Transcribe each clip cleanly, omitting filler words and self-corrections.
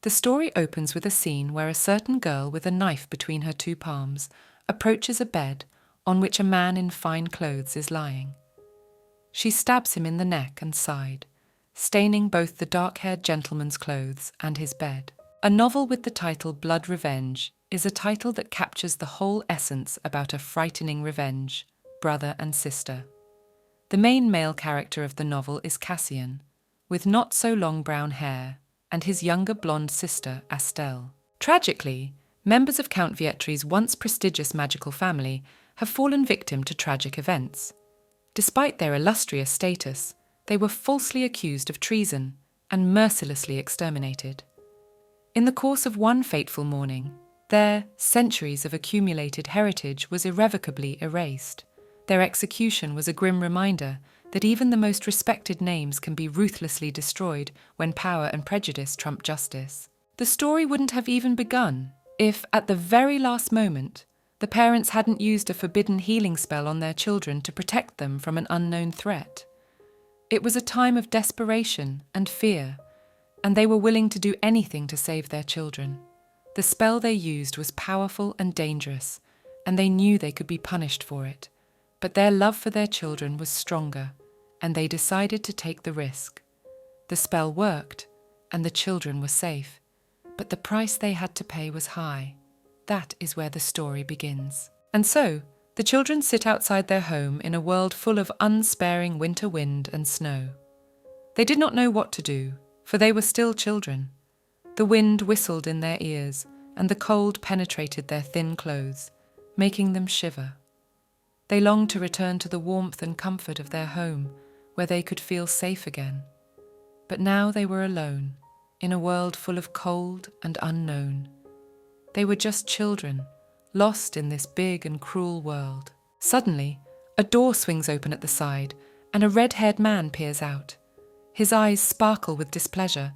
The story opens with a scene where a certain girl with a knife between her two palms approaches a bed on which a man in fine clothes is lying. She stabs him in the neck and side, staining both the dark-haired gentleman's clothes and his bed. A novel with the title Blood Revenge is a title that captures the whole essence about a frightening revenge, brother and sister. The main male character of the novel is Cassian, with not so long brown hair, and his younger blonde sister, Astelle. Tragically, members of Count Vietry's once prestigious magical family have fallen victim to tragic events. Despite their illustrious status, they were falsely accused of treason and mercilessly exterminated. In the course of one fateful morning, their centuries of accumulated heritage was irrevocably erased. Their execution was a grim reminder that even the most respected names can be ruthlessly destroyed when power and prejudice trump justice. The story wouldn't have even begun if, at the very last moment, the parents hadn't used a forbidden healing spell on their children to protect them from an unknown threat. It was a time of desperation and fear, and they were willing to do anything to save their children. The spell they used was powerful and dangerous, and they knew they could be punished for it. But their love for their children was stronger, and they decided to take the risk. The spell worked, and the children were safe, but the price they had to pay was high. That is where the story begins. And so, the children sit outside their home in a world full of unsparing winter wind and snow. They did not know what to do, for they were still children. The wind whistled in their ears, and the cold penetrated their thin clothes, making them shiver. They longed to return to the warmth and comfort of their home, where they could feel safe again. But now they were alone, in a world full of cold and unknown. They were just children, lost in this big and cruel world. Suddenly, a door swings open at the side, and a red-haired man peers out. His eyes sparkle with displeasure,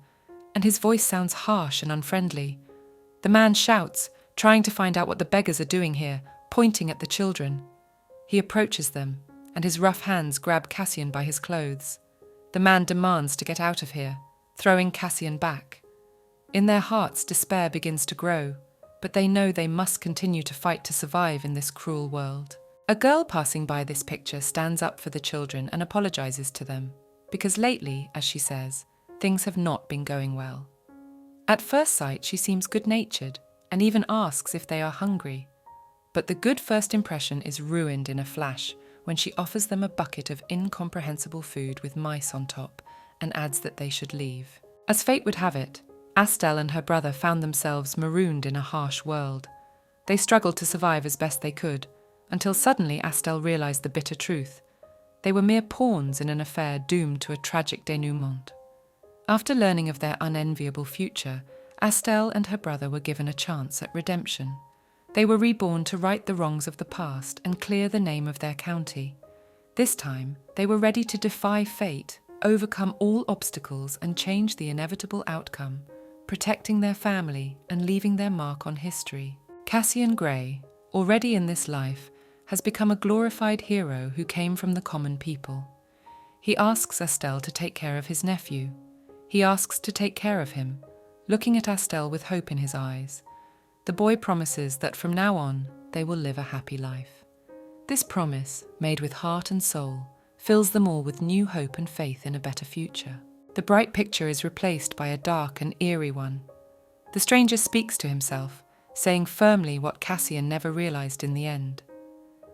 and his voice sounds harsh and unfriendly. The man shouts, trying to find out what the beggars are doing here, pointing at the children. He approaches them, and his rough hands grab Cassian by his clothes. The man demands to get out of here, throwing Cassian back. In their hearts, despair begins to grow, but they know they must continue to fight to survive in this cruel world. A girl passing by this picture stands up for the children and apologizes to them, because lately, as she says, things have not been going well. At first sight, she seems good-natured and even asks if they are hungry. But the good first impression is ruined in a flash when she offers them a bucket of incomprehensible food with mice on top and adds that they should leave. As fate would have it, Astelle and her brother found themselves marooned in a harsh world. They struggled to survive as best they could, until suddenly Astelle realized the bitter truth. They were mere pawns in an affair doomed to a tragic denouement. After learning of their unenviable future, Astelle and her brother were given a chance at redemption. They were reborn to right the wrongs of the past and clear the name of their county. This time, they were ready to defy fate, overcome all obstacles and change the inevitable outcome, protecting their family and leaving their mark on history. Cassian Grey, already in this life, has become a glorified hero who came from the common people. He asks Astelle to take care of his nephew. He asks to take care of him, looking at Astelle with hope in his eyes. The boy promises that from now on, they will live a happy life. This promise, made with heart and soul, fills them all with new hope and faith in a better future. The bright picture is replaced by a dark and eerie one. The stranger speaks to himself, saying firmly what Cassian never realized in the end.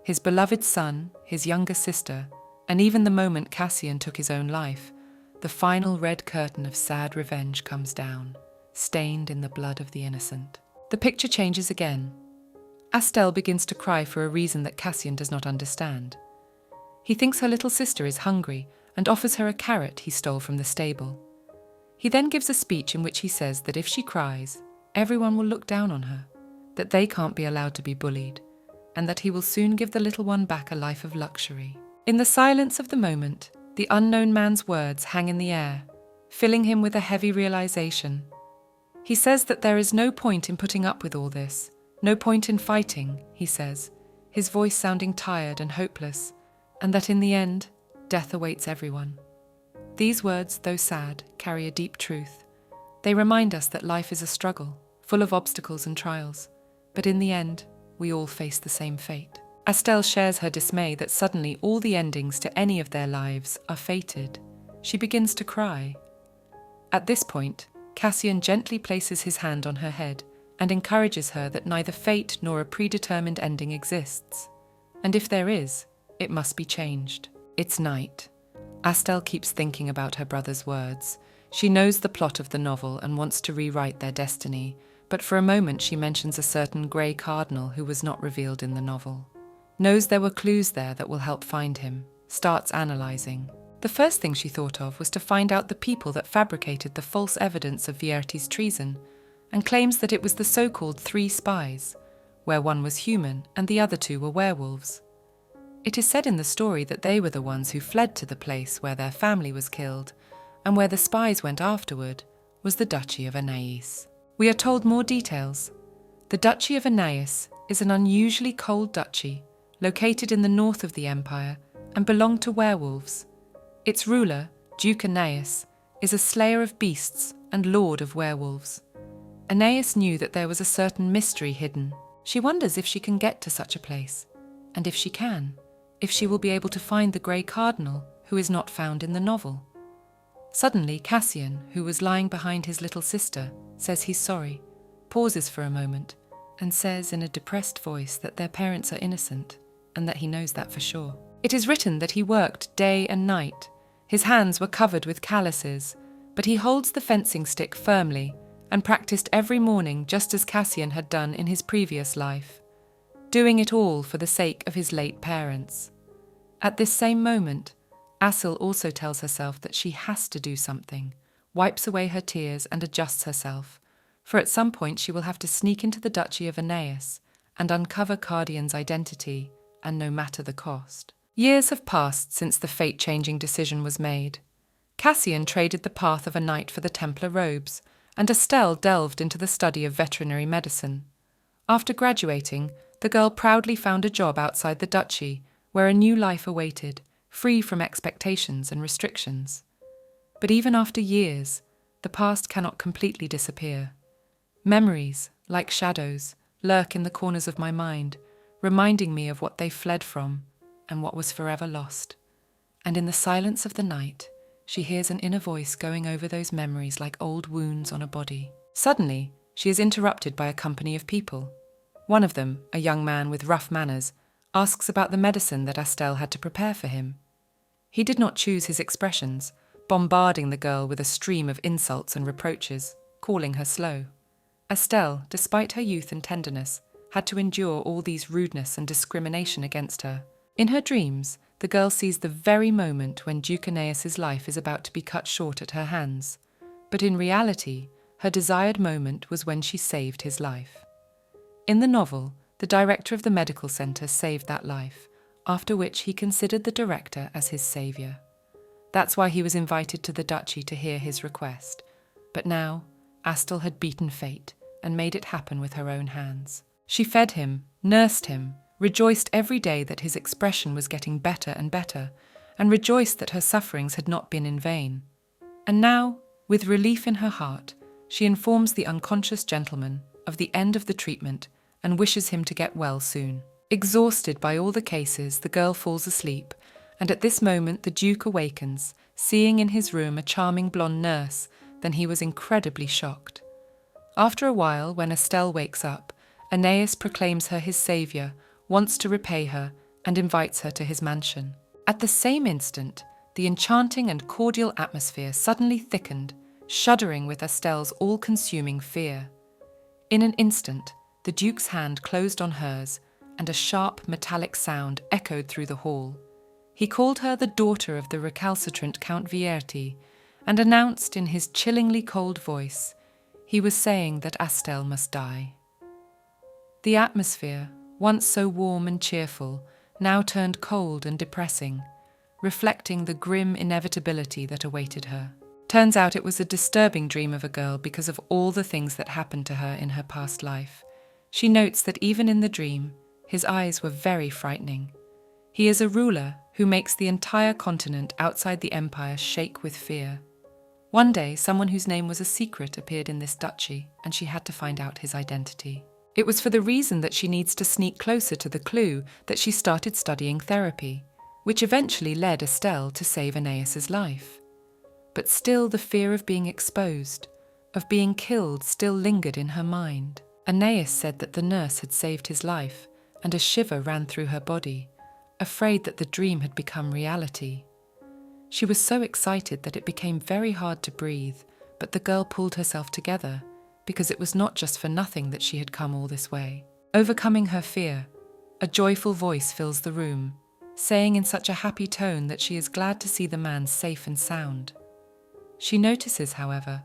His beloved son, his younger sister, and even the moment Cassian took his own life, the final red curtain of sad revenge comes down, stained in the blood of the innocent. The picture changes again. Astelle begins to cry for a reason that Cassian does not understand. He thinks her little sister is hungry and offers her a carrot he stole from the stable. He then gives a speech in which he says that if she cries, everyone will look down on her, that they can't be allowed to be bullied, and that he will soon give the little one back a life of luxury. In the silence of the moment, the unknown man's words hang in the air, filling him with a heavy realization. He says that there is no point in putting up with all this, no point in fighting, he says, his voice sounding tired and hopeless, and that in the end, death awaits everyone. These words, though sad, carry a deep truth. They remind us that life is a struggle, full of obstacles and trials, but in the end, we all face the same fate. Estelle shares her dismay that suddenly all the endings to any of their lives are fated. She begins to cry. At this point, Cassian gently places his hand on her head and encourages her that neither fate nor a predetermined ending exists. And if there is, it must be changed. It's night. Estelle keeps thinking about her brother's words. She knows the plot of the novel and wants to rewrite their destiny, but for a moment she mentions a certain grey cardinal who was not revealed in the novel. Knows there were clues there that will help find him, starts analysing. The first thing she thought of was to find out the people that fabricated the false evidence of Vierti's treason, and claims that it was the so-called 3 spies, where one was human and the other 2 were werewolves. It is said in the story that they were the ones who fled to the place where their family was killed, and where the spies went afterward was the Duchy of Anais. We are told more details. The Duchy of Anais is an unusually cold duchy, located in the north of the empire, and belonged to werewolves. Its ruler, Duke Anais, is a slayer of beasts and lord of werewolves. Anais knew that there was a certain mystery hidden. She wonders if she can get to such a place, and if she can, if she will be able to find the Grey Cardinal, who is not found in the novel. Suddenly, Cassian, who was lying behind his little sister, says he's sorry, pauses for a moment, and says in a depressed voice that their parents are innocent, and that he knows that for sure. It is written that he worked day and night. His hands were covered with calluses, but he holds the fencing stick firmly and practiced every morning just as Cassian had done in his previous life, doing it all for the sake of his late parents. At this same moment, Asil also tells herself that she has to do something, wipes away her tears and adjusts herself, for at some point she will have to sneak into the Duchy of Anais and uncover Cardian's identity, and no matter the cost. Years have passed since the fate-changing decision was made. Cassian traded the path of a knight for the Templar robes, and Estelle delved into the study of veterinary medicine. After graduating, the girl proudly found a job outside the duchy, where a new life awaited, free from expectations and restrictions. But even after years, the past cannot completely disappear. Memories, like shadows, lurk in the corners of my mind, reminding me of what they fled from and what was forever lost. And in the silence of the night, she hears an inner voice going over those memories like old wounds on a body. Suddenly, she is interrupted by a company of people. One of them, a young man with rough manners, asks about the medicine that Estelle had to prepare for him. He did not choose his expressions, bombarding the girl with a stream of insults and reproaches, calling her slow. Estelle, despite her youth and tenderness, had to endure all these rudeness and discrimination against her. In her dreams, the girl sees the very moment when Duke Aeneas's life is about to be cut short at her hands, but in reality, her desired moment was when she saved his life. In the novel, the director of the medical centre saved that life, after which he considered the director as his saviour. That's why he was invited to the duchy to hear his request. But now, Astel had beaten fate and made it happen with her own hands. She fed him, nursed him, rejoiced every day that his expression was getting better and better, and rejoiced that her sufferings had not been in vain. And now, with relief in her heart, she informs the unconscious gentleman of the end of the treatment and wishes him to get well soon. Exhausted by all the cases, the girl falls asleep, and at this moment the Duke awakens, seeing in his room a charming blonde nurse. Then he was incredibly shocked. After a while, when Estelle wakes up, Aeneas proclaims her his saviour, wants to repay her, and invites her to his mansion. At the same instant, the enchanting and cordial atmosphere suddenly thickened, shuddering with Estelle's all-consuming fear. In an instant, the Duke's hand closed on hers, and a sharp metallic sound echoed through the hall. He called her the daughter of the recalcitrant Count Vierti, and announced in his chillingly cold voice, he was saying that Estelle must die. The atmosphere, once so warm and cheerful, now turned cold and depressing, reflecting the grim inevitability that awaited her. Turns out it was a disturbing dream of a girl because of all the things that happened to her in her past life. She notes that even in the dream, his eyes were very frightening. He is a ruler who makes the entire continent outside the empire shake with fear. One day, someone whose name was a secret appeared in this duchy, and she had to find out his identity. It was for the reason that she needs to sneak closer to the clue that she started studying therapy, which eventually led Estelle to save Aeneas's life. But still the fear of being exposed, of being killed, still lingered in her mind. Aeneas said that the nurse had saved his life, and a shiver ran through her body, afraid that the dream had become reality. She was so excited that it became very hard to breathe, but the girl pulled herself together, because it was not just for nothing that she had come all this way. Overcoming her fear, a joyful voice fills the room, saying in such a happy tone that she is glad to see the man safe and sound. She notices, however,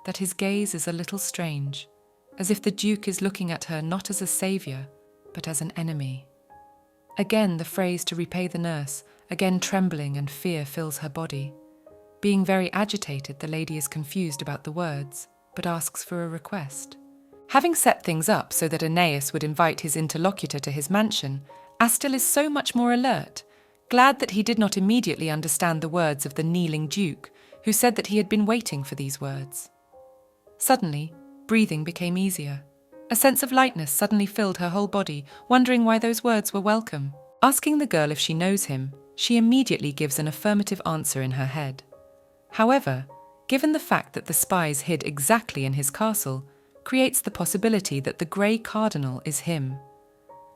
that his gaze is a little strange, as if the Duke is looking at her not as a saviour, but as an enemy. Again the phrase to repay the nurse, again trembling and fear fills her body. Being very agitated, the lady is confused about the words, but asks for a request. Having set things up so that Aeneas would invite his interlocutor to his mansion, Astel is so much more alert, glad that he did not immediately understand the words of the kneeling Duke, who said that he had been waiting for these words. Suddenly, breathing became easier. A sense of lightness suddenly filled her whole body, wondering why those words were welcome. Asking the girl if she knows him, she immediately gives an affirmative answer in her head. However, given the fact that the spies hid exactly in his castle, creates the possibility that the Grey Cardinal is him.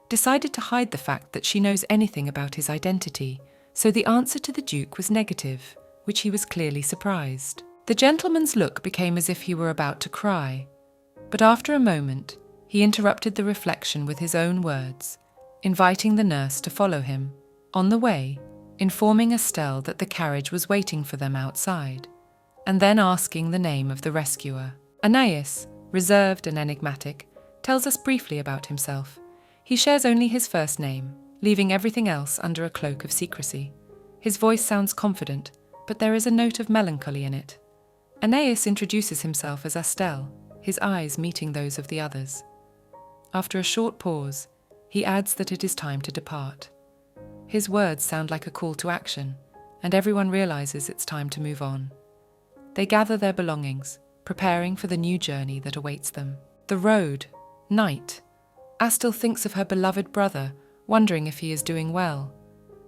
Decided to hide the fact that she knows anything about his identity, so the answer to the Duke was negative, which he was clearly surprised. The gentleman's look became as if he were about to cry, but after a moment, he interrupted the reflection with his own words, inviting the nurse to follow him. On the way, informing Estelle that the carriage was waiting for them outside, and then asking the name of the rescuer. Aeneas, reserved and enigmatic, tells us briefly about himself. He shares only his first name, leaving everything else under a cloak of secrecy. His voice sounds confident, but there is a note of melancholy in it. Aeneas introduces himself as Astel, his eyes meeting those of the others. After a short pause, he adds that it is time to depart. His words sound like a call to action, and everyone realizes it's time to move on. They gather their belongings, preparing for the new journey that awaits them. The road, night. Astel thinks of her beloved brother, wondering if he is doing well.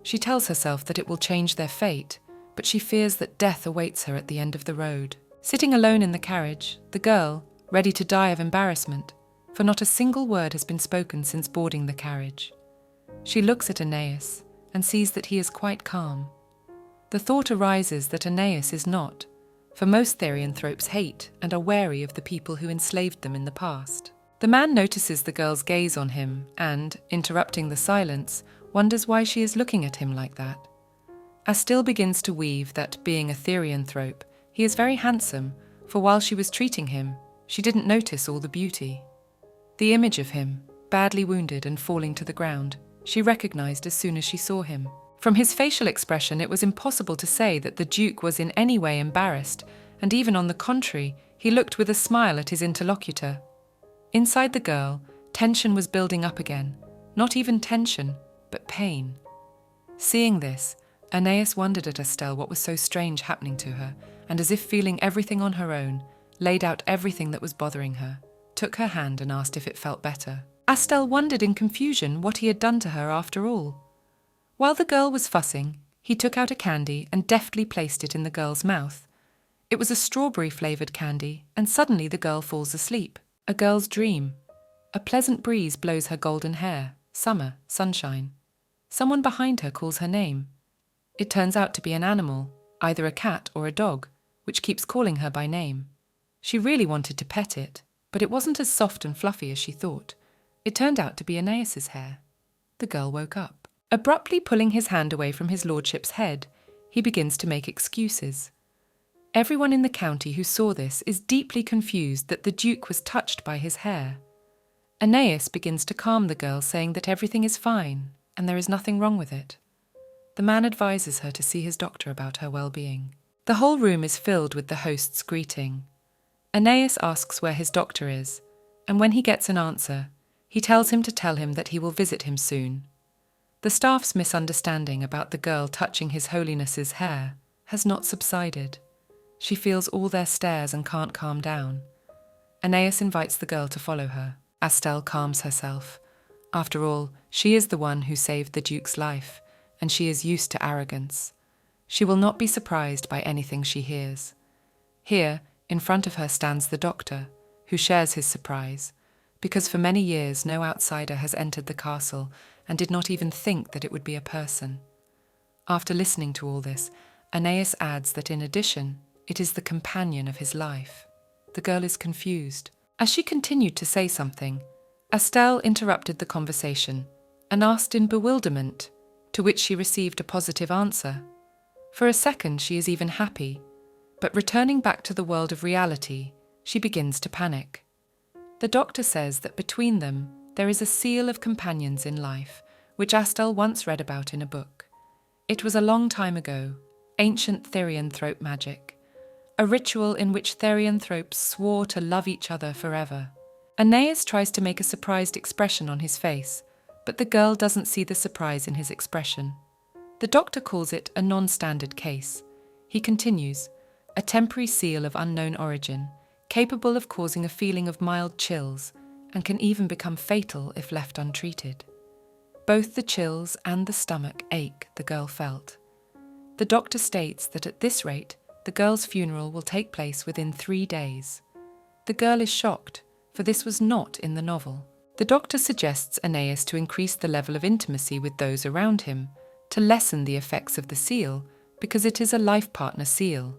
She tells herself that it will change their fate, but she fears that death awaits her at the end of the road. Sitting alone in the carriage, the girl, ready to die of embarrassment, for not a single word has been spoken since boarding the carriage. She looks at Aeneas and sees that he is quite calm. The thought arises that Aeneas is not, for most therianthropes hate and are wary of the people who enslaved them in the past. The man notices the girl's gaze on him and, interrupting the silence, wonders why she is looking at him like that. Astil begins to weave that, being a therianthrope, he is very handsome, for while she was treating him, she didn't notice all the beauty. The image of him, badly wounded and falling to the ground, she recognized as soon as she saw him. From his facial expression, it was impossible to say that the Duke was in any way embarrassed, and even on the contrary, he looked with a smile at his interlocutor. Inside the girl, tension was building up again, not even tension, but pain. Seeing this, Aeneas wondered at Estelle what was so strange happening to her, and as if feeling everything on her own, laid out everything that was bothering her, took her hand and asked if it felt better. Astel wondered in confusion what he had done to her after all. While the girl was fussing, he took out a candy and deftly placed it in the girl's mouth. It was a strawberry-flavoured candy, and suddenly the girl falls asleep. A girl's dream. A pleasant breeze blows her golden hair. Summer, sunshine. Someone behind her calls her name. It turns out to be an animal, either a cat or a dog, which keeps calling her by name. She really wanted to pet it, but it wasn't as soft and fluffy as she thought. It turned out to be Aeneas's hair. The girl woke up. Abruptly pulling his hand away from his lordship's head, he begins to make excuses. Everyone in the county who saw this is deeply confused that the Duke was touched by his hair. Aeneas begins to calm the girl, saying that everything is fine and there is nothing wrong with it. The man advises her to see his doctor about her well-being. The whole room is filled with the host's greeting. Aeneas asks where his doctor is, and when he gets an answer, he tells him to tell him that he will visit him soon. The staff's misunderstanding about the girl touching His Holiness's hair has not subsided. She feels all their stares and can't calm down. Aeneas invites the girl to follow her. Astel calms herself. After all, she is the one who saved the Duke's life, and she is used to arrogance. She will not be surprised by anything she hears. Here, in front of her stands the doctor, who shares his surprise, because for many years no outsider has entered the castle and did not even think that it would be a person. After listening to all this, Aeneas adds that in addition, it is the companion of his life. The girl is confused. As she continued to say something, Astel interrupted the conversation and asked in bewilderment, to which she received a positive answer. For a second she is even happy, but returning back to the world of reality, she begins to panic. The doctor says that between them there is a seal of companions in life, which Astel once read about in a book. It was a long time ago, ancient therianthrope magic, a ritual in which therianthropes swore to love each other forever. Aeneas tries to make a surprised expression on his face, but the girl doesn't see the surprise in his expression. The doctor calls it a non-standard case. He continues, a temporary seal of unknown origin, capable of causing a feeling of mild chills, and can even become fatal if left untreated. Both the chills and the stomach ache the girl felt. The doctor states that at this rate, the girl's funeral will take place within 3 days. The girl is shocked, for this was not in the novel. The doctor suggests Aeneas to increase the level of intimacy with those around him, to lessen the effects of the seal, because it is a life partner seal.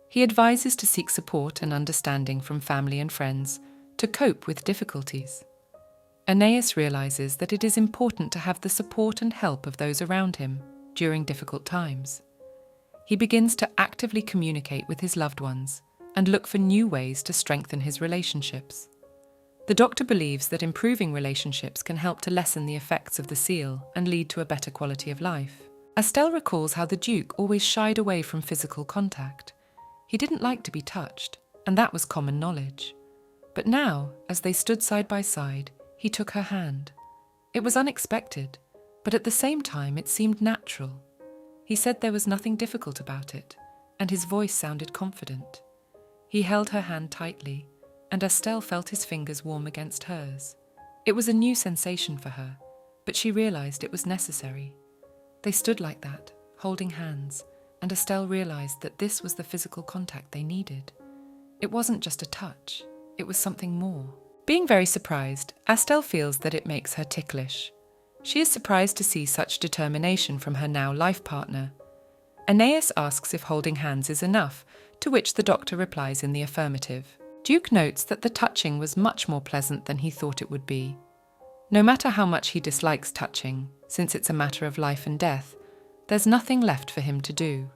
He advises to seek support and understanding from family and friends to cope with difficulties. Aeneas realizes that it is important to have the support and help of those around him during difficult times. He begins to actively communicate with his loved ones and look for new ways to strengthen his relationships. The doctor believes that improving relationships can help to lessen the effects of the seal and lead to a better quality of life. Astel recalls how the Duke always shied away from physical contact. He didn't like to be touched, and that was common knowledge. But now, as they stood side by side, he took her hand. It was unexpected, but at the same time it seemed natural. He said there was nothing difficult about it, and his voice sounded confident. He held her hand tightly, and Astel felt his fingers warm against hers. It was a new sensation for her, but she realized it was necessary. They stood like that, holding hands, and Astel realized that this was the physical contact they needed. It wasn't just a touch, it was something more. Being very surprised, Astel feels that it makes her ticklish. She is surprised to see such determination from her now life partner. Aeneas asks if holding hands is enough, to which the doctor replies in the affirmative. Duke notes that the touching was much more pleasant than he thought it would be. No matter how much he dislikes touching, since it's a matter of life and death, there's nothing left for him to do.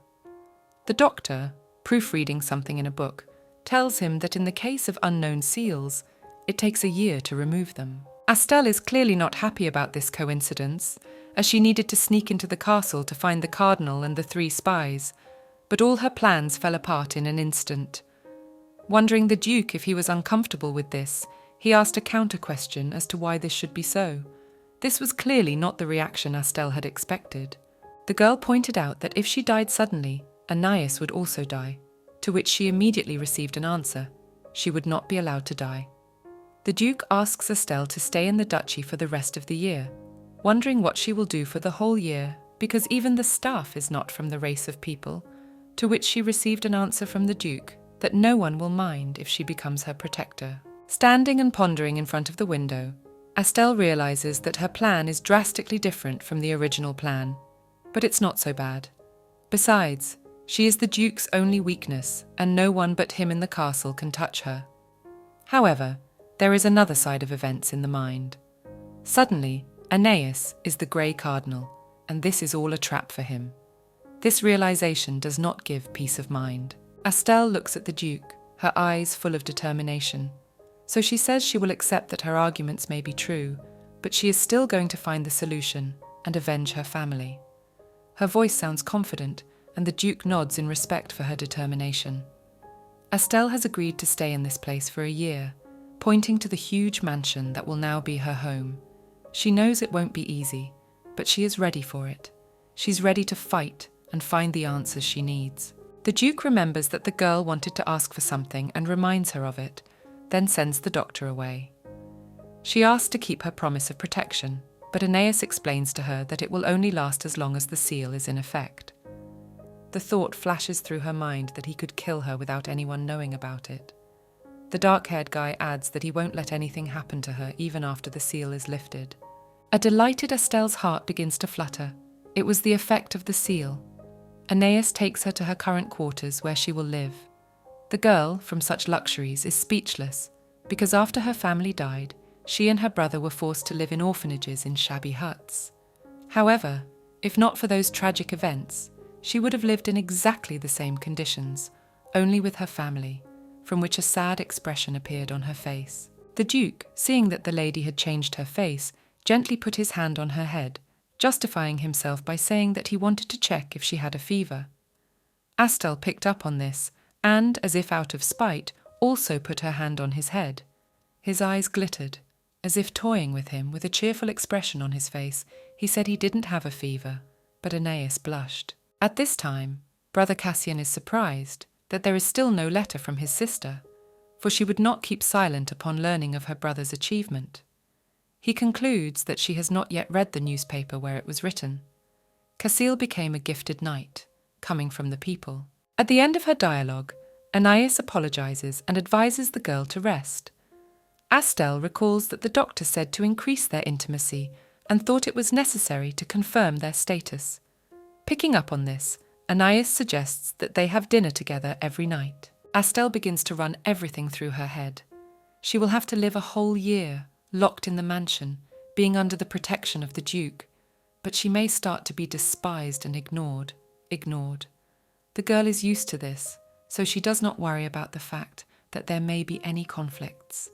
The doctor, proofreading something in a book, tells him that in the case of unknown seals, it takes a year to remove them. Astel is clearly not happy about this coincidence, as she needed to sneak into the castle to find the cardinal and the 3 spies, but all her plans fell apart in an instant. Wondering the Duke if he was uncomfortable with this, he asked a counter-question as to why this should be so. This was clearly not the reaction Astel had expected. The girl pointed out that if she died suddenly, Aeneas would also die, to which she immediately received an answer. She would not be allowed to die. The Duke asks Astel to stay in the duchy for the rest of the year, wondering what she will do for the whole year, because even the staff is not from the race of people, to which she received an answer from the Duke that no one will mind if she becomes her protector. Standing and pondering in front of the window, Astel realizes that her plan is drastically different from the original plan, but it's not so bad. Besides, she is the Duke's only weakness, and no one but him in the castle can touch her. However, there is another side of events in the mind. Suddenly, Aeneas is the Grey Cardinal, and this is all a trap for him. This realization does not give peace of mind. Astel looks at the Duke, her eyes full of determination. So she says she will accept that her arguments may be true, but she is still going to find the solution and avenge her family. Her voice sounds confident, and the Duke nods in respect for her determination. Astel has agreed to stay in this place for a year, pointing to the huge mansion that will now be her home. She knows it won't be easy, but she is ready for it. She's ready to fight and find the answers she needs. The The Duke remembers that the girl wanted to ask for something and reminds her of it, then sends the doctor away. She asks to keep her promise of protection, but Aeneas explains to her that it will only last as long as the seal is in effect. The thought flashes through her mind that he could kill her without anyone knowing about it. The dark-haired guy adds that he won't let anything happen to her even after the seal is lifted. A delighted Estelle's heart begins to flutter. It was the effect of the seal. Aeneas takes her to her current quarters where she will live. The girl, from such luxuries, is speechless, because after her family died, she and her brother were forced to live in orphanages in shabby huts. However, if not for those tragic events, she would have lived in exactly the same conditions, only with her family, from which a sad expression appeared on her face. The Duke, seeing that the lady had changed her face, gently put his hand on her head, justifying himself by saying that he wanted to check if she had a fever. Astelle picked up on this, and, as if out of spite, also put her hand on his head. His eyes glittered. As if toying with him, with a cheerful expression on his face, he said he didn't have a fever, but Aeneas blushed. At this time, Brother Cassian is surprised that there is still no letter from his sister, for she would not keep silent upon learning of her brother's achievement. He concludes that she has not yet read the newspaper where it was written. Cassile became a gifted knight, coming from the people. At the end of her dialogue, Aeneas apologizes and advises the girl to rest. Astelle recalls that the doctor said to increase their intimacy and thought it was necessary to confirm their status. Picking up on this, Aeneas suggests that they have dinner together every night. Astelle begins to run everything through her head. She will have to live a whole year, locked in the mansion, being under the protection of the Duke, but she may start to be despised and ignored. The girl is used to this, so she does not worry about the fact that there may be any conflicts.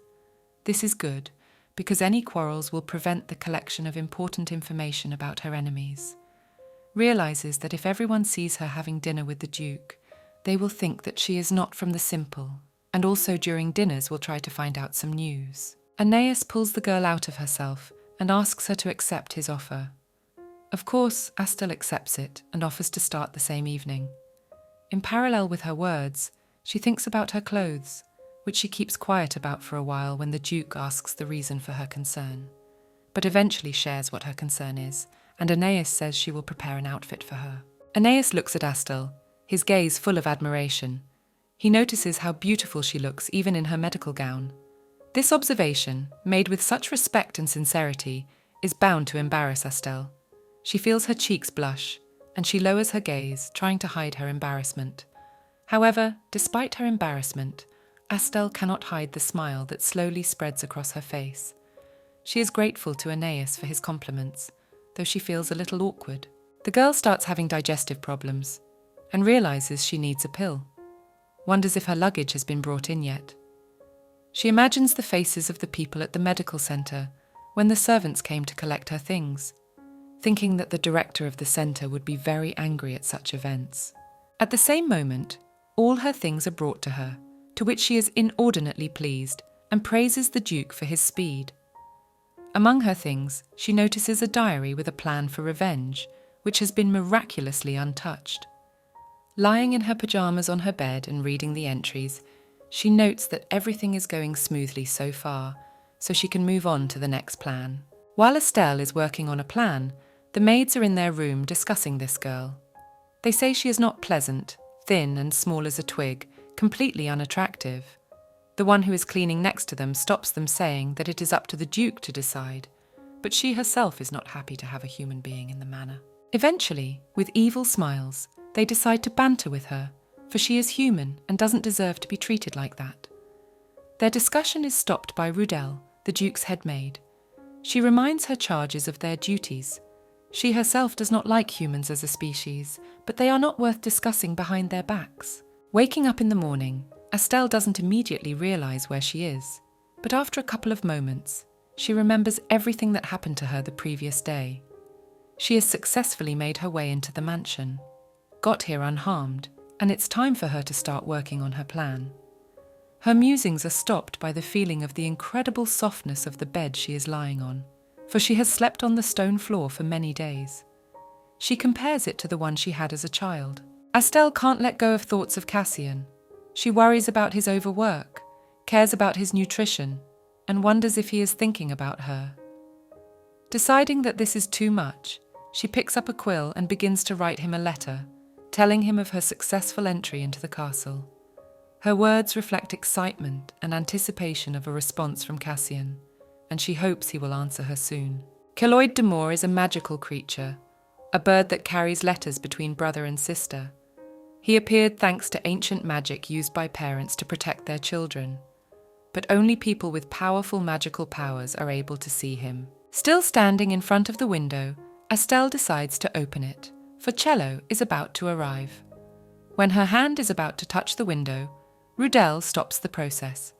This is good, because any quarrels will prevent the collection of important information about her enemies. Realizes that if everyone sees her having dinner with the Duke, they will think that she is not from the simple, and also during dinners will try to find out some news. Aeneas pulls the girl out of herself and asks her to accept his offer. Of course, Astelle accepts it and offers to start the same evening. In parallel with her words, she thinks about her clothes, which she keeps quiet about for a while when the Duke asks the reason for her concern, but eventually shares what her concern is, and Aeneas says she will prepare an outfit for her. Aeneas looks at Astelle, his gaze full of admiration. He notices how beautiful she looks even in her medical gown. This observation, made with such respect and sincerity, is bound to embarrass Astelle. She feels her cheeks blush, and she lowers her gaze, trying to hide her embarrassment. However, despite her embarrassment, Astelle cannot hide the smile that slowly spreads across her face. She is grateful to Aeneas for his compliments, though she feels a little awkward. The girl starts having digestive problems and realizes she needs a pill. Wonders if her luggage has been brought in yet. She imagines the faces of the people at the medical center when the servants came to collect her things, thinking that the director of the center would be very angry at such events. At the same moment, all her things are brought to her, to which she is inordinately pleased and praises the Duke for his speed. Among her things, she notices a diary with a plan for revenge, which has been miraculously untouched. Lying in her pajamas on her bed and reading the entries, she notes that everything is going smoothly so far, so she can move on to the next plan. While Astelle is working on a plan, the maids are in their room discussing this girl. They say she is not pleasant, thin and small as a twig, completely unattractive. The one who is cleaning next to them stops them, saying that it is up to the Duke to decide, but she herself is not happy to have a human being in the manor. Eventually, with evil smiles, they decide to banter with her, for she is human and doesn't deserve to be treated like that. Their discussion is stopped by Rudel, the Duke's head maid. She reminds her charges of their duties. She herself does not like humans as a species, but they are not worth discussing behind their backs. Waking up in the morning, Astelle doesn't immediately realize where she is, but after a couple of moments, she remembers everything that happened to her the previous day. She has successfully made her way into the mansion, got here unharmed, and it's time for her to start working on her plan. Her musings are stopped by the feeling of the incredible softness of the bed she is lying on, for she has slept on the stone floor for many days. She compares it to the one she had as a child. Estelle can't let go of thoughts of Cassian. She worries about his overwork, cares about his nutrition, and wonders if he is thinking about her. Deciding that this is too much, she picks up a quill and begins to write him a letter, telling him of her successful entry into the castle. Her words reflect excitement and anticipation of a response from Cassian, and she hopes he will answer her soon. Keloid Demore is a magical creature, a bird that carries letters between brother and sister. He appeared thanks to ancient magic used by parents to protect their children, but only people with powerful magical powers are able to see him. Still standing in front of the window, Estelle decides to open it, for Cello is about to arrive. When her hand is about to touch the window, Rudel stops the process.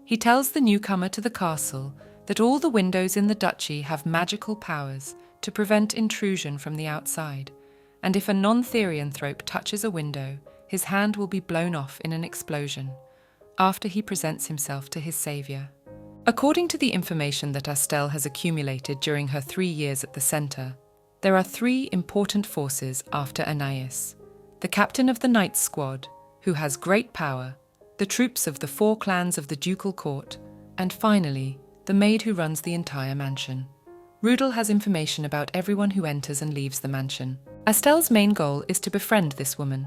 He tells the newcomer to the castle that all the windows in the duchy have magical powers to prevent intrusion from the outside, and if a non-therianthrope touches a window, his hand will be blown off in an explosion, after he presents himself to his savior. According to the information that Estelle has accumulated during her 3 years at the centre, there are 3 important forces after Anais: the captain of the Knight's Squad, who has great power, the troops of the 4 clans of the ducal court, and finally, the maid who runs the entire mansion. Rudel has information about everyone who enters and leaves the mansion. Estelle's main goal is to befriend this woman.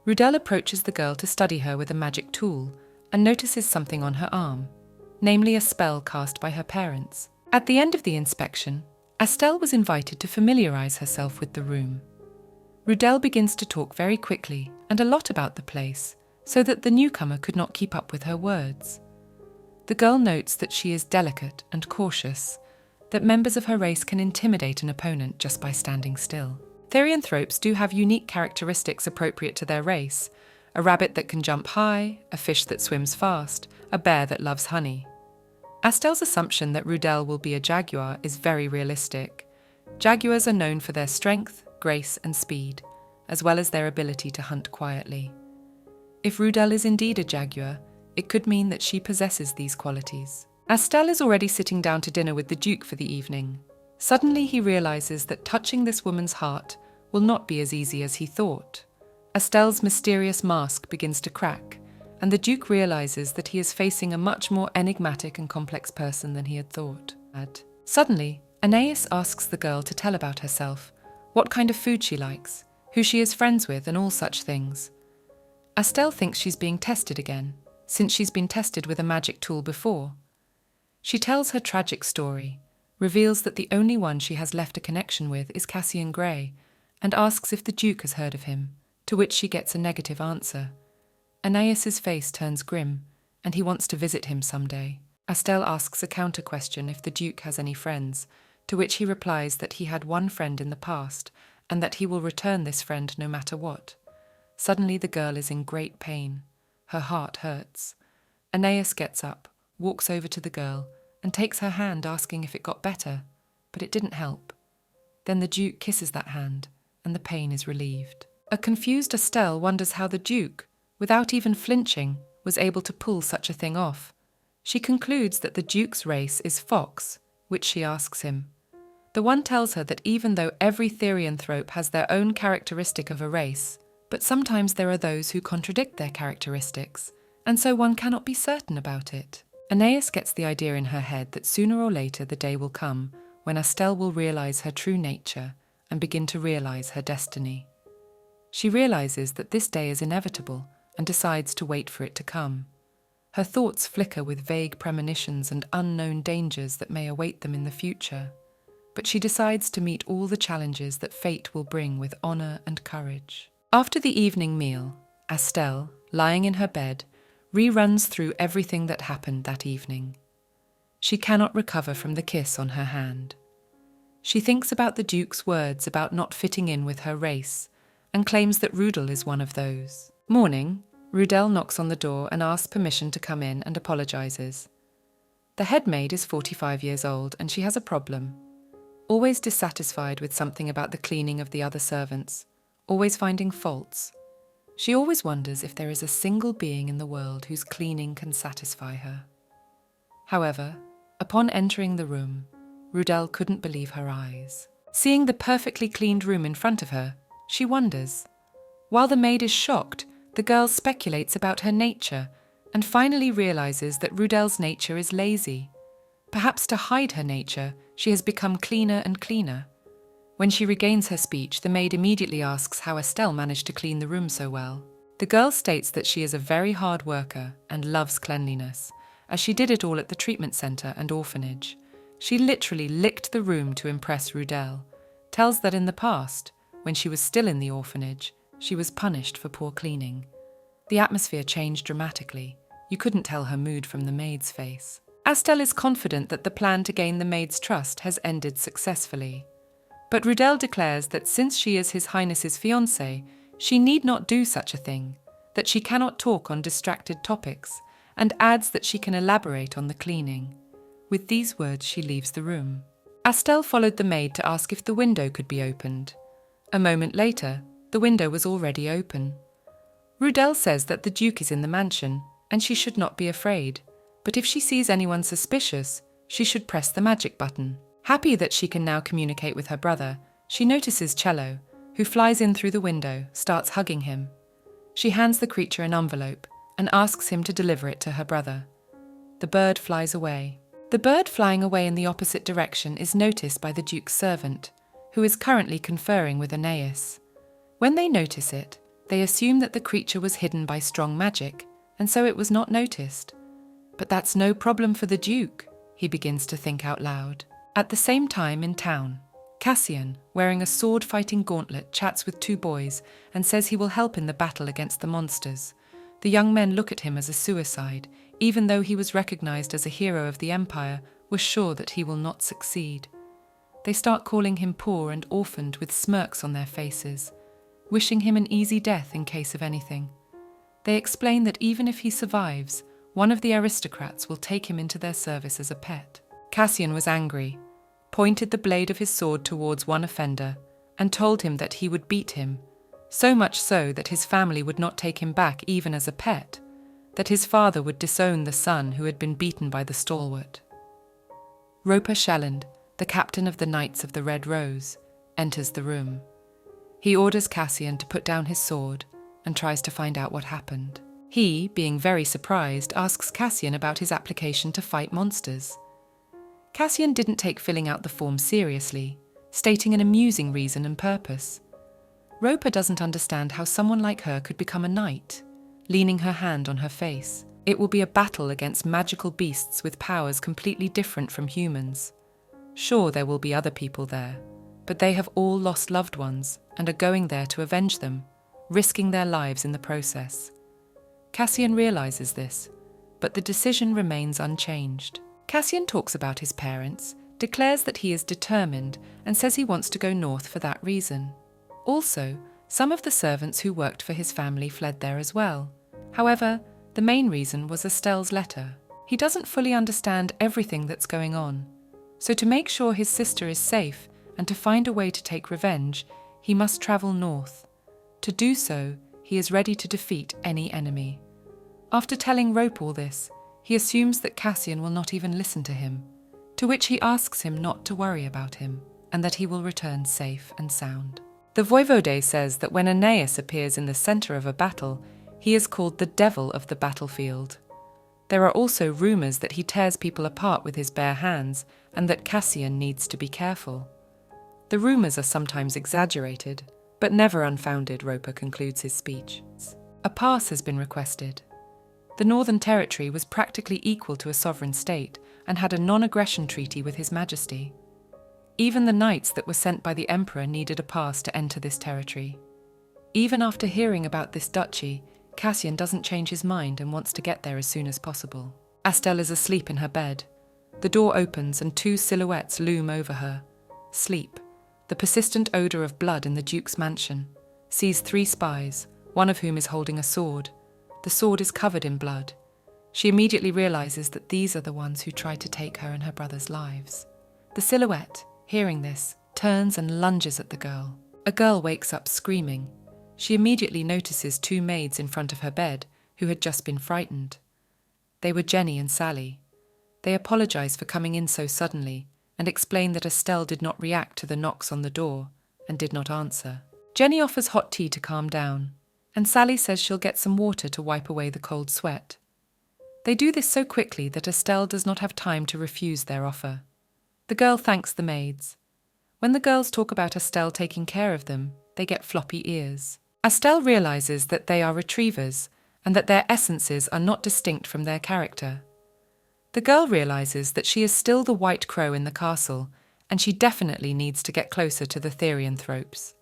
Rudel approaches the girl to study her with a magic tool and notices something on her arm, namely a spell cast by her parents. At the end of the inspection, Estelle was invited to familiarize herself with the room. Rudel begins to talk very quickly and a lot about the place, so that the newcomer could not keep up with her words. The girl notes that she is delicate and cautious, that members of her race can intimidate an opponent just by standing still. Therianthropes do have unique characteristics appropriate to their race: a rabbit that can jump high, a fish that swims fast, a bear that loves honey. Estelle's assumption that Rudel will be a jaguar is very realistic. Jaguars are known for their strength, grace, and speed, as well as their ability to hunt quietly. If Rudel is indeed a jaguar, it could mean that she possesses these qualities. Estelle is already sitting down to dinner with the Duke for the evening. Suddenly he realizes that touching this woman's heart will not be as easy as he thought. Estelle's mysterious mask begins to crack, and the Duke realizes that he is facing a much more enigmatic and complex person than he had thought. Suddenly, Anais asks the girl to tell about herself, what kind of food she likes, who she is friends with, and all such things. Estelle thinks she's being tested again, since she's been tested with a magic tool before. She tells her tragic story, reveals that the only one she has left a connection with is Cassian Grey, and asks if the Duke has heard of him, to which she gets a negative answer. Anais's face turns grim, and he wants to visit him someday. Estelle asks a counter-question if the Duke has any friends, to which he replies that he had one friend in the past, and that he will return this friend no matter what. Suddenly the girl is in great pain. Her heart hurts. Anais gets up, walks over to the girl, and takes her hand, asking if it got better, but it didn't help. Then the Duke kisses that hand, and the pain is relieved. A confused Estelle wonders how the Duke, without even flinching, was able to pull such a thing off. She concludes that the Duke's race is fox, which she asks him. The one tells her that even though every therianthrope has their own characteristic of a race, but sometimes there are those who contradict their characteristics, and so one cannot be certain about it. Anais gets the idea in her head that sooner or later the day will come when Estelle will realize her true nature and begin to realize her destiny. She realizes that this day is inevitable and decides to wait for it to come. Her thoughts flicker with vague premonitions and unknown dangers that may await them in the future, but she decides to meet all the challenges that fate will bring with honor and courage. After the evening meal, Estelle, lying in her bed, reruns through everything that happened that evening. She cannot recover from the kiss on her hand. She thinks about the Duke's words about not fitting in with her race, and claims that Rudel is one of those. Morning, Rudel knocks on the door and asks permission to come in and apologizes. The head maid is 45 years old and she has a problem. Always dissatisfied with something about the cleaning of the other servants, always finding faults. She always wonders if there is a single being in the world whose cleaning can satisfy her. However, upon entering the room, Rudel couldn't believe her eyes. Seeing the perfectly cleaned room in front of her, she wonders, While the maid is shocked, the girl speculates about her nature and finally realizes that Rudel's nature is lazy. Perhaps to hide her nature, she has become cleaner and cleaner. When she regains her speech, the maid immediately asks how Estelle managed to clean the room so well. The girl states that she is a very hard worker and loves cleanliness, as she did it all at the treatment center and orphanage. She literally licked the room to impress Rudel, tells that in the past, when she was still in the orphanage, she was punished for poor cleaning. The atmosphere changed dramatically. You couldn't tell her mood from the maid's face. Estelle is confident that the plan to gain the maid's trust has ended successfully. But Rudel declares that since she is His Highness's fiancée, she need not do such a thing, that she cannot talk on distracted topics, and adds that she can elaborate on the cleaning. With these words, she leaves the room. Estelle followed the maid to ask if the window could be opened. A moment later, the window was already open. Rudel says that the Duke is in the mansion, and she should not be afraid, but if she sees anyone suspicious, she should press the magic button. Happy that she can now communicate with her brother, she notices Cello, who flies in through the window, starts hugging him. She hands the creature an envelope and asks him to deliver it to her brother. The bird flies away. The bird flying away in the opposite direction is noticed by the Duke's servant, who is currently conferring with Aeneas. When they notice it, they assume that the creature was hidden by strong magic, and so it was not noticed. But that's no problem for the Duke, he begins to think out loud. At the same time in town, Cassian, wearing a sword-fighting gauntlet, chats with two boys and says he will help in the battle against the monsters. The young men look at him as a suicide, even though he was recognized as a hero of the Empire, was sure that he will not succeed. They start calling him poor and orphaned with smirks on their faces, wishing him an easy death in case of anything. They explain that even if he survives, one of the aristocrats will take him into their service as a pet. Cassian was angry, pointed the blade of his sword towards one offender, and told him that he would beat him, so much so that his family would not take him back even as a pet, that his father would disown the son who had been beaten by the stalwart. Roper Shelland, the captain of the Knights of the Red Rose, enters the room. He orders Cassian to put down his sword and tries to find out what happened. He, being very surprised, asks Cassian about his application to fight monsters. Cassian didn't take filling out the form seriously, stating an amusing reason and purpose. Roper doesn't understand how someone like her could become a knight, leaning her hand on her face. It will be a battle against magical beasts with powers completely different from humans. Sure, there will be other people there, but they have all lost loved ones and are going there to avenge them, risking their lives in the process. Cassian realizes this, but the decision remains unchanged. Cassian talks about his parents, declares that he is determined, and says he wants to go north for that reason. Also, some of the servants who worked for his family fled there as well. However, the main reason was Estelle's letter. He doesn't fully understand everything that's going on, so to make sure his sister is safe and to find a way to take revenge, he must travel north. To do so, he is ready to defeat any enemy. After telling Rope all this, he assumes that Cassian will not even listen to him, to which he asks him not to worry about him, and that he will return safe and sound. The Voivode says that when Aeneas appears in the center of a battle, he is called the devil of the battlefield. There are also rumors that he tears people apart with his bare hands, and that Cassian needs to be careful. The rumors are sometimes exaggerated, but never unfounded, Roper concludes his speech. A pass has been requested. The Northern Territory was practically equal to a sovereign state and had a non-aggression treaty with His Majesty. Even the knights that were sent by the Emperor needed a pass to enter this territory. Even after hearing about this duchy, Cassian doesn't change his mind and wants to get there as soon as possible. Estelle is asleep in her bed. The door opens and two silhouettes loom over her. Sleep, the persistent odour of blood in the Duke's mansion, sees three spies, one of whom is holding a sword. The sword is covered in blood. She immediately realizes that these are the ones who tried to take her and her brother's lives. The silhouette, hearing this, turns and lunges at the girl. A girl wakes up screaming. She immediately notices two maids in front of her bed who had just been frightened. They were Jenny and Sally. They apologize for coming in so suddenly and explain that Estelle did not react to the knocks on the door and did not answer. Jenny offers hot tea to calm down. and Sally says she'll get some water to wipe away the cold sweat. They do this so quickly that Estelle does not have time to refuse their offer. The girl thanks the maids. When the girls talk about Estelle taking care of them, they get floppy ears. Estelle realizes that they are retrievers and that their essences are not distinct from their character. The girl realizes that she is still the white crow in the castle, and she definitely needs to get closer to the therianthropes.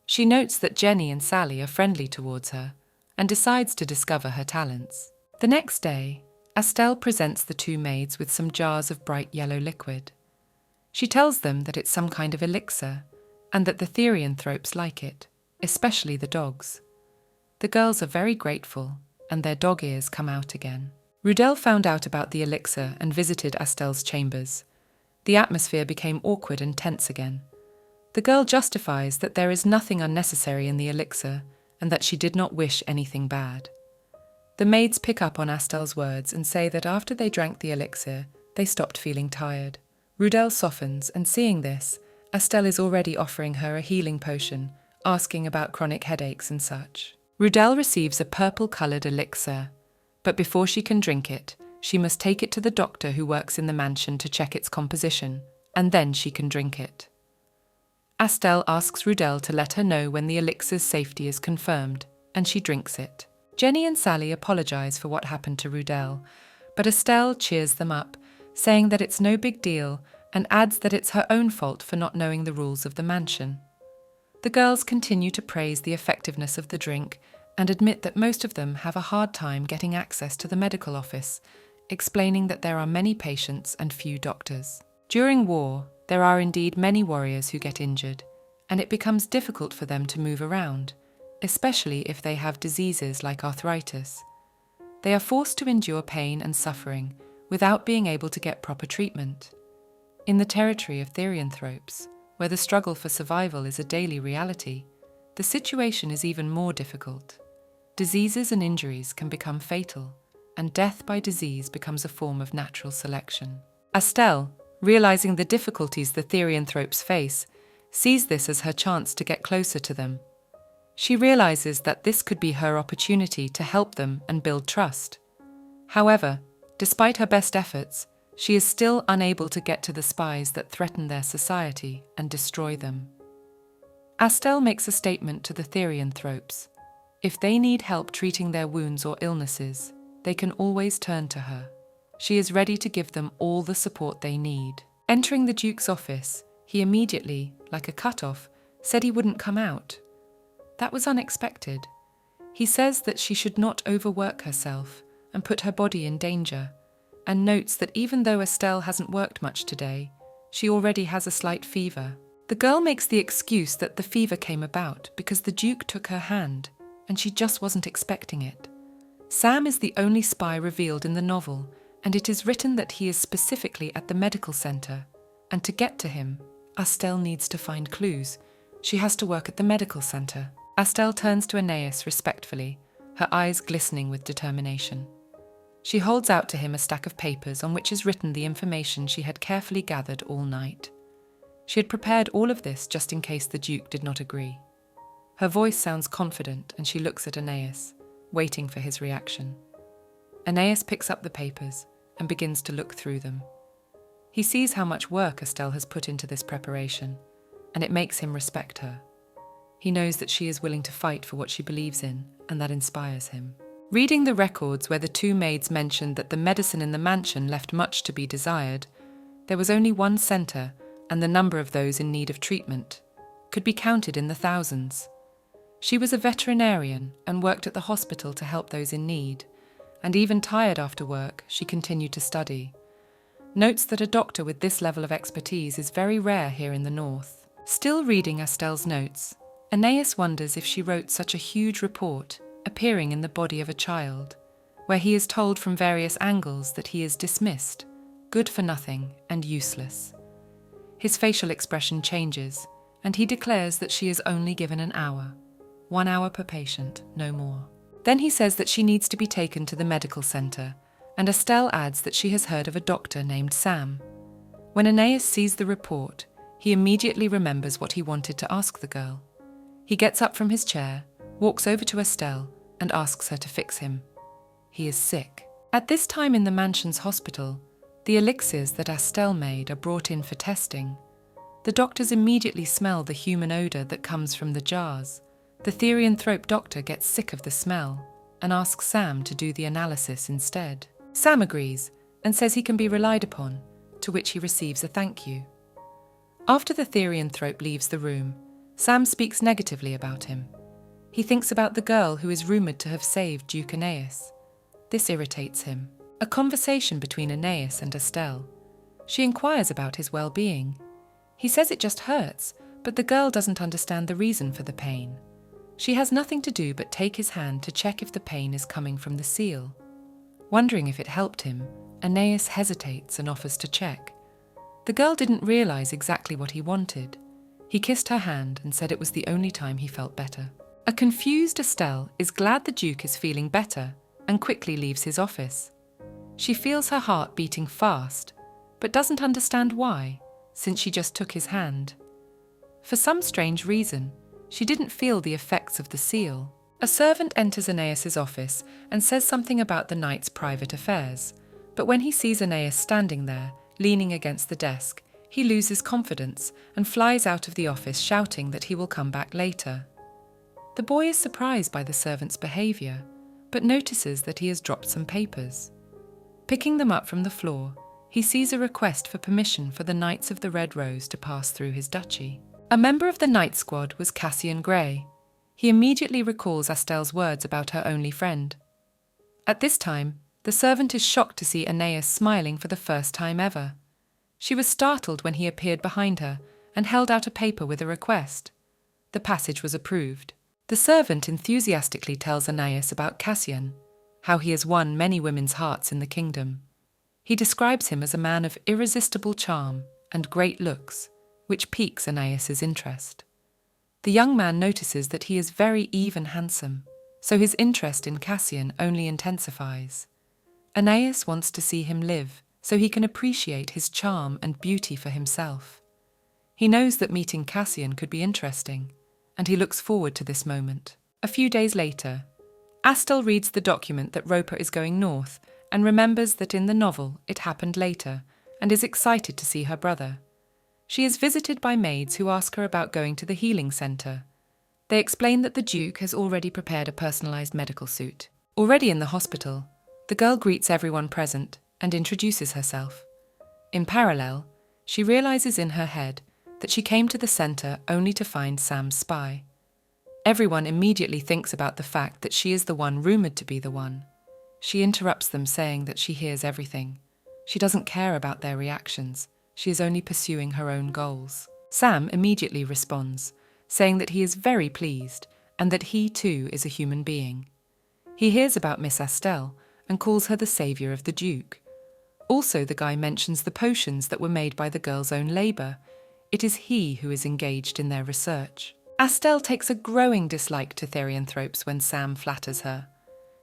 She notes that Jenny and Sally are friendly towards her, and decides to discover her talents. The next day, Estelle presents the two maids with some jars of bright yellow liquid. She tells them that it's some kind of elixir, and that the therianthropes like it, especially the dogs. The girls are very grateful, and their dog ears come out again. Rudel found out about the elixir and visited Estelle's chambers. The atmosphere became awkward and tense again. The girl justifies that there is nothing unnecessary in the elixir, and that she did not wish anything bad. The maids pick up on Estelle's words and say that after they drank the elixir, they stopped feeling tired. Rudel softens, and seeing this, Estelle is already offering her a healing potion, asking about chronic headaches and such. Rudel receives a purple-coloured elixir, but before she can drink it, she must take it to the doctor who works in the mansion to check its composition, and then she can drink it. Estelle asks Rudel to let her know when the elixir's safety is confirmed, and she drinks it. Jenny and Sally apologize for what happened to Rudel, but Estelle cheers them up, saying that it's no big deal and adds that it's her own fault for not knowing the rules of the mansion. The girls continue to praise the effectiveness of the drink and admit that most of them have a hard time getting access to the medical office, explaining that there are many patients and few doctors. During war, there are indeed many warriors who get injured, and it becomes difficult for them to move around, especially if they have diseases like arthritis. They are forced to endure pain and suffering without being able to get proper treatment. In the territory of therianthropes, where the struggle for survival is a daily reality, the situation is even more difficult. Diseases and injuries can become fatal, and death by disease becomes a form of natural selection. Estelle, realizing the difficulties the therianthropes face, sees this as her chance to get closer to them. She realizes that this could be her opportunity to help them and build trust. However, despite her best efforts, she is still unable to get to the spies that threaten their society and destroy them. Estelle makes a statement to the therianthropes. If they need help treating their wounds or illnesses, they can always turn to her. She is ready to give them all the support they need. Entering the Duke's office, he immediately, like a cut-off, said he wouldn't come out. That was unexpected. He says that she should not overwork herself and put her body in danger, and notes that even though Estelle hasn't worked much today, she already has a slight fever. The girl makes the excuse that the fever came about because the Duke took her hand, and she just wasn't expecting it. Sam is the only spy revealed in the novel, and it is written that he is specifically at the medical center, and to get to him, Estelle needs to find clues. She has to work at the medical center. Estelle turns to Aeneas respectfully, her eyes glistening with determination. She holds out to him a stack of papers on which is written the information she had carefully gathered all night. She had prepared all of this just in case the Duke did not agree. Her voice sounds confident, and she looks at Aeneas, waiting for his reaction. Aeneas picks up the papers and begins to look through them. He sees how much work Estelle has put into this preparation, and it makes him respect her. He knows that she is willing to fight for what she believes in, and that inspires him. Reading the records where the two maids mentioned that the medicine in the mansion left much to be desired, there was only one centre, and the number of those in need of treatment could be counted in the thousands. She was a veterinarian and worked at the hospital to help those in need, and even tired after work, she continued to study. Notes that a doctor with this level of expertise is very rare here in the north. Still reading Estelle's notes, Aeneas wonders if she wrote such a huge report appearing in the body of a child, where he is told from various angles that he is dismissed, good for nothing, and useless. His facial expression changes, and he declares that she is only given an hour. 1 hour per patient, no more. Then he says that she needs to be taken to the medical center, and Estelle adds that she has heard of a doctor named Sam. When Aeneas sees the report, he immediately remembers what he wanted to ask the girl. He gets up from his chair, walks over to Estelle and asks her to fix him. He is sick. At this time in the mansion's hospital, the elixirs that Estelle made are brought in for testing. The doctors immediately smell the human odour that comes from the jars. The therianthrope doctor gets sick of the smell and asks Sam to do the analysis instead. Sam agrees and says he can be relied upon, to which he receives a thank you. After the therianthrope leaves the room, Sam speaks negatively about him. He thinks about the girl who is rumoured to have saved Duke Aeneas. This irritates him. A conversation between Aeneas and Estelle. She inquires about his well-being. He says it just hurts, but the girl doesn't understand the reason for the pain. She has nothing to do but take his hand to check if the pain is coming from the seal. Wondering if it helped him, Aeneas hesitates and offers to check. The girl didn't realise exactly what he wanted. He kissed her hand and said it was the only time he felt better. A confused Estelle is glad the Duke is feeling better and quickly leaves his office. She feels her heart beating fast, but doesn't understand why, since she just took his hand. For some strange reason, she didn't feel the effects of the seal. A servant enters Aeneas's office and says something about the knight's private affairs, but when he sees Aeneas standing there, leaning against the desk, he loses confidence and flies out of the office shouting that he will come back later. The boy is surprised by the servant's behaviour, but notices that he has dropped some papers. Picking them up from the floor, he sees a request for permission for the Knights of the Red Rose to pass through his duchy. A member of the night squad was Cassian Grey. He immediately recalls Estelle's words about her only friend. At this time, the servant is shocked to see Aeneas smiling for the first time ever. She was startled when he appeared behind her and held out a paper with a request. The passage was approved. The servant enthusiastically tells Aeneas about Cassian, how he has won many women's hearts in the kingdom. He describes him as a man of irresistible charm and great looks, which piques Aeneas's interest. The young man notices that he is very even handsome, so his interest in Cassian only intensifies. Aeneas wants to see him live so he can appreciate his charm and beauty for himself. He knows that meeting Cassian could be interesting, and he looks forward to this moment. A few days later, Estelle reads the document that Roper is going north and remembers that in the novel it happened later and is excited to see her brother. She is visited by maids who ask her about going to the healing centre. They explain that the Duke has already prepared a personalised medical suit. Already in the hospital, the girl greets everyone present and introduces herself. In parallel, she realises in her head that she came to the centre only to find Sam's spy. Everyone immediately thinks about the fact that she is the one rumoured to be the one. She interrupts them saying that she hears everything. She doesn't care about their reactions. She is only pursuing her own goals. Sam immediately responds, saying that he is very pleased and that he too is a human being. He hears about Miss Estelle and calls her the saviour of the Duke. Also, the guy mentions the potions that were made by the girl's own labour. It is he who is engaged in their research. Estelle takes a growing dislike to therianthropes when Sam flatters her.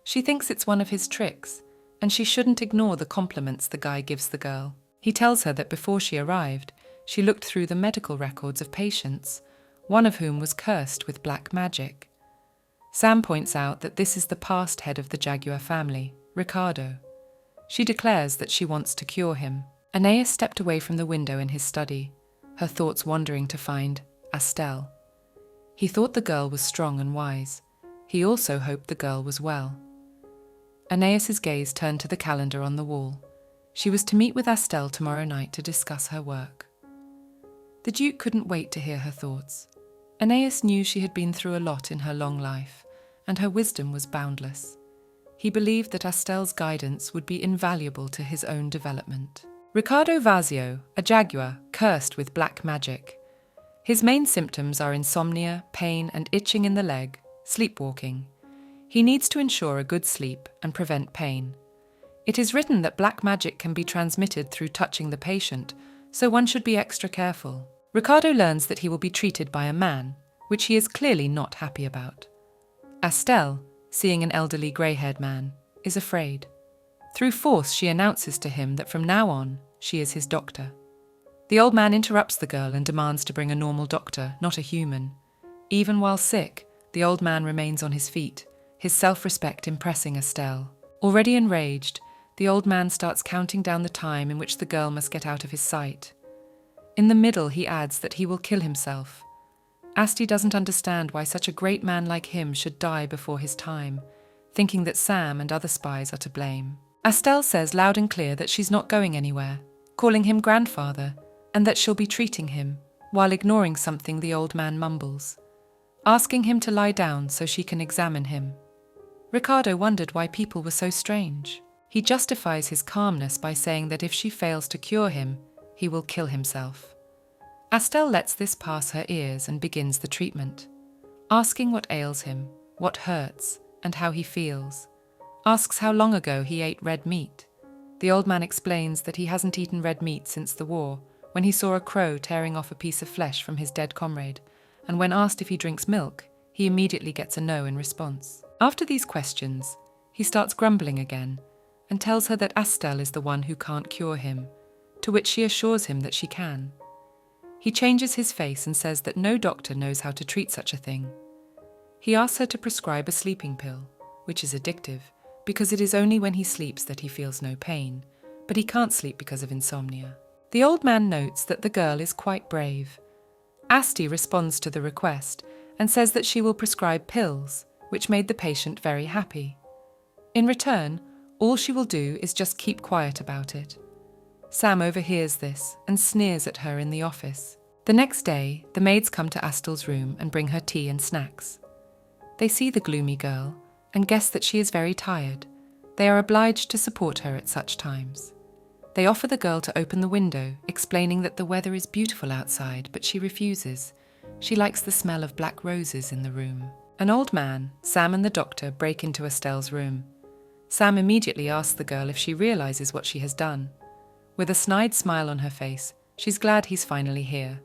She thinks it's one of his tricks, and she shouldn't ignore the compliments the guy gives the girl. He tells her that before she arrived, she looked through the medical records of patients, one of whom was cursed with black magic. Sam points out that this is the past head of the Jaguar family, Ricardo. She declares that she wants to cure him. Aeneas stepped away from the window in his study, her thoughts wandering to find Estelle. He thought the girl was strong and wise. He also hoped the girl was well. Aeneas's gaze turned to the calendar on the wall. She was to meet with Estelle tomorrow night to discuss her work. The Duke couldn't wait to hear her thoughts. Aeneas knew she had been through a lot in her long life, and her wisdom was boundless. He believed that Estelle's guidance would be invaluable to his own development. Ricardo Vazio, a jaguar, cursed with black magic. His main symptoms are insomnia, pain and itching in the leg, sleepwalking. He needs to ensure a good sleep and prevent pain. It is written that black magic can be transmitted through touching the patient, so one should be extra careful. Ricardo learns that he will be treated by a man, which he is clearly not happy about. Estelle, seeing an elderly grey-haired man, is afraid. Through force, she announces to him that from now on, she is his doctor. The old man interrupts the girl and demands to bring a normal doctor, not a human. Even while sick, The old man remains on his feet, his self-respect impressing Estelle. Already enraged, the old man starts counting down the time in which the girl must get out of his sight. In the middle, he adds that he will kill himself. Asti doesn't understand why such a great man like him should die before his time, thinking that Sam and other spies are to blame. Estelle says loud and clear that she's not going anywhere, calling him grandfather, and that she'll be treating him, while ignoring something the old man mumbles, asking him to lie down so she can examine him. Ricardo wondered why people were so strange. He justifies his calmness by saying that if she fails to cure him, he will kill himself. Estelle lets this pass her ears and begins the treatment, asking what ails him, what hurts, and how he feels. Asks how long ago he ate red meat. The old man explains that he hasn't eaten red meat since the war, when he saw a crow tearing off a piece of flesh from his dead comrade, and when asked if he drinks milk, he immediately gets a no in response. After these questions, he starts grumbling again, and tells her that Estelle is the one who can't cure him, to which she assures him that she can. He changes his face and says that no doctor knows how to treat such a thing. He asks her to prescribe a sleeping pill, which is addictive, because it is only when he sleeps that he feels no pain, but he can't sleep because of insomnia. The old man notes that the girl is quite brave. Asti responds to the request and says that she will prescribe pills, which made the patient very happy. In return, all she will do is just keep quiet about it. Sam overhears this and sneers at her in the office. The next day, the maids come to Astell's room and bring her tea and snacks. They see the gloomy girl and guess that she is very tired. They are obliged to support her at such times. They offer the girl to open the window, explaining that the weather is beautiful outside, but she refuses. She likes the smell of black roses in the room. An old man, Sam and the doctor break into Estelle's room. Sam immediately asks the girl if she realizes what she has done. With a snide smile on her face, she's glad he's finally here.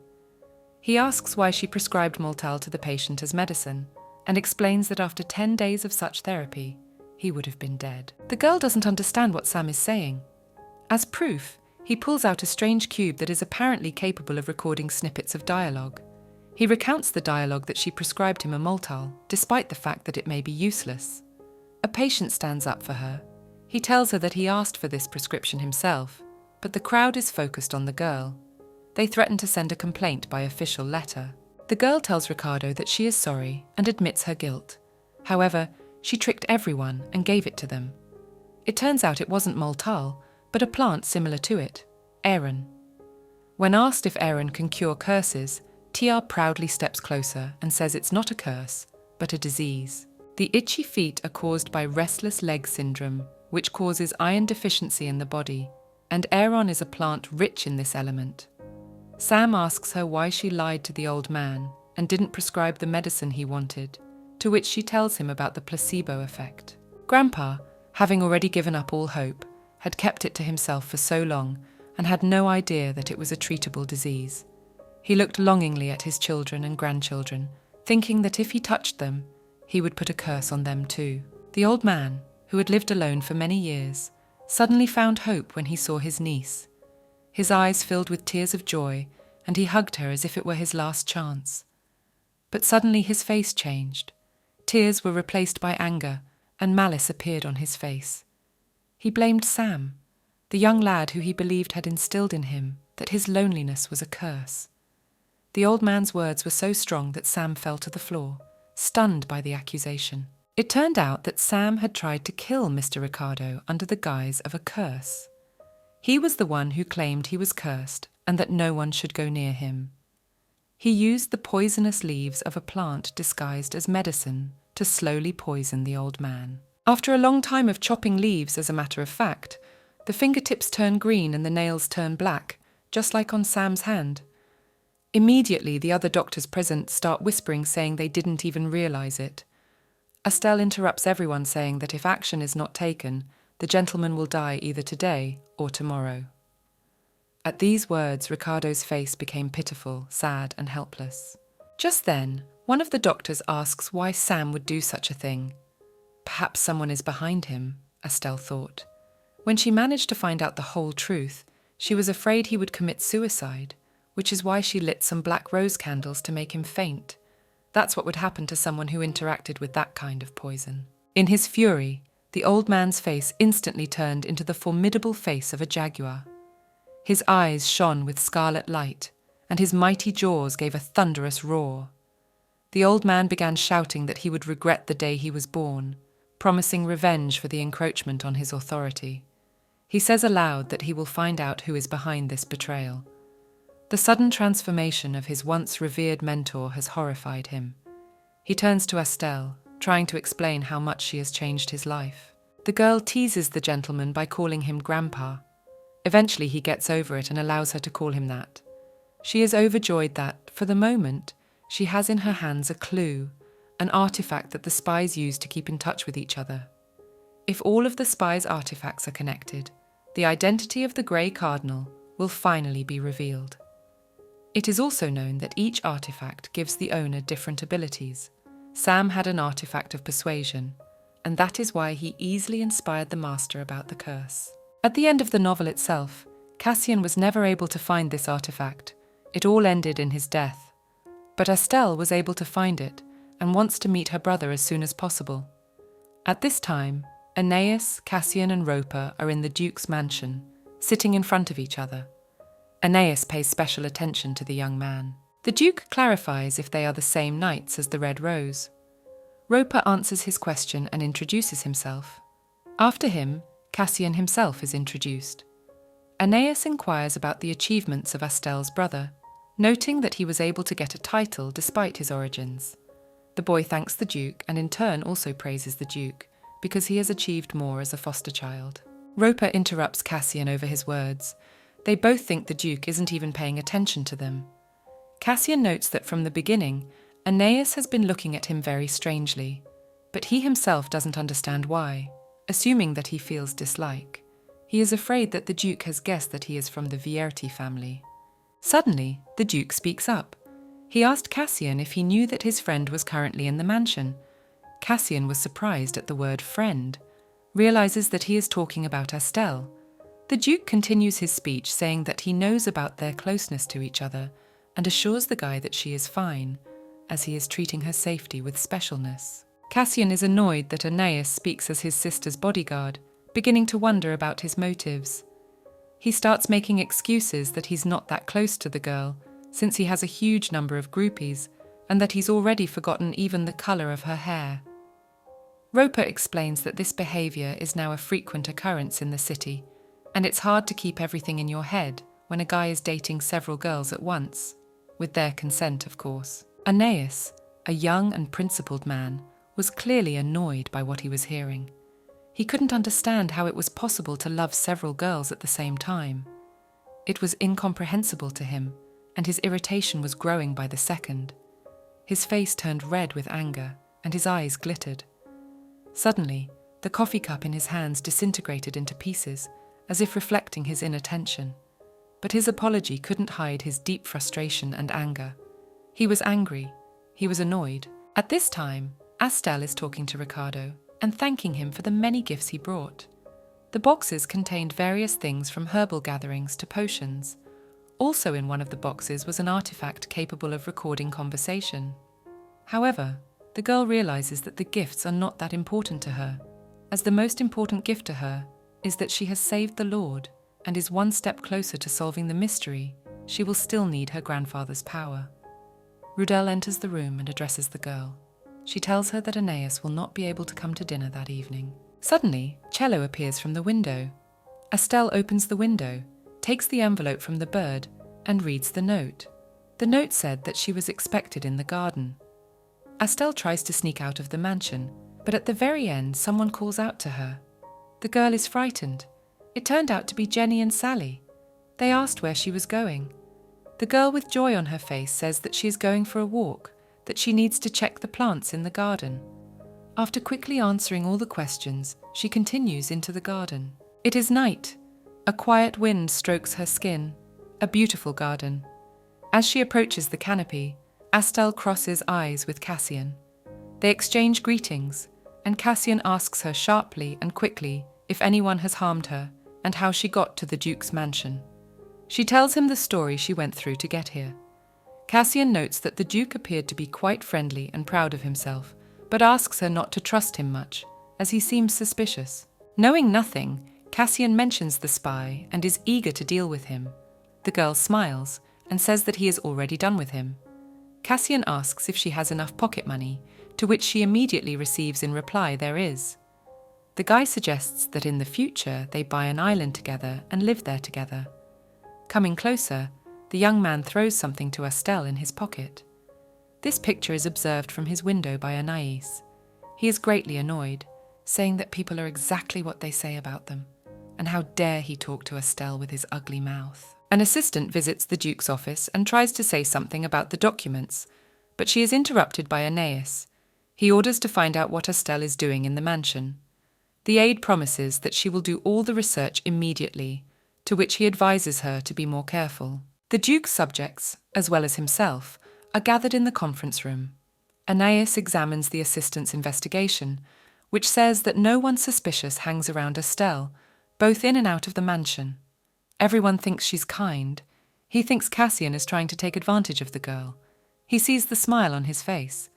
He asks why she prescribed Maltal to the patient as medicine, and explains that after 10 days of such therapy, he would have been dead. The girl doesn't understand what Sam is saying. As proof, he pulls out a strange cube that is apparently capable of recording snippets of dialogue. He recounts the dialogue that she prescribed him a Maltal, despite the fact that it may be useless. A patient stands up for her. He tells her that he asked for this prescription himself, but the crowd is focused on the girl. They threaten to send a complaint by official letter. The girl tells Ricardo that she is sorry and admits her guilt. However, she tricked everyone and gave it to them. It turns out it wasn't Maltal, but a plant similar to it, Aaron. When asked if Aaron can cure curses, TR proudly steps closer and says it's not a curse, but a disease. The itchy feet are caused by restless leg syndrome, which causes iron deficiency in the body, and Aaron is a plant rich in this element. Sam asks her why she lied to the old man and didn't prescribe the medicine he wanted, to which she tells him about the placebo effect. Grandpa, having already given up all hope, had kept it to himself for so long and had no idea that it was a treatable disease. He looked longingly at his children and grandchildren, thinking that if he touched them, he would put a curse on them too. The old man, who had lived alone for many years, suddenly found hope when he saw his niece. His eyes filled with tears of joy, and he hugged her as if it were his last chance. But suddenly his face changed. Tears were replaced by anger, and malice appeared on his face. He blamed Sam, the young lad who he believed had instilled in him that his loneliness was a curse. The old man's words were so strong that Sam fell to the floor, stunned by the accusation. It turned out that Sam had tried to kill Mr. Ricardo under the guise of a curse. He was the one who claimed he was cursed and that no one should go near him. He used the poisonous leaves of a plant disguised as medicine to slowly poison the old man. After a long time of chopping leaves, as a matter of fact, the fingertips turn green and the nails turn black, just like on Sam's hand. Immediately, the other doctors present start whispering, saying they didn't even realize it. Estelle interrupts everyone, saying that if action is not taken, the gentleman will die either today or tomorrow. At these words, Ricardo's face became pitiful, sad, and helpless. Just then, one of the doctors asks why Sam would do such a thing. Perhaps someone is behind him, Estelle thought. When she managed to find out the whole truth, she was afraid he would commit suicide, which is why she lit some black rose candles to make him faint. That's what would happen to someone who interacted with that kind of poison. In his fury, the old man's face instantly turned into the formidable face of a jaguar. His eyes shone with scarlet light, and his mighty jaws gave a thunderous roar. The old man began shouting that he would regret the day he was born, promising revenge for the encroachment on his authority. He says aloud that he will find out who is behind this betrayal. The sudden transformation of his once revered mentor has horrified him. He turns to Estelle, trying to explain how much she has changed his life. The girl teases the gentleman by calling him Grandpa. Eventually he gets over it and allows her to call him that. She is overjoyed that, for the moment, she has in her hands a clue, an artifact that the spies use to keep in touch with each other. If all of the spies' artifacts are connected, the identity of the Grey Cardinal will finally be revealed. It is also known that each artifact gives the owner different abilities. Sam had an artifact of persuasion, and that is why he easily inspired the master about the curse. At the end of the novel itself, Cassian was never able to find this artifact. It all ended in his death. But Estelle was able to find it and wants to meet her brother as soon as possible. At this time, Aeneas, Cassian and Roper are in the Duke's mansion, sitting in front of each other. Aeneas pays special attention to the young man. The Duke clarifies if they are the same knights as the Red Rose. Roper answers his question and introduces himself. After him, Cassian himself is introduced. Aeneas inquires about the achievements of Estelle's brother, noting that he was able to get a title despite his origins. The boy thanks the Duke and in turn also praises the Duke, because he has achieved more as a foster child. Roper interrupts Cassian over his words. They both think the Duke isn't even paying attention to them. Cassian notes that from the beginning, Aeneas has been looking at him very strangely, but he himself doesn't understand why, assuming that he feels dislike. He is afraid that the Duke has guessed that he is from the Vierti family. Suddenly, the Duke speaks up. He asked Cassian if he knew that his friend was currently in the mansion. Cassian was surprised at the word friend, realizes that he is talking about Estelle. The Duke continues his speech saying that he knows about their closeness to each other and assures the guy that she is fine, as he is treating her safety with specialness. Cassian is annoyed that Aeneas speaks as his sister's bodyguard, beginning to wonder about his motives. He starts making excuses that he's not that close to the girl, since he has a huge number of groupies, and that he's already forgotten even the colour of her hair. Roper explains that this behaviour is now a frequent occurrence in the city, and it's hard to keep everything in your head when a guy is dating several girls at once, with their consent, of course. Aeneas, a young and principled man, was clearly annoyed by what he was hearing. He couldn't understand how it was possible to love several girls at the same time. It was incomprehensible to him, and his irritation was growing by the second. His face turned red with anger, and his eyes glittered. Suddenly, the coffee cup in his hands disintegrated into pieces, as if reflecting his inattention. But his apology couldn't hide his deep frustration and anger. He was angry. He was annoyed. At this time, Estelle is talking to Ricardo and thanking him for the many gifts he brought. The boxes contained various things from herbal gatherings to potions. Also in one of the boxes was an artifact capable of recording conversation. However, the girl realizes that the gifts are not that important to her, as the most important gift to her is that she has saved the Lord and is one step closer to solving the mystery. She will still need her grandfather's power. Rudel enters the room and addresses the girl. She tells her that Aeneas will not be able to come to dinner that evening. Suddenly, Cello appears from the window. Estelle opens the window, takes the envelope from the bird, and reads the note. The note said that she was expected in the garden. Estelle tries to sneak out of the mansion, but at the very end someone calls out to her. The girl is frightened. It turned out to be Jenny and Sally. They asked where she was going. The girl with joy on her face says that she is going for a walk, that she needs to check the plants in the garden. After quickly answering all the questions, she continues into the garden. It is night. A quiet wind strokes her skin. A beautiful garden. As she approaches the canopy, Estelle crosses eyes with Cassian. They exchange greetings, and Cassian asks her sharply and quickly if anyone has harmed her and how she got to the Duke's mansion. She tells him the story she went through to get here. Cassian notes that the Duke appeared to be quite friendly and proud of himself, but asks her not to trust him much, as he seems suspicious. Knowing nothing, Cassian mentions the spy and is eager to deal with him. The girl smiles and says that he is already done with him. Cassian asks if she has enough pocket money, to which she immediately receives in reply there is. The guy suggests that in the future they buy an island together and live there together. Coming closer, the young man throws something to Estelle in his pocket. This picture is observed from his window by Anais. He is greatly annoyed, saying that people are exactly what they say about them, and how dare he talk to Estelle with his ugly mouth. An assistant visits the Duke's office and tries to say something about the documents, but she is interrupted by Anais. He orders to find out what Estelle is doing in the mansion. The aide promises that she will do all the research immediately, to which he advises her to be more careful. The Duke's subjects, as well as himself, are gathered in the conference room. Anais examines the assistant's investigation, which says that no one suspicious hangs around Estelle, both in and out of the mansion. Everyone thinks she's kind. He thinks Cassian is trying to take advantage of the girl. He sees the smile on his face.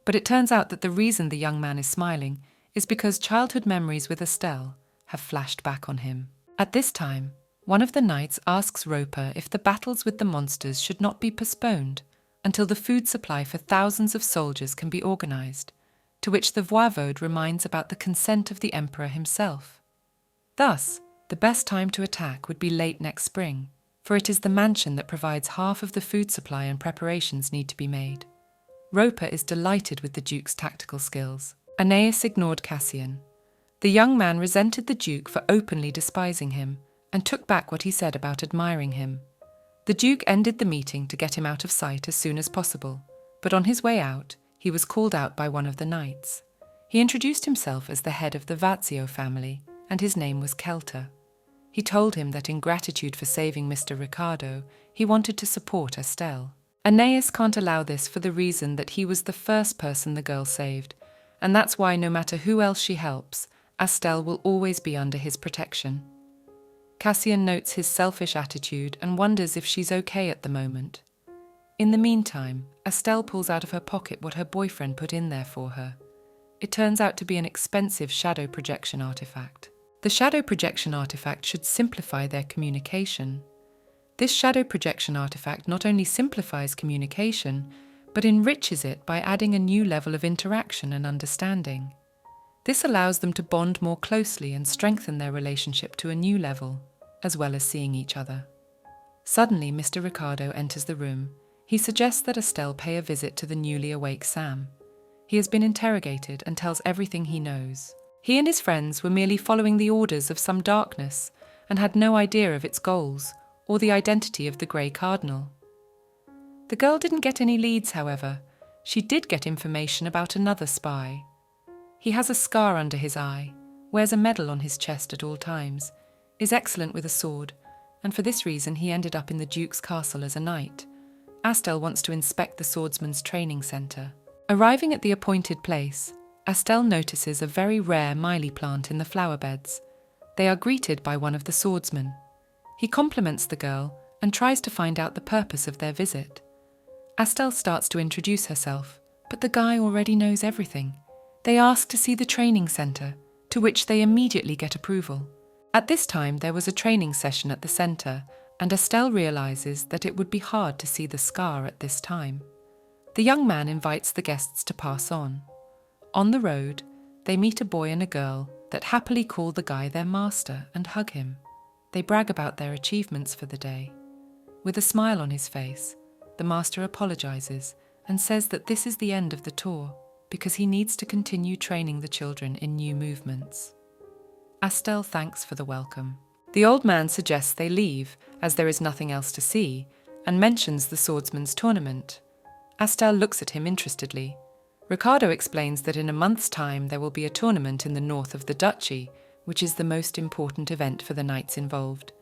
But it turns out that the reason the young man is smiling is because childhood memories with Estelle have flashed back on him. At this time, one of the knights asks Roper if the battles with the monsters should not be postponed until the food supply for thousands of soldiers can be organized, to which the voivode reminds about the consent of the emperor himself. Thus, the best time to attack would be late next spring, for it is the mansion that provides half of the food supply and preparations need to be made. Roper is delighted with the Duke's tactical skills. Anais ignored Cassian. The young man resented the Duke for openly despising him, and took back what he said about admiring him. The Duke ended the meeting to get him out of sight as soon as possible, but on his way out, he was called out by one of the knights. He introduced himself as the head of the Vazio family, and his name was Kelter. He told him that in gratitude for saving Mr. Ricardo, he wanted to support Estelle. Anais can't allow this for the reason that he was the first person the girl saved, and that's why no matter who else she helps, Estelle will always be under his protection. Cassian notes his selfish attitude and wonders if she's okay at the moment. In the meantime, Estelle pulls out of her pocket what her boyfriend put in there for her. It turns out to be an expensive shadow projection artifact. The shadow projection artifact should simplify their communication. This shadow projection artifact not only simplifies communication, but enriches it by adding a new level of interaction and understanding. This allows them to bond more closely and strengthen their relationship to a new level, as well as seeing each other. Suddenly, Mr. Ricardo enters the room. He suggests that Estelle pay a visit to the newly awake Sam. He has been interrogated and tells everything he knows. He and his friends were merely following the orders of some darkness and had no idea of its goals or the identity of the Grey Cardinal. The girl didn't get any leads, however. She did get information about another spy. He has a scar under his eye, wears a medal on his chest at all times, is excellent with a sword, and for this reason he ended up in the Duke's castle as a knight. Estelle wants to inspect the swordsman's training centre. Arriving at the appointed place, Estelle notices a very rare mealy plant in the flower beds. They are greeted by one of the swordsmen. He compliments the girl and tries to find out the purpose of their visit. Estelle starts to introduce herself, but the guy already knows everything. They ask to see the training centre, to which they immediately get approval. At this time, there was a training session at the centre, and Estelle realises that it would be hard to see the scar at this time. The young man invites the guests to pass on. On the road, they meet a boy and a girl that happily call the guy their master and hug him. They brag about their achievements for the day. With a smile on his face, the master apologises and says that this is the end of the tour because he needs to continue training the children in new movements. Estelle thanks for the welcome. The old man suggests they leave as there is nothing else to see and mentions the swordsman's tournament. Estelle looks at him interestedly. Ricardo explains that in a month's time there will be a tournament in the north of the duchy, which is the most important event for the knights involved.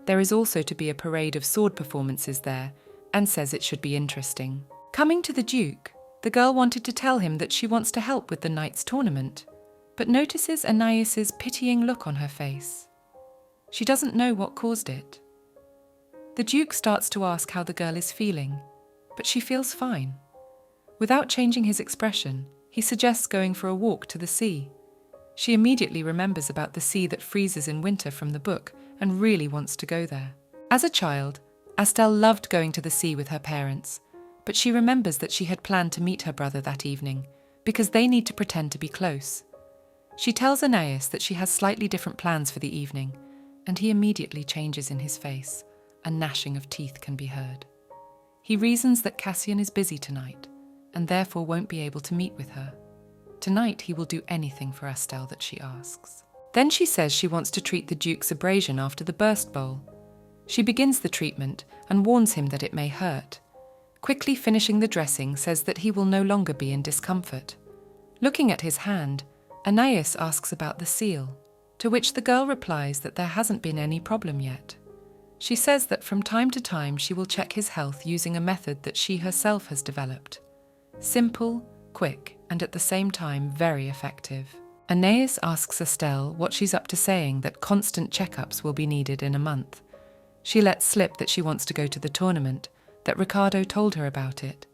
There is also to be a parade of sword performances there, and says it should be interesting. Coming to the Duke, the girl wanted to tell him that she wants to help with the knights' tournament, but notices Anaïs's pitying look on her face. She doesn't know what caused it. The Duke starts to ask how the girl is feeling, but she feels fine. Without changing his expression, he suggests going for a walk to the sea. She immediately remembers about the sea that freezes in winter from the book and really wants to go there. As a child, Astel loved going to the sea with her parents, but she remembers that she had planned to meet her brother that evening because they need to pretend to be close. She tells Anais that she has slightly different plans for the evening, and he immediately changes in his face. A gnashing of teeth can be heard. He reasons that Cassian is busy tonight and therefore won't be able to meet with her. Tonight he will do anything for Astel that she asks. Then she says she wants to treat the Duke's abrasion after the burst bowl. She begins the treatment and warns him that it may hurt. Quickly finishing the dressing says that he will no longer be in discomfort. Looking at his hand, Anais asks about the seal, to which the girl replies that there hasn't been any problem yet. She says that from time to time she will check his health using a method that she herself has developed. Simple, quick, and at the same time very effective. Anais asks Astel what she's up to, saying that constant checkups will be needed in a month. She lets slip that she wants to go to the tournament, that Ricardo told her about it,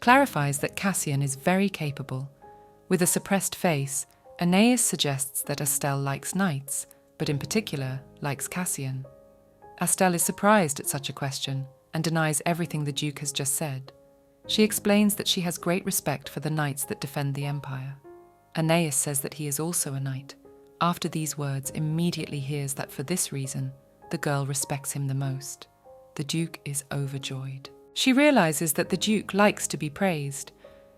clarifies that Cassian is very capable. With a suppressed face, Anais suggests that Astel likes knights, but in particular likes Cassian. Astel is surprised at such a question and denies everything the Duke has just said. She explains that she has great respect for the knights that defend the Empire. Anais says that he is also a knight. After these words, immediately hears that for this reason, the girl respects him the most. The Duke is overjoyed. She realizes that the Duke likes to be praised.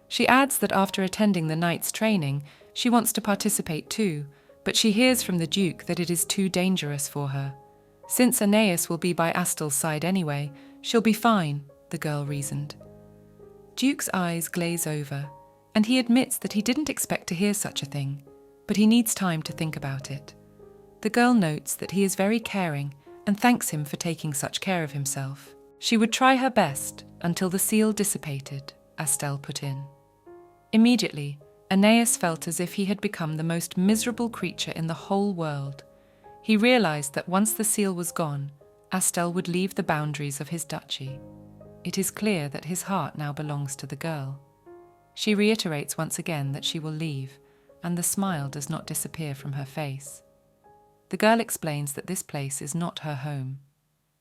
She adds that after attending the knight's training, she wants to participate too, but she hears from the Duke that it is too dangerous for her. Since Anais will be by Astel's side anyway, she'll be fine, the girl reasoned. Duke's eyes glaze over, and he admits that he didn't expect to hear such a thing, but he needs time to think about it. The girl notes that he is very caring and thanks him for taking such care of himself. She would try her best until the seal dissipated, Astel put in. Immediately, Anais felt as if he had become the most miserable creature in the whole world. He realized that once the seal was gone, Astel would leave the boundaries of his duchy. It is clear that his heart now belongs to the girl. She reiterates once again that she will leave, and the smile does not disappear from her face. The girl explains that this place is not her home.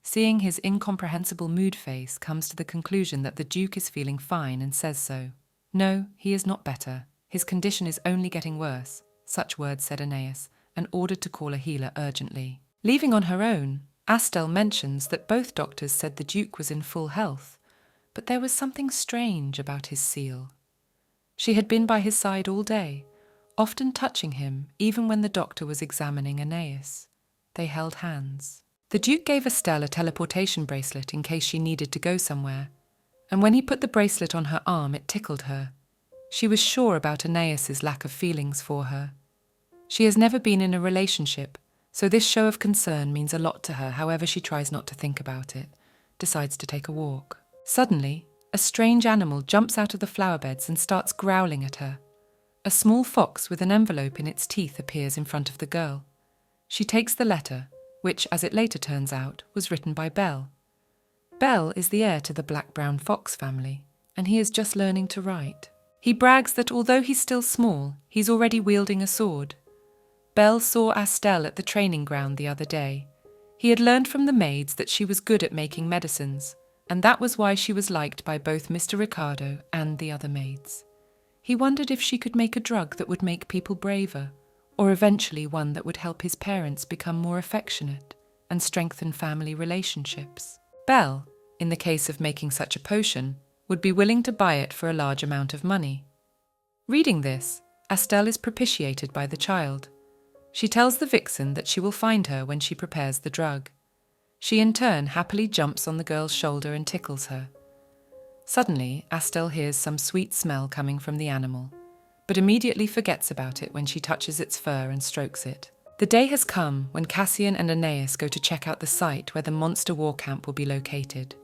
Seeing his incomprehensible mood face, comes to the conclusion that the Duke is feeling fine and says so. No, he is not better. His condition is only getting worse, such words said Anais, and ordered to call a healer urgently. Leaving on her own, Astel mentions that both doctors said the Duke was in full health, but there was something strange about his seal. She had been by his side all day, often touching him even when the doctor was examining Anais. They held hands. The Duke gave Astel a teleportation bracelet in case she needed to go somewhere, and when he put the bracelet on her arm it tickled her. She was sure about Anais's lack of feelings for her. She has never been in a relationship, so this show of concern means a lot to her. However, she tries not to think about it, decides to take a walk. Suddenly, a strange animal jumps out of the flower beds and starts growling at her. A small fox with an envelope in its teeth appears in front of the girl. She takes the letter, which, as it later turns out, was written by Belle. Belle is the heir to the black-brown fox family, and he is just learning to write. He brags that although he's still small, he's already wielding a sword. Belle saw Astel at the training ground the other day. He had learned from the maids that she was good at making medicines, and that was why she was liked by both Mr. Ricardo and the other maids. He wondered if she could make a drug that would make people braver, or eventually one that would help his parents become more affectionate and strengthen family relationships. Belle, in the case of making such a potion, would be willing to buy it for a large amount of money. Reading this, Astel is propitiated by the child. She tells the vixen that she will find her when she prepares the drug. She in turn happily jumps on the girl's shoulder and tickles her. Suddenly, Astel hears some sweet smell coming from the animal, but immediately forgets about it when she touches its fur and strokes it. The day has come when Cassian and Anais go to check out the site where the monster war camp will be located.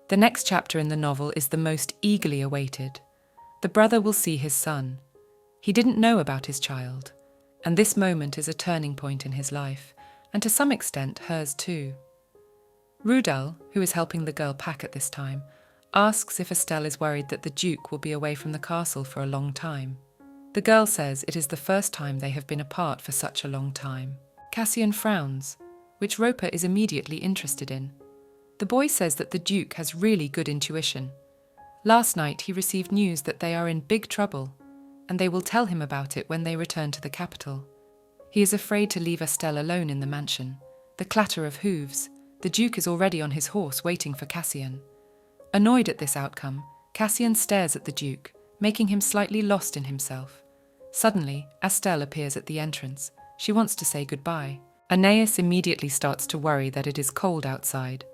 The next chapter in the novel is the most eagerly awaited. The brother will see his son. He didn't know about his child, and this moment is a turning point in his life, and to some extent hers too. Rudel, who is helping the girl pack at this time, asks if Estelle is worried that the Duke will be away from the castle for a long time. The girl says it is the first time they have been apart for such a long time. Cassian frowns, which Roper is immediately interested in. The boy says that the Duke has really good intuition. Last night he received news that they are in big trouble, and they will tell him about it when they return to the capital. He is afraid to leave Estelle alone in the mansion. The clatter of hooves. The Duke is already on his horse waiting for Cassian. Annoyed at this outcome, Cassian stares at the Duke, making him slightly lost in himself. Suddenly, Estelle appears at the entrance. She wants to say goodbye. Aeneas immediately starts to worry that it is cold outside.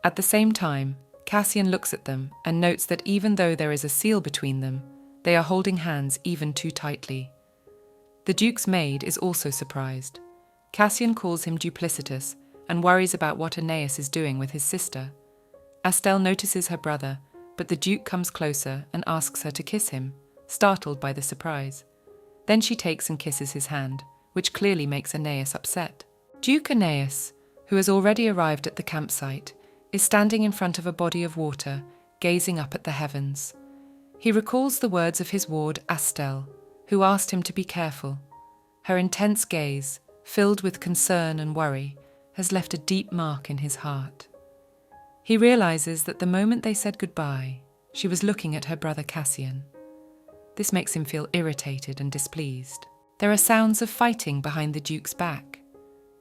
At the same time, Cassian looks at them and notes that even though there is a seal between them, they are holding hands even too tightly. The Duke's maid is also surprised. Cassian calls him duplicitous and worries about what Aeneas is doing with his sister. Estelle notices her brother, but the Duke comes closer and asks her to kiss him, startled by the surprise. Then she takes and kisses his hand, which clearly makes Aeneas upset. Duke Aeneas, who has already arrived at the campsite, is standing in front of a body of water, gazing up at the heavens. He recalls the words of his ward Estelle, who asked him to be careful. Her intense gaze, filled with concern and worry, has left a deep mark in his heart. He realizes that the moment they said goodbye, she was looking at her brother Cassian. This makes him feel irritated and displeased. There are sounds of fighting behind the Duke's back.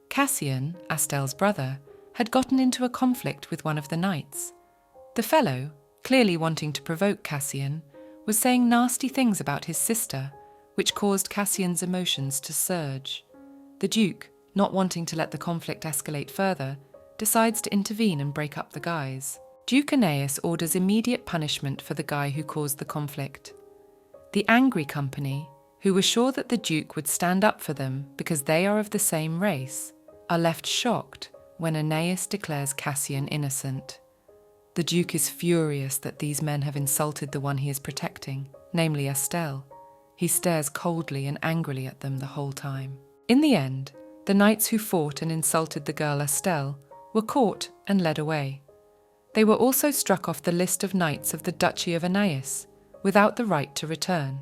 Cassian, Estelle's brother, had gotten into a conflict with one of the knights. The fellow, clearly wanting to provoke Cassian, was saying nasty things about his sister, which caused Cassian's emotions to surge. The Duke, not wanting to let the conflict escalate further, decides to intervene and break up the guys. Duke Aeneas orders immediate punishment for the guy who caused the conflict. The angry company, who were sure that the Duke would stand up for them because they are of the same race, are left shocked when Aeneas declares Cassian innocent. The Duke is furious that these men have insulted the one he is protecting, namely Estelle. He stares coldly and angrily at them the whole time. In the end, the knights who fought and insulted the girl Estelle were caught and led away. They were also struck off the list of knights of the Duchy of Aeneas, without the right to return.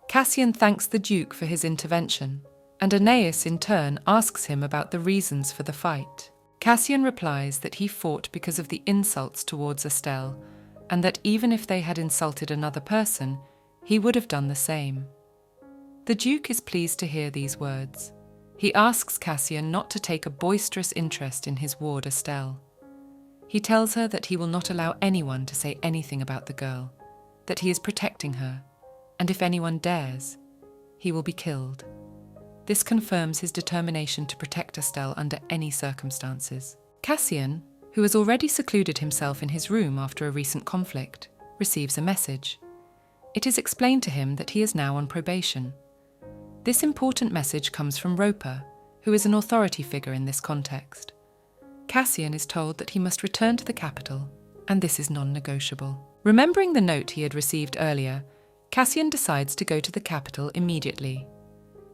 Cassian thanks the Duke for his intervention, and Aeneas in turn asks him about the reasons for the fight. Cassian replies that he fought because of the insults towards Estelle, and that even if they had insulted another person, he would have done the same. The Duke is pleased to hear these words. He asks Cassian not to take a boisterous interest in his ward Estelle. He tells her that he will not allow anyone to say anything about the girl, that he is protecting her, and if anyone dares, he will be killed. This confirms his determination to protect Estelle under any circumstances. Cassian, who has already secluded himself in his room after a recent conflict, receives a message. It is explained to him that he is now on probation. This important message comes from Roper, who is an authority figure in this context. Cassian is told that he must return to the capital, and this is non-negotiable. Remembering the note he had received earlier, Cassian decides to go to the capital immediately.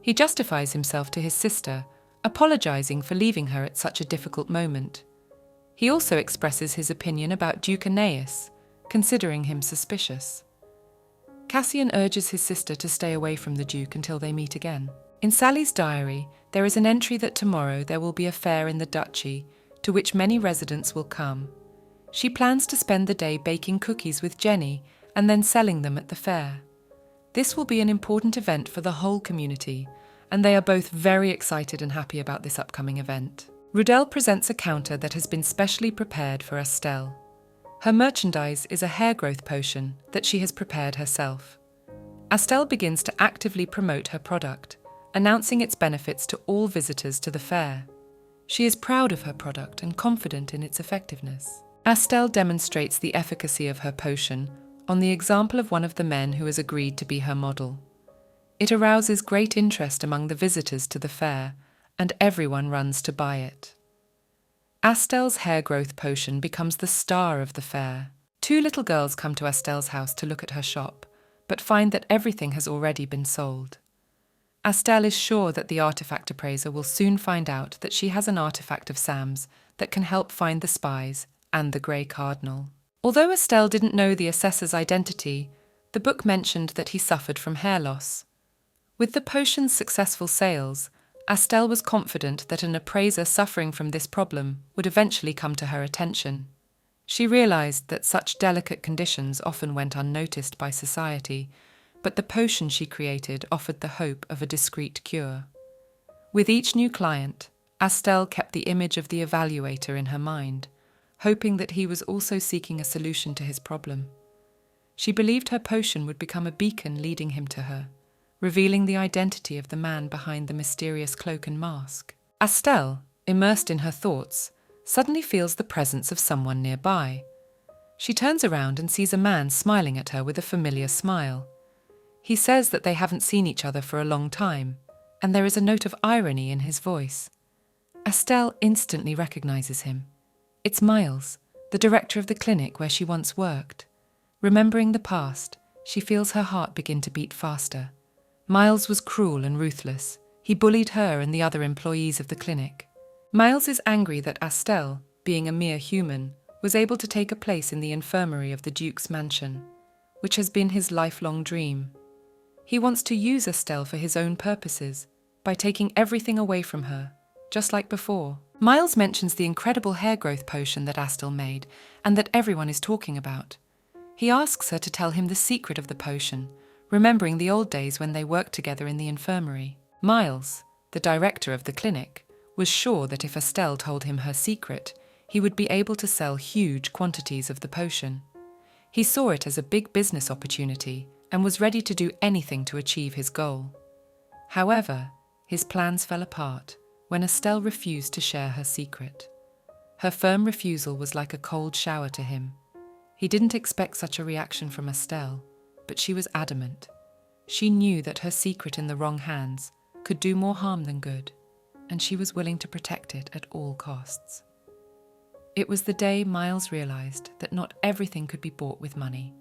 He justifies himself to his sister, apologizing for leaving her at such a difficult moment. He also expresses his opinion about Duke Aeneas, considering him suspicious. Cassian urges his sister to stay away from the Duke until they meet again. In Sally's diary, there is an entry that tomorrow there will be a fair in the duchy, to which many residents will come. She plans to spend the day baking cookies with Jenny and then selling them at the fair. This will be an important event for the whole community, and they are both very excited and happy about this upcoming event. Rudel presents a counter that has been specially prepared for Estelle. Her merchandise is a hair growth potion that she has prepared herself. Estelle begins to actively promote her product, announcing its benefits to all visitors to the fair. She is proud of her product and confident in its effectiveness. Estelle demonstrates the efficacy of her potion on the example of one of the men who has agreed to be her model. It arouses great interest among the visitors to the fair, and everyone runs to buy it. Estelle's hair growth potion becomes the star of the fair. 2 little girls come to Estelle's house to look at her shop, but find that everything has already been sold. Estelle is sure that the artifact appraiser will soon find out that she has an artifact of Sam's that can help find the spies and the Grey Cardinal. Although Estelle didn't know the assessor's identity, the book mentioned that he suffered from hair loss. With the potion's successful sales, Estelle was confident that an appraiser suffering from this problem would eventually come to her attention. She realized that such delicate conditions often went unnoticed by society, but the potion she created offered the hope of a discreet cure. With each new client, Estelle kept the image of the evaluator in her mind, hoping that he was also seeking a solution to his problem. She believed her potion would become a beacon leading him to her, revealing the identity of the man behind the mysterious cloak and mask. Estelle, immersed in her thoughts, suddenly feels the presence of someone nearby. She turns around and sees a man smiling at her with a familiar smile. He says that they haven't seen each other for a long time, and there is a note of irony in his voice. Estelle instantly recognizes him. It's Miles, the director of the clinic where she once worked. Remembering the past, she feels her heart begin to beat faster. Miles was cruel and ruthless. He bullied her and the other employees of the clinic. Miles is angry that Estelle, being a mere human, was able to take a place in the infirmary of the Duke's mansion, which has been his lifelong dream. He wants to use Estelle for his own purposes, by taking everything away from her, just like before. Miles mentions the incredible hair growth potion that Estelle made, and that everyone is talking about. He asks her to tell him the secret of the potion, remembering the old days when they worked together in the infirmary. Miles, the director of the clinic, was sure that if Estelle told him her secret, he would be able to sell huge quantities of the potion. He saw it as a big business opportunity and was ready to do anything to achieve his goal. However, his plans fell apart when Estelle refused to share her secret. Her firm refusal was like a cold shower to him. He didn't expect such a reaction from Estelle, but she was adamant. She knew that her secret in the wrong hands could do more harm than good, and she was willing to protect it at all costs. It was the day Miles realized that not everything could be bought with money,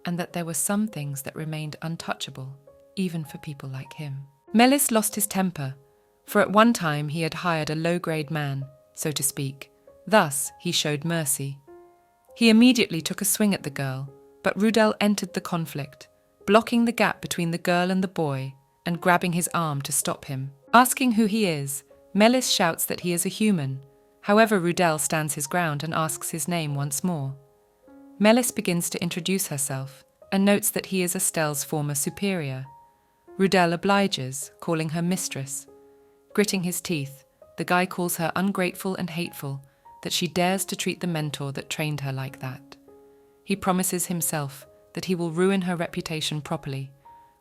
and that there were some things that remained untouchable, even for people like him. Melis lost his temper, for at one time he had hired a low-grade man, so to speak. Thus, he showed mercy. He immediately took a swing at the girl, but Rudel entered the conflict, blocking the gap between the girl and the boy and grabbing his arm to stop him. Asking who he is, Melis shouts that he is a human. However, Rudel stands his ground and asks his name once more. Melis begins to introduce herself and notes that he is Estelle's former superior. Rudel obliges, calling her mistress. Gritting his teeth, the guy calls her ungrateful and hateful, that she dares to treat the mentor that trained her like that. He promises himself that he will ruin her reputation properly,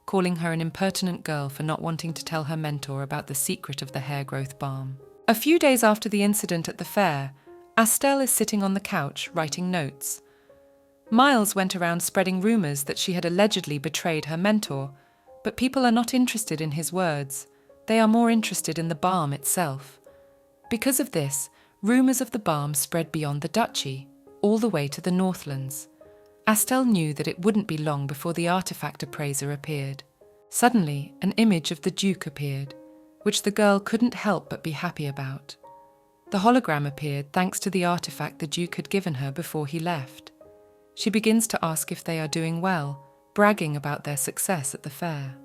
calling her an impertinent girl for not wanting to tell her mentor about the secret of the hair growth balm. A few days after the incident at the fair, Estelle is sitting on the couch writing notes. Miles went around spreading rumors that she had allegedly betrayed her mentor, but people are not interested in his words. They are more interested in the balm itself. Because of this, rumors of the balm spread beyond the duchy, all the way to the Northlands. Estelle knew that it wouldn't be long before the artifact appraiser appeared. Suddenly, an image of the Duke appeared, which the girl couldn't help but be happy about. The hologram appeared thanks to the artifact the Duke had given her before he left. She begins to ask if they are doing well, bragging about their success at the fair.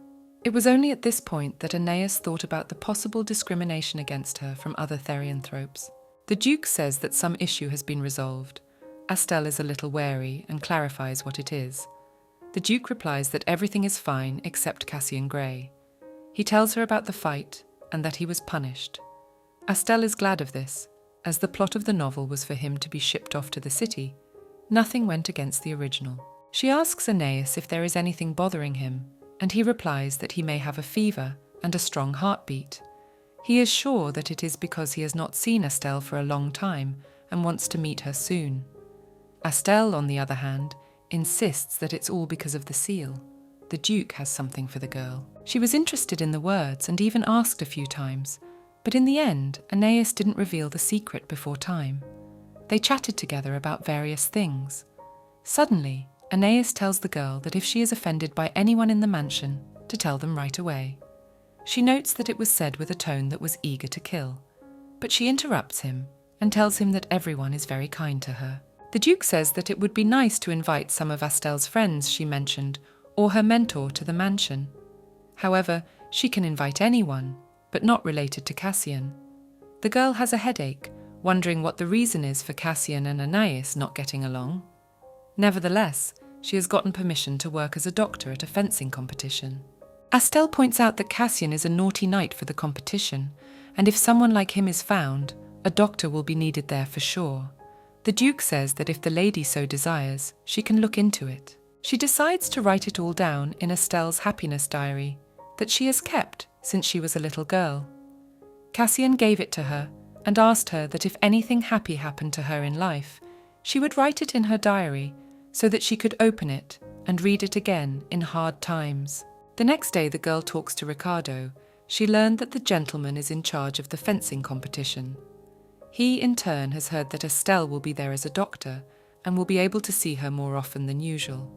It was only at this point that Aeneas thought about the possible discrimination against her from other therianthropes. The Duke says that some issue has been resolved. Estelle is a little wary and clarifies what it is. The Duke replies that everything is fine except Cassian Grey. He tells her about the fight and that he was punished. Estelle is glad of this, as the plot of the novel was for him to be shipped off to the city. Nothing went against the original. She asks Aeneas if there is anything bothering him, and he replies that he may have a fever and a strong heartbeat. He is sure that it is because he has not seen Estelle for a long time and wants to meet her soon. Estelle, on the other hand, insists that it's all because of the seal. The Duke has something for the girl. She was interested in the words and even asked a few times, but in the end, Aeneas didn't reveal the secret before time. They chatted together about various things. Suddenly, Aeneas tells the girl that if she is offended by anyone in the mansion, to tell them right away. She notes that it was said with a tone that was eager to kill, but she interrupts him and tells him that everyone is very kind to her. The Duke says that it would be nice to invite some of Astel's friends she mentioned, or her mentor, to the mansion. However, she can invite anyone, but not related to Cassian. The girl has a headache, wondering what the reason is for Cassian and Anais not getting along. Nevertheless, she has gotten permission to work as a doctor at a fencing competition. Astel points out that Cassian is a naughty knight for the competition, and if someone like him is found, a doctor will be needed there for sure. The Duke says that if the lady so desires, she can look into it. She decides to write it all down in Astel's happiness diary that she has kept since she was a little girl. Cassian gave it to her and asked her that if anything happy happened to her in life, she would write it in her diary so that she could open it and read it again in hard times. The next day the girl talks to Ricardo. She learned that the gentleman is in charge of the fencing competition. He, in turn, has heard that Astel will be there as a doctor and will be able to see her more often than usual.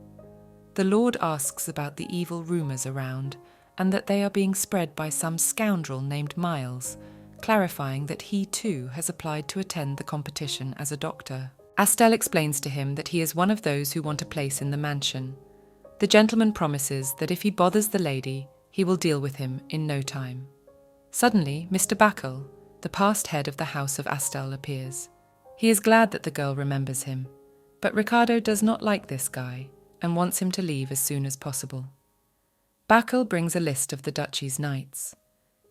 The Lord asks about the evil rumours around and that they are being spread by some scoundrel named Miles, clarifying that he too has applied to attend the competition as a doctor. Astel explains to him that he is one of those who want a place in the mansion. The gentleman promises that if he bothers the lady, he will deal with him in no time. Suddenly, Mr. Backel, the past head of the house of Astel, appears. He is glad that the girl remembers him, but Ricardo does not like this guy and wants him to leave as soon as possible. Backel brings a list of the duchy's knights.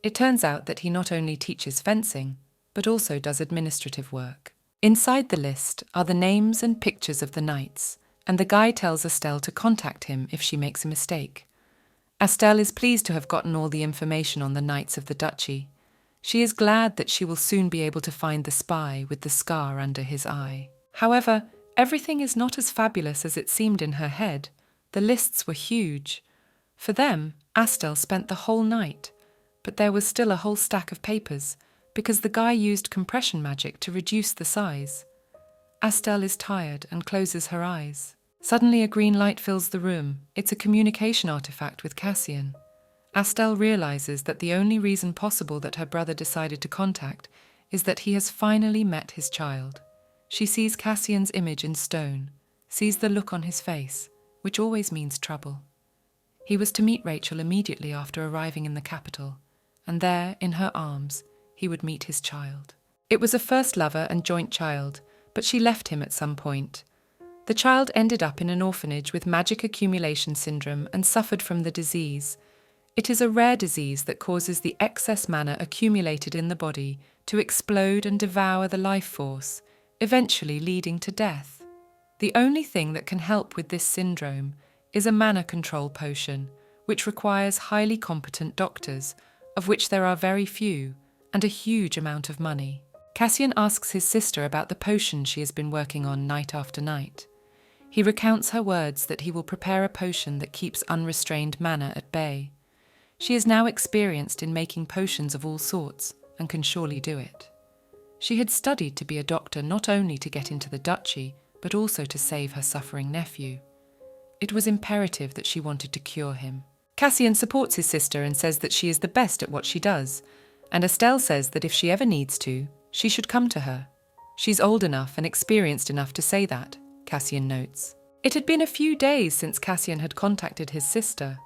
It turns out that he not only teaches fencing, but also does administrative work. Inside the list are the names and pictures of the knights, and the guy tells Astel to contact him if she makes a mistake. Astel is pleased to have gotten all the information on the knights of the duchy. She is glad that she will soon be able to find the spy with the scar under his eye. However, everything is not as fabulous as it seemed in her head. The lists were huge. For them, Astel spent the whole night, but there was still a whole stack of papers, because the guy used compression magic to reduce the size. Astel is tired and closes her eyes. Suddenly a green light fills the room. It's a communication artifact with Cassian. Astel realizes that the only reason possible that her brother decided to contact is that he has finally met his child. She sees Cassian's image in stone, sees the look on his face, which always means trouble. He was to meet Rachel immediately after arriving in the capital, and there, in her arms, he would meet his child. It was a first lover and joint child, but she left him at some point. The child ended up in an orphanage with magic accumulation syndrome and suffered from the disease. It is a rare disease that causes the excess mana accumulated in the body to explode and devour the life force, eventually leading to death. The only thing that can help with this syndrome is a mana control potion, which requires highly competent doctors, of which there are very few, and a huge amount of money. Cassian asks his sister about the potion she has been working on night after night. He recounts her words that he will prepare a potion that keeps unrestrained mana at bay. She is now experienced in making potions of all sorts and can surely do it. She had studied to be a doctor not only to get into the duchy, but also to save her suffering nephew. It was imperative that she wanted to cure him. Cassian supports his sister and says that she is the best at what she does, and Astel says that if she ever needs to, she should come to her. She's old enough and experienced enough to say that, Cassian notes. It had been a few days since Cassian had contacted his sister.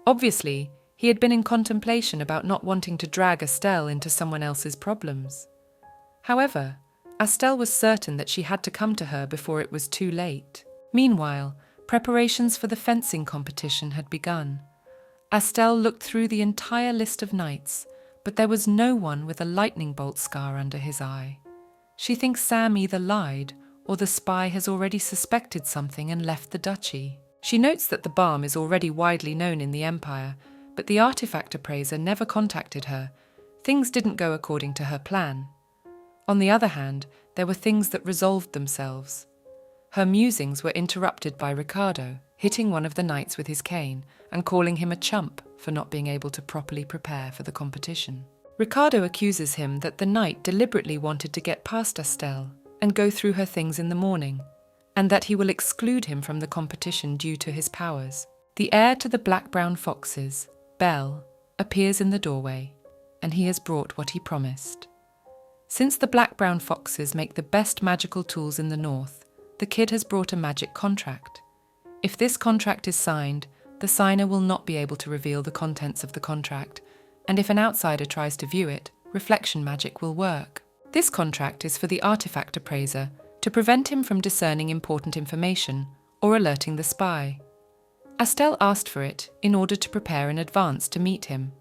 Obviously, he had been in contemplation about not wanting to drag Astel into someone else's problems. However, Astel was certain that she had to come to her before it was too late. Meanwhile, preparations for the fencing competition had begun. Astel looked through the entire list of knights, but there was no one with a lightning bolt scar under his eye. She thinks Sam either lied or the spy has already suspected something and left the duchy. She notes that the balm is already widely known in the Empire, but the artifact appraiser never contacted her. Things didn't go according to her plan. On the other hand, there were things that resolved themselves. Her musings were interrupted by Ricardo, hitting one of the knights with his cane and calling him a chump for not being able to properly prepare for the competition. Ricardo accuses him that the knight deliberately wanted to get past Astel and go through her things in the morning, and that he will exclude him from the competition due to his powers. The heir to the black-brown foxes, Belle, appears in the doorway, and he has brought what he promised. Since the black-brown foxes make the best magical tools in the north, the kid has brought a magic contract. If this contract is signed, the signer will not be able to reveal the contents of the contract, and if an outsider tries to view it, reflection magic will work. This contract is for the artifact appraiser to prevent him from discerning important information or alerting the spy. Astel asked for it in order to prepare in advance to meet him.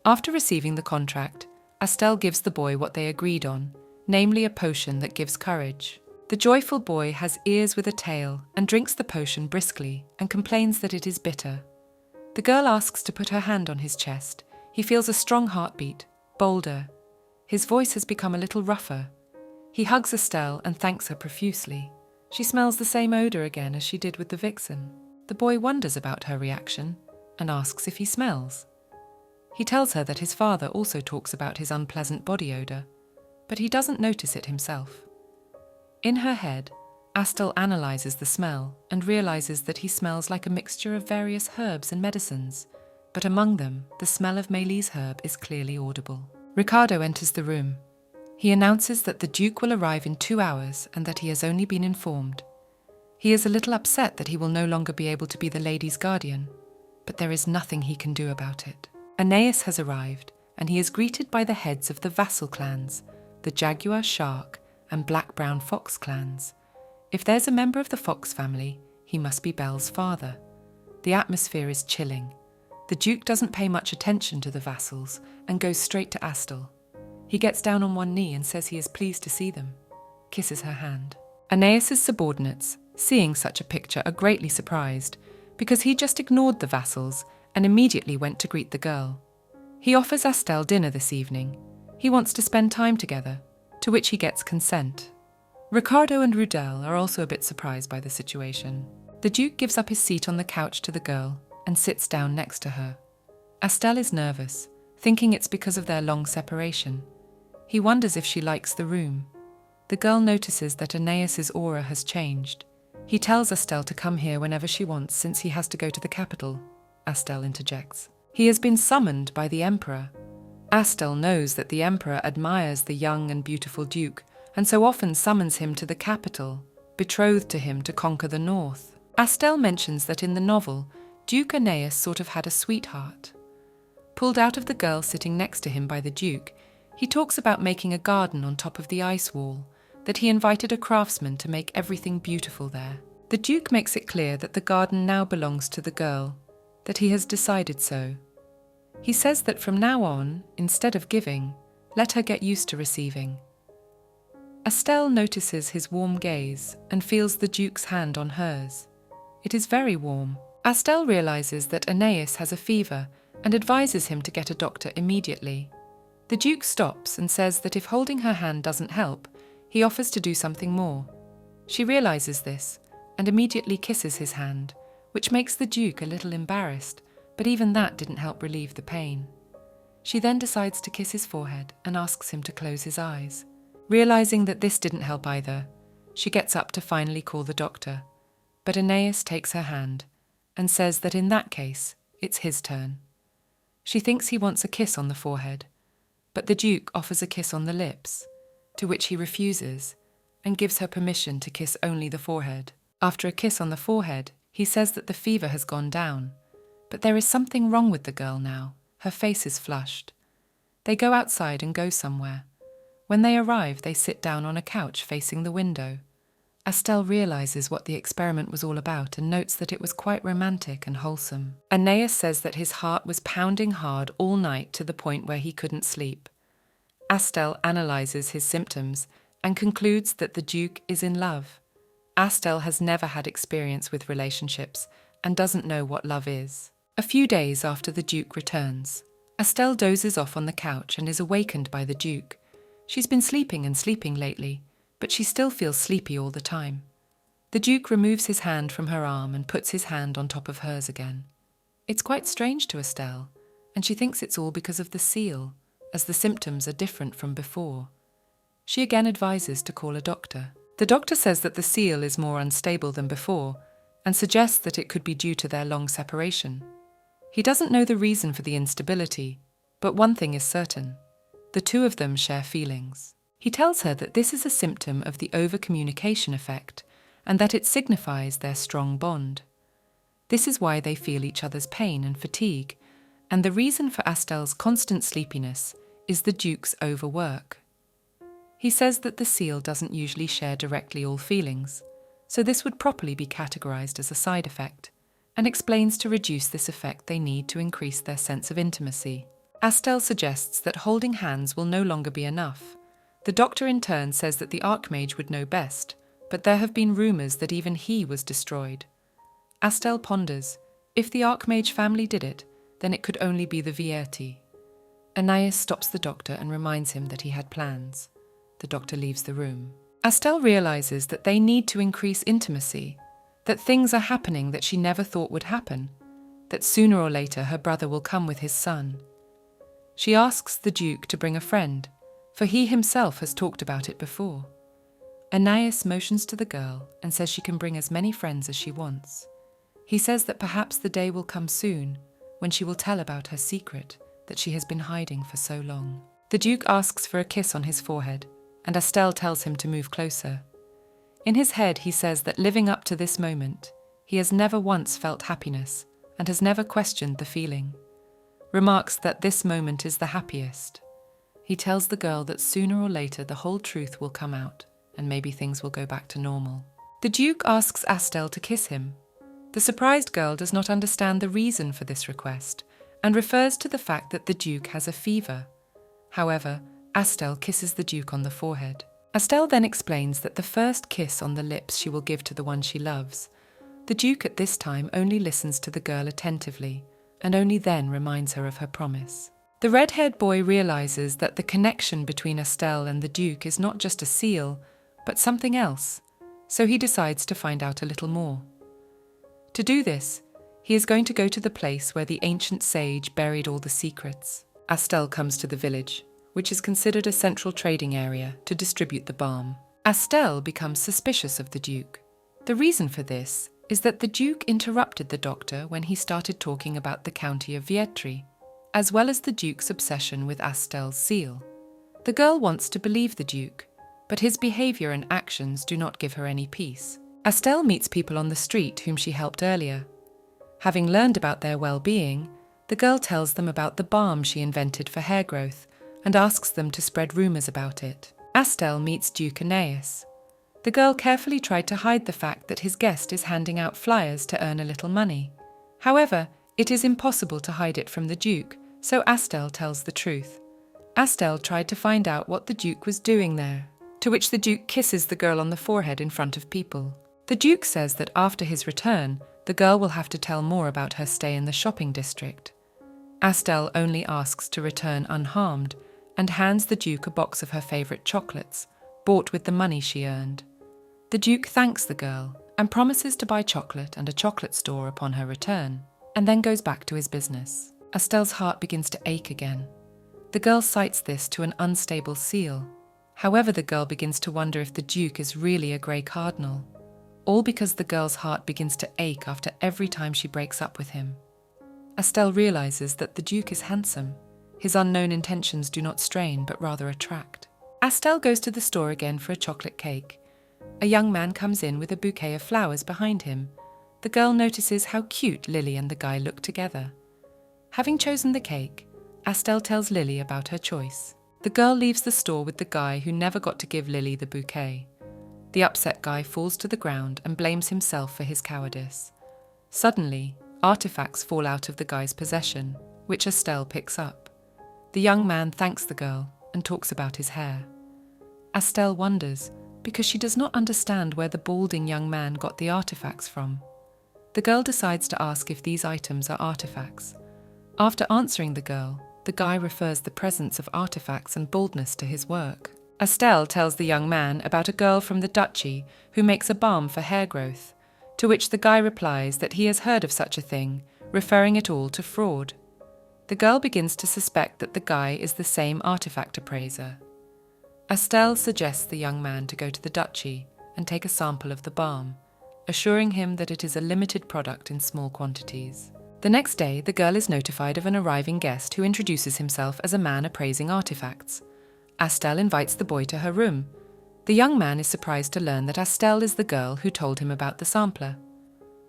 After receiving the contract, Astel gives the boy what they agreed on, namely a potion that gives courage. The joyful boy has ears with a tail and drinks the potion briskly and complains that it is bitter. The girl asks to put her hand on his chest. He feels a strong heartbeat, bolder. His voice has become a little rougher. He hugs Astel and thanks her profusely. She smells the same odour again as she did with the vixen. The boy wonders about her reaction and asks if he smells. He tells her that his father also talks about his unpleasant body odour, but he doesn't notice it himself. In her head, Astel analyses the smell and realises that he smells like a mixture of various herbs and medicines, but among them, the smell of Meilie's herb is clearly audible. Ricardo enters the room. He announces that the Duke will arrive in 2 hours and that he has only been informed. He is a little upset that he will no longer be able to be the lady's guardian, but there is nothing he can do about it. Aeneas has arrived, and he is greeted by the heads of the vassal clans, the Jaguar, Shark, and Black-Brown Fox clans. If there's a member of the Fox family, he must be Belle's father. The atmosphere is chilling. The Duke doesn't pay much attention to the vassals and goes straight to Astel. He gets down on one knee and says he is pleased to see them, kisses her hand. Aeneas's subordinates, seeing such a picture, are greatly surprised, because he just ignored the vassals and immediately went to greet the girl. He offers Astel dinner this evening. He wants to spend time together, to which he gets consent. Ricardo and Rudel are also a bit surprised by the situation. The Duke gives up his seat on the couch to the girl and sits down next to her. Astel is nervous, thinking it's because of their long separation. He wonders if she likes the room. The girl notices that Aeneas's aura has changed. He tells Astel to come here whenever she wants since he has to go to the capital. Astel interjects. He has been summoned by the Emperor. Astel knows that the Emperor admires the young and beautiful Duke, and so often summons him to the capital, betrothed to him to conquer the north. Astel mentions that in the novel, Duke Aeneas sort of had a sweetheart. Pulled out of the girl sitting next to him by the Duke, he talks about making a garden on top of the ice wall, that he invited a craftsman to make everything beautiful there. The Duke makes it clear that the garden now belongs to the girl, that he has decided so. He says that from now on, instead of giving, let her get used to receiving. Astel notices his warm gaze and feels the Duke's hand on hers. It is very warm. Astel realizes that Aeneas has a fever and advises him to get a doctor immediately. The Duke stops and says that if holding her hand doesn't help, he offers to do something more. She realizes this and immediately kisses his hand, which makes the Duke a little embarrassed, but even that didn't help relieve the pain. She then decides to kiss his forehead and asks him to close his eyes. Realizing that this didn't help either, she gets up to finally call the doctor, but Aeneas takes her hand and says that in that case, it's his turn. She thinks he wants a kiss on the forehead, but the Duke offers a kiss on the lips, to which he refuses and gives her permission to kiss only the forehead. After a kiss on the forehead, he says that the fever has gone down, but there is something wrong with the girl now. Her face is flushed. They go outside and go somewhere. When they arrive, they sit down on a couch facing the window. Astel realizes what the experiment was all about and notes that it was quite romantic and wholesome. Aeneas says that his heart was pounding hard all night to the point where he couldn't sleep. Astel analyzes his symptoms and concludes that the Duke is in love. Astel has never had experience with relationships and doesn't know what love is. A few days after the Duke returns, Astel dozes off on the couch and is awakened by the Duke. She's been sleeping and sleeping lately, but she still feels sleepy all the time. The Duke removes his hand from her arm and puts his hand on top of hers again. It's quite strange to Astel, and she thinks it's all because of the seal, as the symptoms are different from before. She again advises to call a doctor. The doctor says that the seal is more unstable than before, and suggests that it could be due to their long separation. He doesn't know the reason for the instability, but one thing is certain. The two of them share feelings. He tells her that this is a symptom of the over-communication effect, and that it signifies their strong bond. This is why they feel each other's pain and fatigue, and the reason for Astel's constant sleepiness is the Duke's overwork. He says that the seal doesn't usually share directly all feelings, so this would properly be categorized as a side effect, and explains to reduce this effect they need to increase their sense of intimacy. Astel suggests that holding hands will no longer be enough. The doctor in turn says that the Archmage would know best, but there have been rumors that even he was destroyed. Astel ponders, if the Archmage family did it, then it could only be the Vierti. Anais stops the doctor and reminds him that he had plans. The doctor leaves the room. Astel realizes that they need to increase intimacy, that things are happening that she never thought would happen, that sooner or later her brother will come with his son. She asks the Duke to bring a friend, for he himself has talked about it before. Anais motions to the girl and says she can bring as many friends as she wants. He says that perhaps the day will come soon when she will tell about her secret that she has been hiding for so long. The Duke asks for a kiss on his forehead, and Astel tells him to move closer. In his head he says that living up to this moment, he has never once felt happiness and has never questioned the feeling. Remarks that this moment is the happiest. He tells the girl that sooner or later the whole truth will come out and maybe things will go back to normal. The Duke asks Astel to kiss him. The surprised girl does not understand the reason for this request and refers to the fact that the Duke has a fever. However, Astel kisses the Duke on the forehead. Astel then explains that the first kiss on the lips she will give to the one she loves. The Duke at this time only listens to the girl attentively and only then reminds her of her promise. The red-haired boy realizes that the connection between Astel and the Duke is not just a seal, but something else, so he decides to find out a little more. To do this, he is going to go to the place where the ancient sage buried all the secrets. Astel comes to the village, which is considered a central trading area, to distribute the balm. Astel becomes suspicious of the Duke. The reason for this is that the Duke interrupted the doctor when he started talking about the county of Vietri, as well as the Duke's obsession with Astel's seal. The girl wants to believe the Duke, but his behaviour and actions do not give her any peace. Astel meets people on the street whom she helped earlier. Having learned about their well-being, the girl tells them about the balm she invented for hair growth and asks them to spread rumours about it. Astel meets Duke Aeneas. The girl carefully tried to hide the fact that his guest is handing out flyers to earn a little money. However, it is impossible to hide it from the Duke, so Astel tells the truth. Astel tried to find out what the Duke was doing there, to which the Duke kisses the girl on the forehead in front of people. The Duke says that after his return, the girl will have to tell more about her stay in the shopping district. Astel only asks to return unharmed and hands the Duke a box of her favourite chocolates, bought with the money she earned. The Duke thanks the girl and promises to buy chocolate and a chocolate store upon her return, and then goes back to his business. Astel's heart begins to ache again. The girl cites this to an unstable seal. However, the girl begins to wonder if the Duke is really a grey cardinal, all because the girl's heart begins to ache after every time she breaks up with him. Astel realizes that the Duke is handsome. His unknown intentions do not strain, but rather attract. Astel goes to the store again for a chocolate cake. A young man comes in with a bouquet of flowers behind him. The girl notices how cute Lily and the guy look together. Having chosen the cake, Astel tells Lily about her choice. The girl leaves the store with the guy who never got to give Lily the bouquet. The upset guy falls to the ground and blames himself for his cowardice. Suddenly, artifacts fall out of the guy's possession, which Astel picks up. The young man thanks the girl and talks about his hair. Astel wonders because she does not understand where the balding young man got the artifacts from. The girl decides to ask if these items are artifacts. After answering the girl, the guy refers the presence of artifacts and baldness to his work. Astel tells the young man about a girl from the duchy who makes a balm for hair growth, to which the guy replies that he has heard of such a thing, referring it all to fraud. The girl begins to suspect that the guy is the same artifact appraiser. Astel suggests the young man to go to the duchy and take a sample of the balm, assuring him that it is a limited product in small quantities. The next day, the girl is notified of an arriving guest who introduces himself as a man appraising artifacts. Astel invites the boy to her room. The young man is surprised to learn that Astel is the girl who told him about the sampler.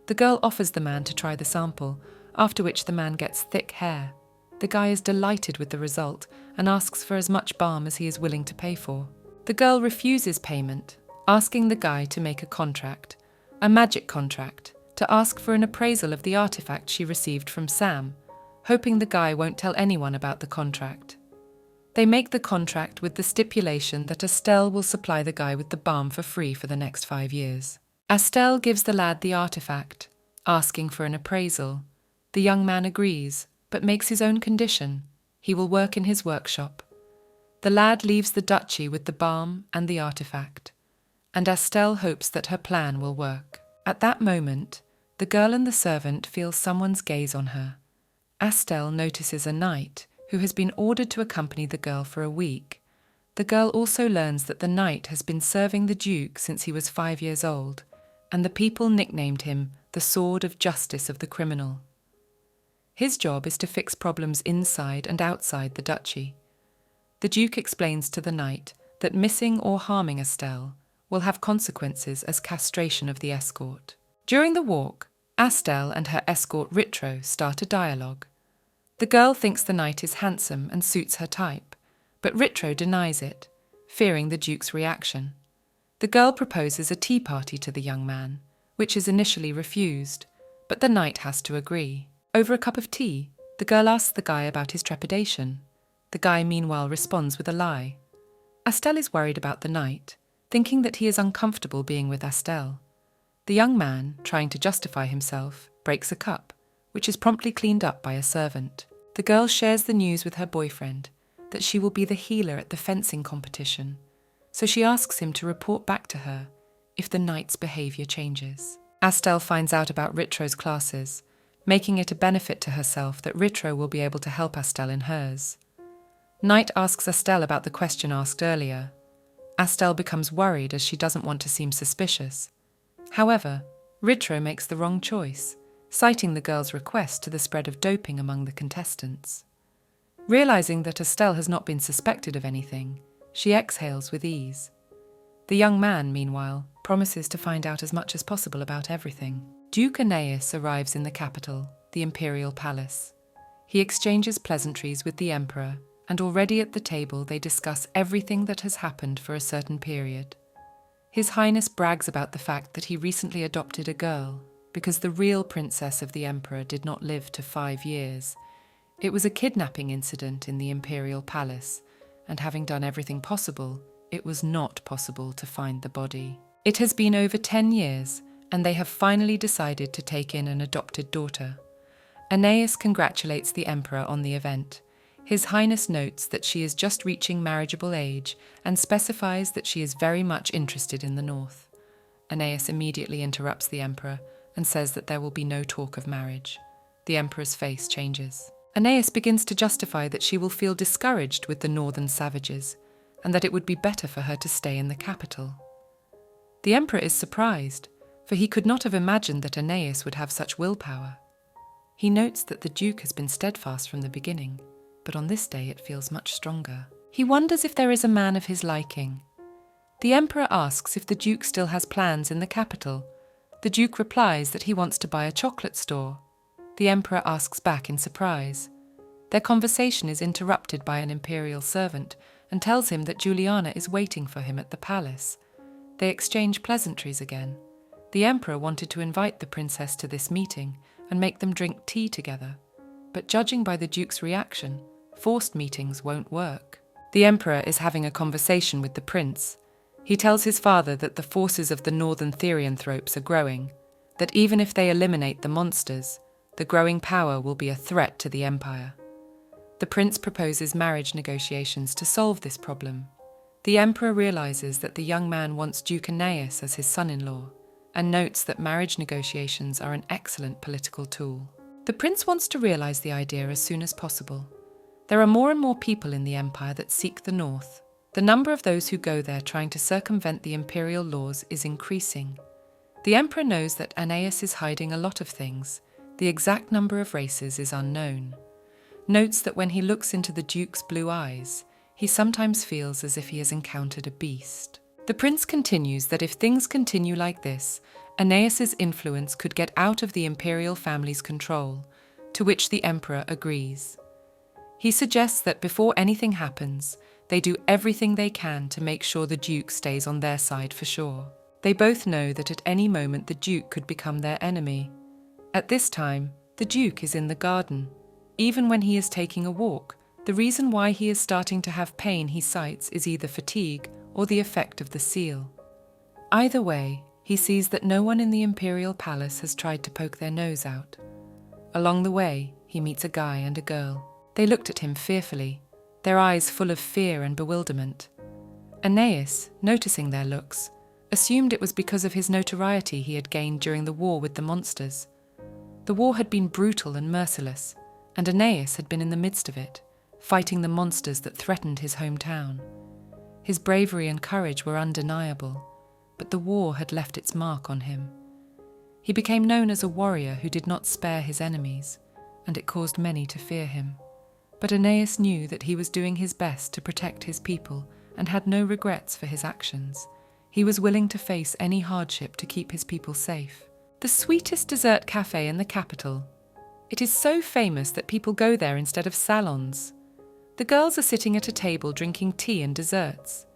The girl offers the man to try the sample, after which the man gets thick hair. The guy is delighted with the result and asks for as much balm as he is willing to pay for. The girl refuses payment, asking the guy to make a contract, a magic contract, to ask for an appraisal of the artifact she received from Sam, hoping the guy won't tell anyone about the contract. They make the contract with the stipulation that Astel will supply the guy with the balm for free for the next 5 years. Astel gives the lad the artifact, asking for an appraisal. The young man agrees, but makes his own condition. He will work in his workshop. The lad leaves the duchy with the balm and the artifact, and Astel hopes that her plan will work. At that moment, the girl and the servant feel someone's gaze on her. Astel notices a knight who has been ordered to accompany the girl for a week. The girl also learns that the knight has been serving the Duke since he was 5 years old, and the people nicknamed him the Sword of Justice of the Criminal. His job is to fix problems inside and outside the duchy. The Duke explains to the knight that missing or harming Astel will have consequences as castration of the escort. During the walk, Astel and her escort Ritro start a dialogue. The girl thinks the knight is handsome and suits her type, but Ritro denies it, fearing the Duke's reaction. The girl proposes a tea party to the young man, which is initially refused, but the knight has to agree. Over a cup of tea, the girl asks the guy about his trepidation. The guy meanwhile responds with a lie. Astel is worried about the knight, thinking that he is uncomfortable being with Astel. The young man, trying to justify himself, breaks a cup, which is promptly cleaned up by a servant. The girl shares the news with her boyfriend that she will be the healer at the fencing competition, so she asks him to report back to her if the knight's behaviour changes. Astel finds out about Ritro's classes, making it a benefit to herself that Ritro will be able to help Astel in hers. Knight asks Astel about the question asked earlier. Astel becomes worried as she doesn't want to seem suspicious. However, Ritro makes the wrong choice, citing the girl's request to the spread of doping among the contestants. Realizing that Astel has not been suspected of anything, she exhales with ease. The young man, meanwhile, promises to find out as much as possible about everything. Duke Aeneas arrives in the capital, the imperial palace. He exchanges pleasantries with the emperor, and already at the table they discuss everything that has happened for a certain period. His Highness brags about the fact that he recently adopted a girl, because the real princess of the emperor did not live to 5 years. It was a kidnapping incident in the imperial palace, and having done everything possible, it was not possible to find the body. It has been over 10 years, and they have finally decided to take in an adopted daughter. Aeneas congratulates the emperor on the event. His Highness notes that she is just reaching marriageable age and specifies that she is very much interested in the north. Aeneas immediately interrupts the emperor and says that there will be no talk of marriage. The emperor's face changes. Aeneas begins to justify that she will feel discouraged with the northern savages and that it would be better for her to stay in the capital. The emperor is surprised, for he could not have imagined that Aeneas would have such willpower. He notes that the Duke has been steadfast from the beginning, but on this day it feels much stronger. He wonders if there is a man of his liking. The emperor asks if the Duke still has plans in the capital. The Duke replies that he wants to buy a chocolate store. The emperor asks back in surprise. Their conversation is interrupted by an imperial servant and tells him that Juliana is waiting for him at the palace. They exchange pleasantries again. The emperor wanted to invite the princess to this meeting and make them drink tea together, but judging by the Duke's reaction, forced meetings won't work. The emperor is having a conversation with the prince. He tells his father that the forces of the northern therianthropes are growing, that even if they eliminate the monsters, the growing power will be a threat to the empire. The prince proposes marriage negotiations to solve this problem. The emperor realizes that the young man wants Duke Aeneas as his son-in-law, and notes that marriage negotiations are an excellent political tool. The prince wants to realize the idea as soon as possible. There are more and more people in the empire that seek the north. The number of those who go there trying to circumvent the imperial laws is increasing. The emperor knows that Aeneas is hiding a lot of things. The exact number of races is unknown. Notes that when he looks into the Duke's blue eyes, he sometimes feels as if he has encountered a beast. The prince continues that if things continue like this, Aeneas's influence could get out of the imperial family's control, to which the emperor agrees. He suggests that before anything happens, they do everything they can to make sure the duke stays on their side for sure. They both know that at any moment the duke could become their enemy. At this time, the duke is in the garden. Even when he is taking a walk, the reason why he is starting to have pain he cites is either fatigue or the effect of the seal. Either way, he sees that no one in the imperial palace has tried to poke their nose out. Along the way, he meets a guy and a girl. They looked at him fearfully, their eyes full of fear and bewilderment. Aeneas, noticing their looks, assumed it was because of his notoriety he had gained during the war with the monsters. The war had been brutal and merciless, and Aeneas had been in the midst of it, fighting the monsters that threatened his hometown. His bravery and courage were undeniable, but the war had left its mark on him. He became known as a warrior who did not spare his enemies, and it caused many to fear him. But Aeneas knew that he was doing his best to protect his people and had no regrets for his actions. He was willing to face any hardship to keep his people safe. The sweetest dessert cafe in the capital. It is so famous that people go there instead of salons. The girls are sitting at a table drinking tea and desserts.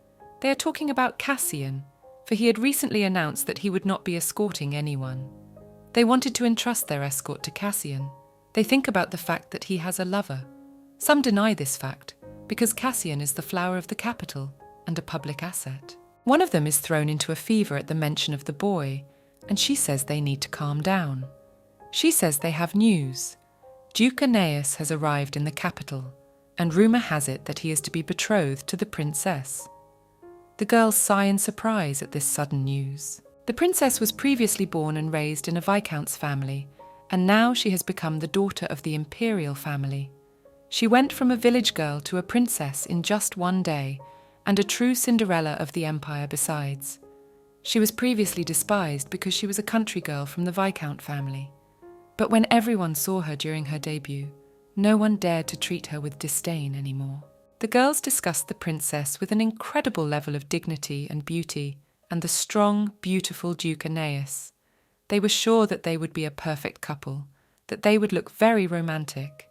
They are talking about Cassian, for he had recently announced that he would not be escorting anyone. They wanted to entrust their escort to Cassian. They think about the fact that he has a lover. Some deny this fact, because Cassian is the flower of the capital and a public asset. One of them is thrown into a fever at the mention of the boy, and she says they need to calm down. She says they have news. Duke Aeneas has arrived in the capital, and rumour has it that he is to be betrothed to the princess. The girls sigh in surprise at this sudden news. The princess was previously born and raised in a viscount's family, and now she has become the daughter of the imperial family. She went from a village girl to a princess in just one day, and a true Cinderella of the empire besides. She was previously despised because she was a country girl from the viscount family. But when everyone saw her during her debut, no one dared to treat her with disdain anymore. The girls discussed the princess with an incredible level of dignity and beauty, and the strong, beautiful Duke Aeneas. They were sure that they would be a perfect couple, that they would look very romantic.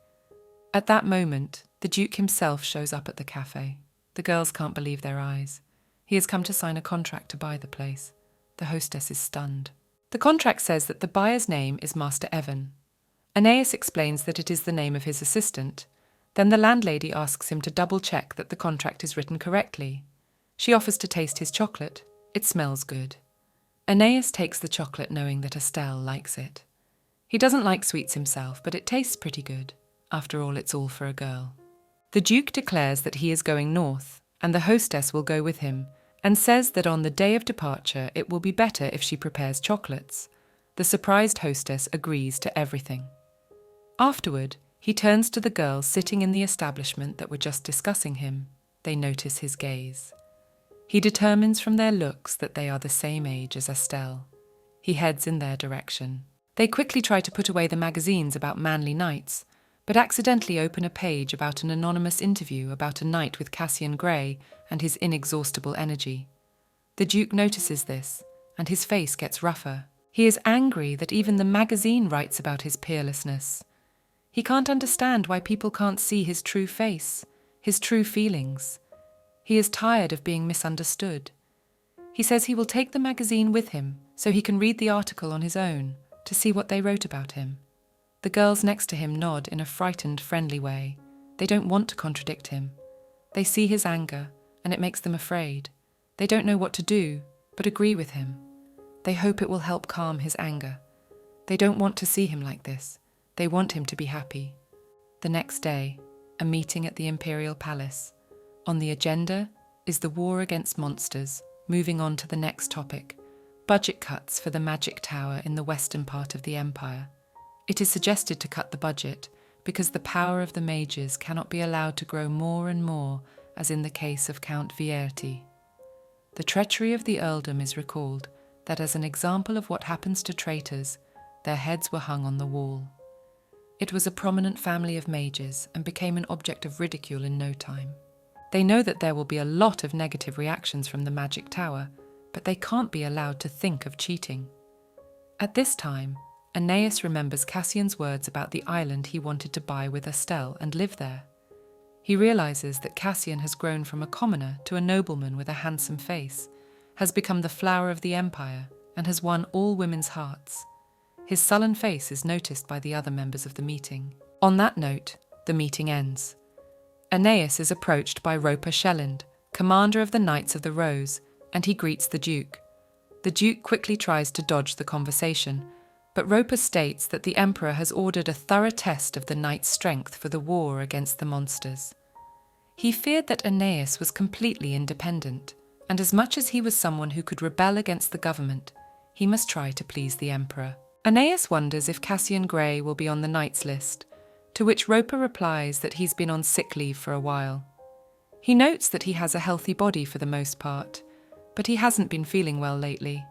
At that moment, the Duke himself shows up at the cafe. The girls can't believe their eyes. He has come to sign a contract to buy the place. The hostess is stunned. The contract says that the buyer's name is Master Evan. Aeneas explains that it is the name of his assistant. Then the landlady asks him to double-check that the contract is written correctly. She offers to taste his chocolate. It smells good. Aeneas takes the chocolate knowing that Estelle likes it. He doesn't like sweets himself, but it tastes pretty good. After all, it's all for a girl. The Duke declares that he is going north, and the hostess will go with him, and says that on the day of departure it will be better if she prepares chocolates. The surprised hostess agrees to everything. Afterward, he turns to the girls sitting in the establishment that were just discussing him. They notice his gaze. He determines from their looks that they are the same age as Estelle. He heads in their direction. They quickly try to put away the magazines about manly knights, but accidentally open a page about an anonymous interview about a knight with Cassian Grey and his inexhaustible energy. The Duke notices this, and his face gets rougher. He is angry that even the magazine writes about his peerlessness. He can't understand why people can't see his true face, his true feelings. He is tired of being misunderstood. He says he will take the magazine with him so he can read the article on his own to see what they wrote about him. The girls next to him nod in a frightened, friendly way. They don't want to contradict him. They see his anger, and it makes them afraid. They don't know what to do, but agree with him. They hope it will help calm his anger. They don't want to see him like this. They want him to be happy. The next day, a meeting at the Imperial Palace. On the agenda is the war against monsters, moving on to the next topic, budget cuts for the magic tower in the western part of the empire. It is suggested to cut the budget because the power of the mages cannot be allowed to grow more and more, as in the case of Count Vierti. The treachery of the earldom is recalled, that as an example of what happens to traitors, their heads were hung on the wall. It was a prominent family of mages and became an object of ridicule in no time. They know that there will be a lot of negative reactions from the magic tower, but they can't be allowed to think of cheating. At this time, Aeneas remembers Cassian's words about the island he wanted to buy with Estelle and live there. He realizes that Cassian has grown from a commoner to a nobleman with a handsome face, has become the flower of the empire, and has won all women's hearts. His sullen face is noticed by the other members of the meeting. On that note, the meeting ends. Aeneas is approached by Roper Shelland, commander of the Knights of the Rose, and he greets the Duke. The Duke quickly tries to dodge the conversation, but Roper states that the Emperor has ordered a thorough test of the knight's strength for the war against the monsters. He feared that Aeneas was completely independent, and as much as he was someone who could rebel against the government, he must try to please the Emperor. Aeneas wonders if Cassian Grey will be on the knights list, to which Roper replies that he's been on sick leave for a while. He notes that he has a healthy body for the most part, but he hasn't been feeling well lately.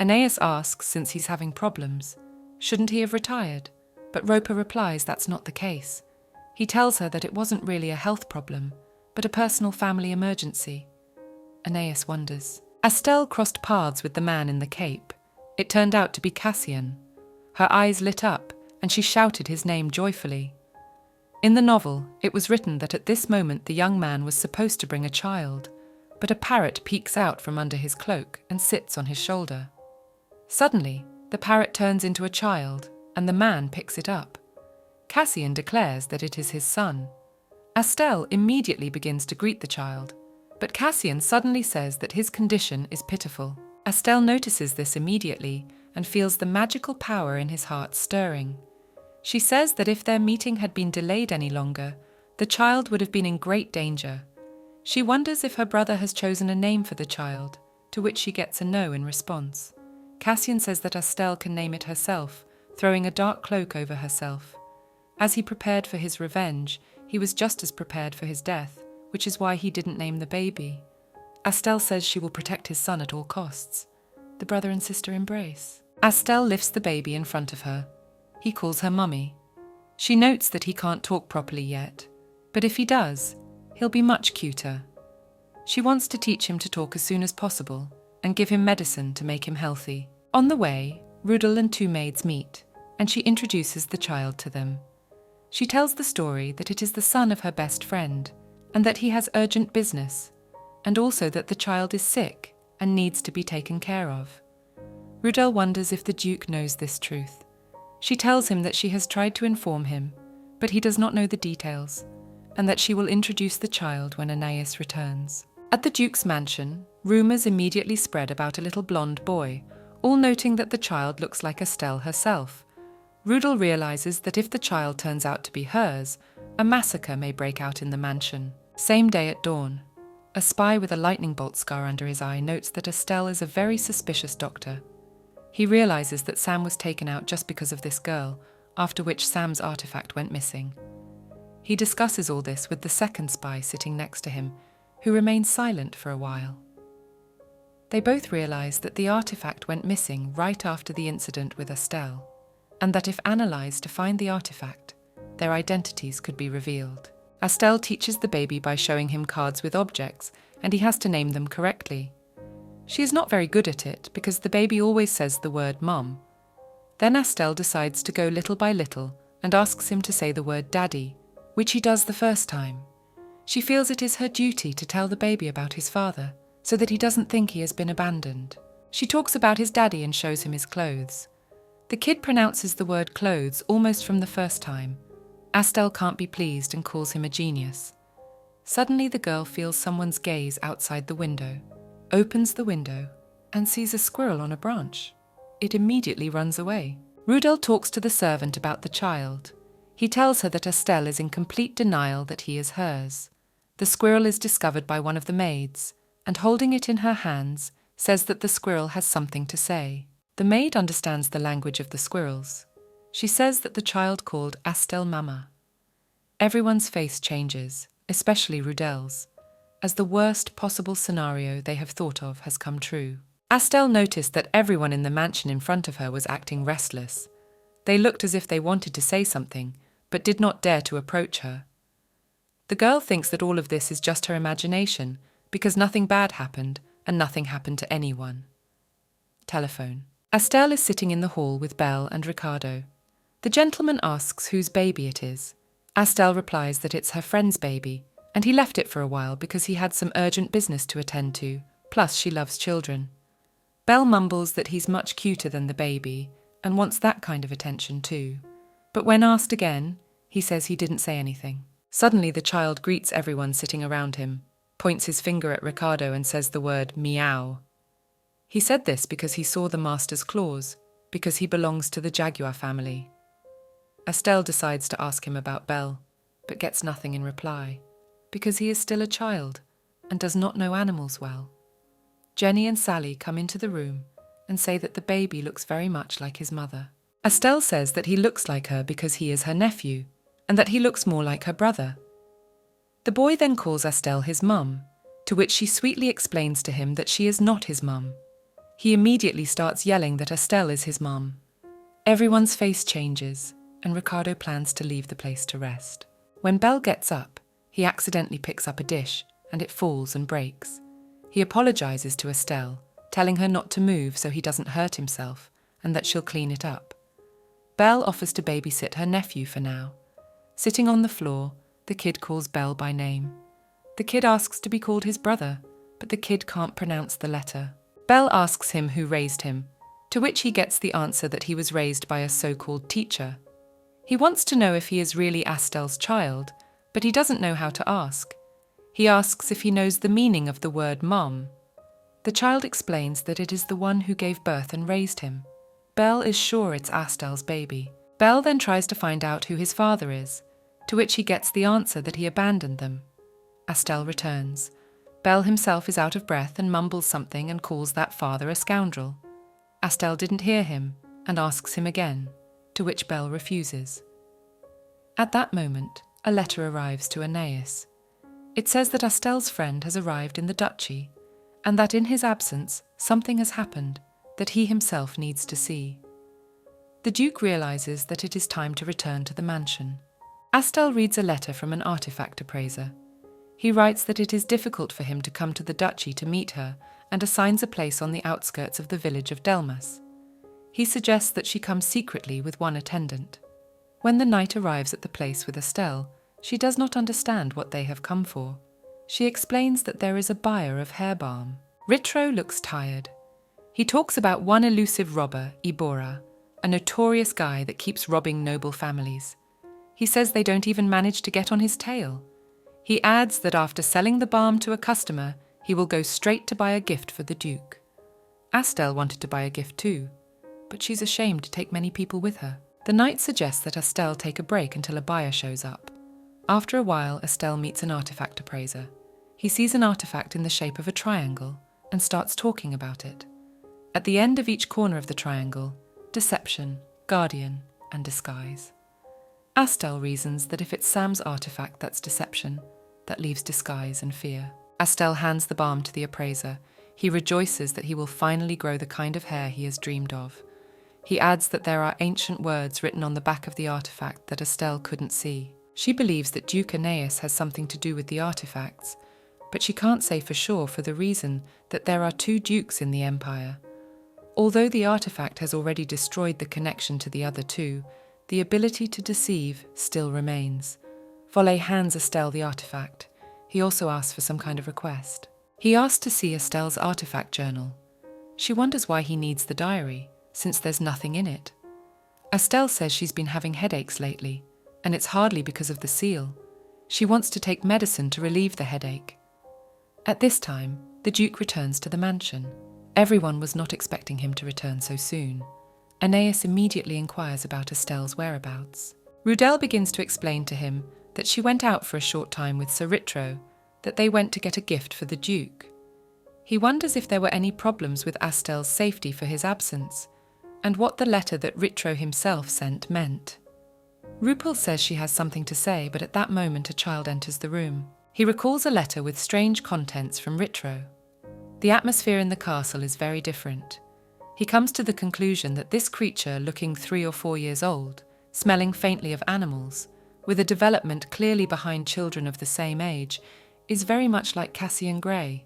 Aeneas asks, since he's having problems, shouldn't he have retired? But Roper replies that's not the case. He tells her that it wasn't really a health problem, but a personal family emergency. Aeneas wonders. Estelle crossed paths with the man in the cape. It turned out to be Cassian. Her eyes lit up, and she shouted his name joyfully. In the novel, it was written that at this moment the young man was supposed to bring a child, but a parrot peeks out from under his cloak and sits on his shoulder. Suddenly, the parrot turns into a child, and the man picks it up. Cassian declares that it is his son. Estelle immediately begins to greet the child, but Cassian suddenly says that his condition is pitiful. Estelle notices this immediately and feels the magical power in his heart stirring. She says that if their meeting had been delayed any longer, the child would have been in great danger. She wonders if her brother has chosen a name for the child, to which she gets a no in response. Cassian says that Estelle can name it herself, throwing a dark cloak over herself. As he prepared for his revenge, he was just as prepared for his death, which is why he didn't name the baby. Estelle says she will protect his son at all costs. The brother and sister embrace. Estelle lifts the baby in front of her. He calls her mummy. She notes that he can't talk properly yet, but if he does, he'll be much cuter. She wants to teach him to talk as soon as possible and give him medicine to make him healthy. On the way, Rudel and two maids meet, and she introduces the child to them. She tells the story that it is the son of her best friend, and that he has urgent business, and also that the child is sick and needs to be taken care of. Rudel wonders if the Duke knows this truth. She tells him that she has tried to inform him, but he does not know the details, and that she will introduce the child when Aeneas returns. At the Duke's mansion, rumours immediately spread about a little blonde boy, all noting that the child looks like Estelle herself. Rudel realises that if the child turns out to be hers, a massacre may break out in the mansion. Same day at dawn, a spy with a lightning bolt scar under his eye notes that Estelle is a very suspicious doctor. He realises that Sam was taken out just because of this girl, after which Sam's artifact went missing. He discusses all this with the second spy sitting next to him, who remains silent for a while. They both realise that the artifact went missing right after the incident with Estelle, and that if analysed to find the artifact, their identities could be revealed. Estelle teaches the baby by showing him cards with objects, and he has to name them correctly. She is not very good at it because the baby always says the word mum. Then Estelle decides to go little by little and asks him to say the word daddy, which he does the first time. She feels it is her duty to tell the baby about his father, so that he doesn't think he has been abandoned. She talks about his daddy and shows him his clothes. The kid pronounces the word clothes almost from the first time. Estelle can't be pleased and calls him a genius. Suddenly the girl feels someone's gaze outside the window, opens the window, and sees a squirrel on a branch. It immediately runs away. Rudel talks to the servant about the child. He tells her that Estelle is in complete denial that he is hers. The squirrel is discovered by one of the maids, and holding it in her hands, says that the squirrel has something to say. The maid understands the language of the squirrels. She says that the child called Estelle Mama. Everyone's face changes, especially Rudel's, as the worst possible scenario they have thought of has come true. Estelle noticed that everyone in the mansion in front of her was acting restless. They looked as if they wanted to say something, but did not dare to approach her. The girl thinks that all of this is just her imagination because nothing bad happened and nothing happened to anyone. Telephone. Estelle is sitting in the hall with Belle and Ricardo. The gentleman asks whose baby it is. Estelle replies that it's her friend's baby, and he left it for a while because he had some urgent business to attend to, plus she loves children. Belle mumbles that he's much cuter than the baby and wants that kind of attention too. But when asked again, he says he didn't say anything. Suddenly the child greets everyone sitting around him, points his finger at Ricardo and says the word meow. He said this because he saw the master's claws, because he belongs to the jaguar family. Estelle decides to ask him about Belle, but gets nothing in reply, because he is still a child and does not know animals well. Jenny and Sally come into the room and say that the baby looks very much like his mother. Estelle says that he looks like her because he is her nephew, and that he looks more like her brother. The boy then calls Estelle his mum, to which she sweetly explains to him that she is not his mum. He immediately starts yelling that Estelle is his mum. Everyone's face changes, and Ricardo plans to leave the place to rest. When Belle gets up, he accidentally picks up a dish, and it falls and breaks. He apologizes to Estelle, telling her not to move so he doesn't hurt himself, and that she'll clean it up. Belle offers to babysit her nephew for now. Sitting on the floor, the kid calls Belle by name. The kid asks to be called his brother, but the kid can't pronounce the letter. Belle asks him who raised him, to which he gets the answer that he was raised by a so-called teacher. He wants to know if he is really Estelle's child, but he doesn't know how to ask. He asks if he knows the meaning of the word mom. The child explains that it is the one who gave birth and raised him. Belle is sure it's Estelle's baby. Belle then tries to find out who his father is, to which he gets the answer that he abandoned them. Estelle returns. Belle himself is out of breath and mumbles something and calls that father a scoundrel. Estelle didn't hear him and asks him again, to which Belle refuses. At that moment, a letter arrives to Aeneas. It says that Estelle's friend has arrived in the duchy, and that in his absence something has happened that he himself needs to see. The Duke realizes that it is time to return to the mansion. Estelle reads a letter from an artifact appraiser. He writes that it is difficult for him to come to the duchy to meet her and assigns a place on the outskirts of the village of Delmas. He suggests that she come secretly with one attendant. When the knight arrives at the place with Estelle, she does not understand what they have come for. She explains that there is a buyer of hair balm. Ritro looks tired. He talks about one elusive robber, Ibora, a notorious guy that keeps robbing noble families. He says they don't even manage to get on his tail. He adds that after selling the balm to a customer, he will go straight to buy a gift for the Duke. Estelle wanted to buy a gift too, but she's ashamed to take many people with her. The knight suggests that Estelle take a break until a buyer shows up. After a while, Estelle meets an artifact appraiser. He sees an artifact in the shape of a triangle and starts talking about it. At the end of each corner of the triangle, deception, guardian, and disguise. Estelle reasons that if it's Sam's artifact that's deception, that leaves disguise and fear. Estelle hands the balm to the appraiser. He rejoices that he will finally grow the kind of hair he has dreamed of. He adds that there are ancient words written on the back of the artifact that Estelle couldn't see. She believes that Duke Aeneas has something to do with the artifacts, but she can't say for sure for the reason that there are two dukes in the empire. Although the artifact has already destroyed the connection to the other two, the ability to deceive still remains. Volley hands Estelle the artifact. He also asks for some kind of request. He asks to see Estelle's artifact journal. She wonders why he needs the diary, since there's nothing in it. Estelle says she's been having headaches lately, and it's hardly because of the seal. She wants to take medicine to relieve the headache. At this time, the Duke returns to the mansion. Everyone was not expecting him to return so soon. Aeneas immediately inquires about Estelle's whereabouts. Rudel begins to explain to him that she went out for a short time with Sir Ritro, that they went to get a gift for the Duke. He wonders if there were any problems with Estelle's safety for his absence, and what the letter that Ritro himself sent meant. Rupel says she has something to say, but at that moment a child enters the room. He recalls a letter with strange contents from Ritro. The atmosphere in the castle is very different. He comes to the conclusion that this creature, looking 3 or 4 years old, smelling faintly of animals, with a development clearly behind children of the same age, is very much like Cassian Gray.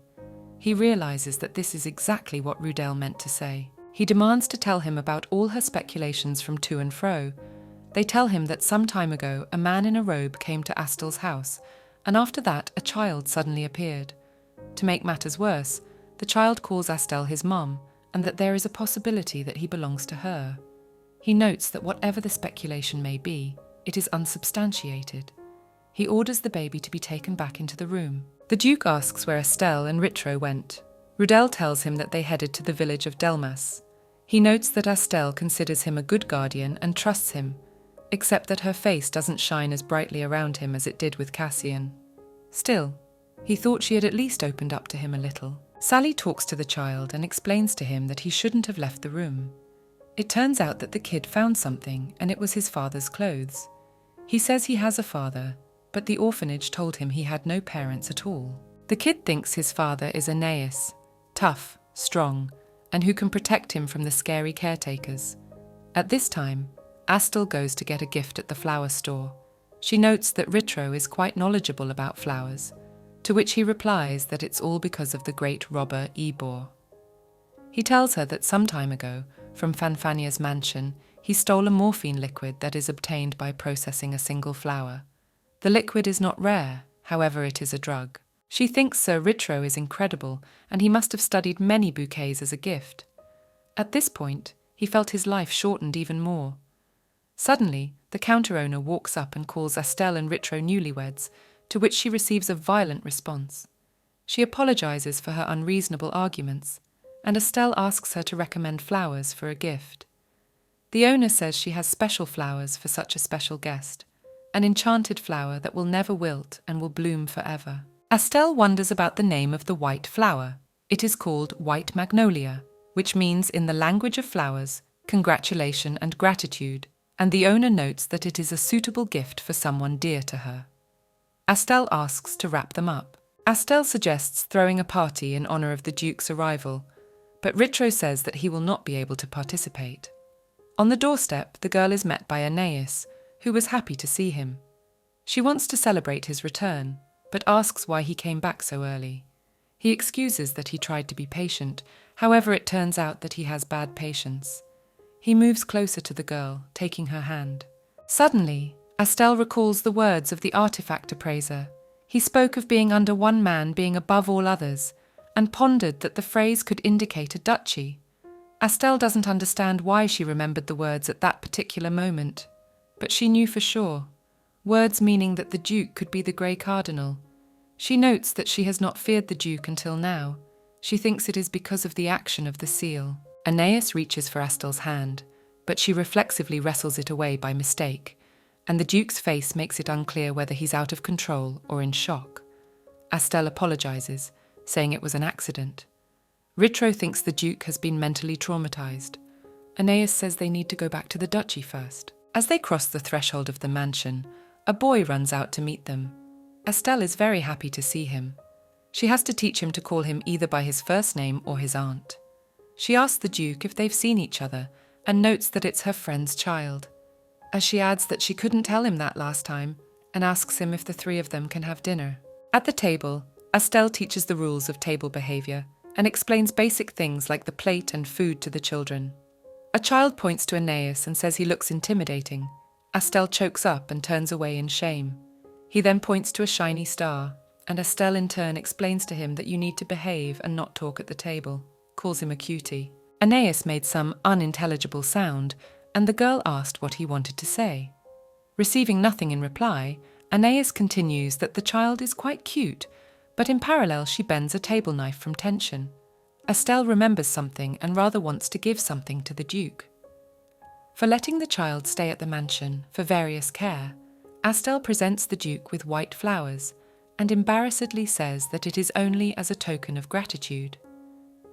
He realizes that this is exactly what Rudel meant to say. He demands to tell him about all her speculations from to and fro. They tell him that some time ago a man in a robe came to Astel's house, and after that a child suddenly appeared. To make matters worse, the child calls Astel his mum, and that there is a possibility that he belongs to her. He notes that whatever the speculation may be, it is unsubstantiated. He orders the baby to be taken back into the room. The Duke asks where Astel and Ritro went. Rudel tells him that they headed to the village of Delmas. He notes that Astel considers him a good guardian and trusts him, except that her face doesn't shine as brightly around him as it did with Cassian. Still, he thought she had at least opened up to him a little. Sally talks to the child and explains to him that he shouldn't have left the room. It turns out that the kid found something, and it was his father's clothes. He says he has a father, but the orphanage told him he had no parents at all. The kid thinks his father is Aeneas, tough, strong, and who can protect him from the scary caretakers. At this time, Astel goes to get a gift at the flower store. She notes that Ritro is quite knowledgeable about flowers, to which he replies that it's all because of the great robber Ebor. He tells her that some time ago, from Fanfania's mansion, he stole a morphine liquid that is obtained by processing a single flower. The liquid is not rare, however it is a drug. She thinks Sir Ritro is incredible, and he must have studied many bouquets as a gift. At this point, he felt his life shortened even more. Suddenly, the counter-owner walks up and calls Astel and Ritro newlyweds, to which she receives a violent response. She apologizes for her unreasonable arguments, and Astel asks her to recommend flowers for a gift. The owner says she has special flowers for such a special guest, an enchanted flower that will never wilt and will bloom forever. Astel wonders about the name of the white flower. It is called white magnolia, which means in the language of flowers, congratulation and gratitude, and the owner notes that it is a suitable gift for someone dear to her. Astel asks to wrap them up. Astel suggests throwing a party in honor of the Duke's arrival, but Ritro says that he will not be able to participate. On the doorstep, the girl is met by Aeneas, who was happy to see him. She wants to celebrate his return, but asks why he came back so early. He excuses that he tried to be patient, however it turns out that he has bad patience. He moves closer to the girl, taking her hand. Suddenly, Astel recalls the words of the artifact appraiser. He spoke of being under one man being above all others, and pondered that the phrase could indicate a duchy. Astel doesn't understand why she remembered the words at that particular moment, but she knew for sure. Words meaning that the Duke could be the Grey Cardinal. She notes that she has not feared the Duke until now. She thinks it is because of the action of the seal. Aeneas reaches for Astel's hand, but she reflexively wrestles it away by mistake, and the Duke's face makes it unclear whether he's out of control or in shock. Astel apologizes, saying it was an accident. Ritro thinks the Duke has been mentally traumatized. Aeneas says they need to go back to the duchy first. As they cross the threshold of the mansion, a boy runs out to meet them. Astel is very happy to see him. She has to teach him to call him either by his first name or his aunt. She asks the Duke if they've seen each other and notes that it's her friend's child, as she adds that she couldn't tell him that last time and asks him if the three of them can have dinner. At the table, Astel teaches the rules of table behavior and explains basic things like the plate and food to the children. A child points to Aeneas and says he looks intimidating. Astel chokes up and turns away in shame. He then points to a shiny star, and Astel in turn explains to him that you need to behave and not talk at the table, calls him a cutie. Aeneas made some unintelligible sound, and the girl asked what he wanted to say. Receiving nothing in reply, Aeneas continues that the child is quite cute, but in parallel she bends a table knife from tension. Astel remembers something and rather wants to give something to the Duke. For letting the child stay at the mansion for various care, Astel presents the Duke with white flowers and embarrassedly says that it is only as a token of gratitude.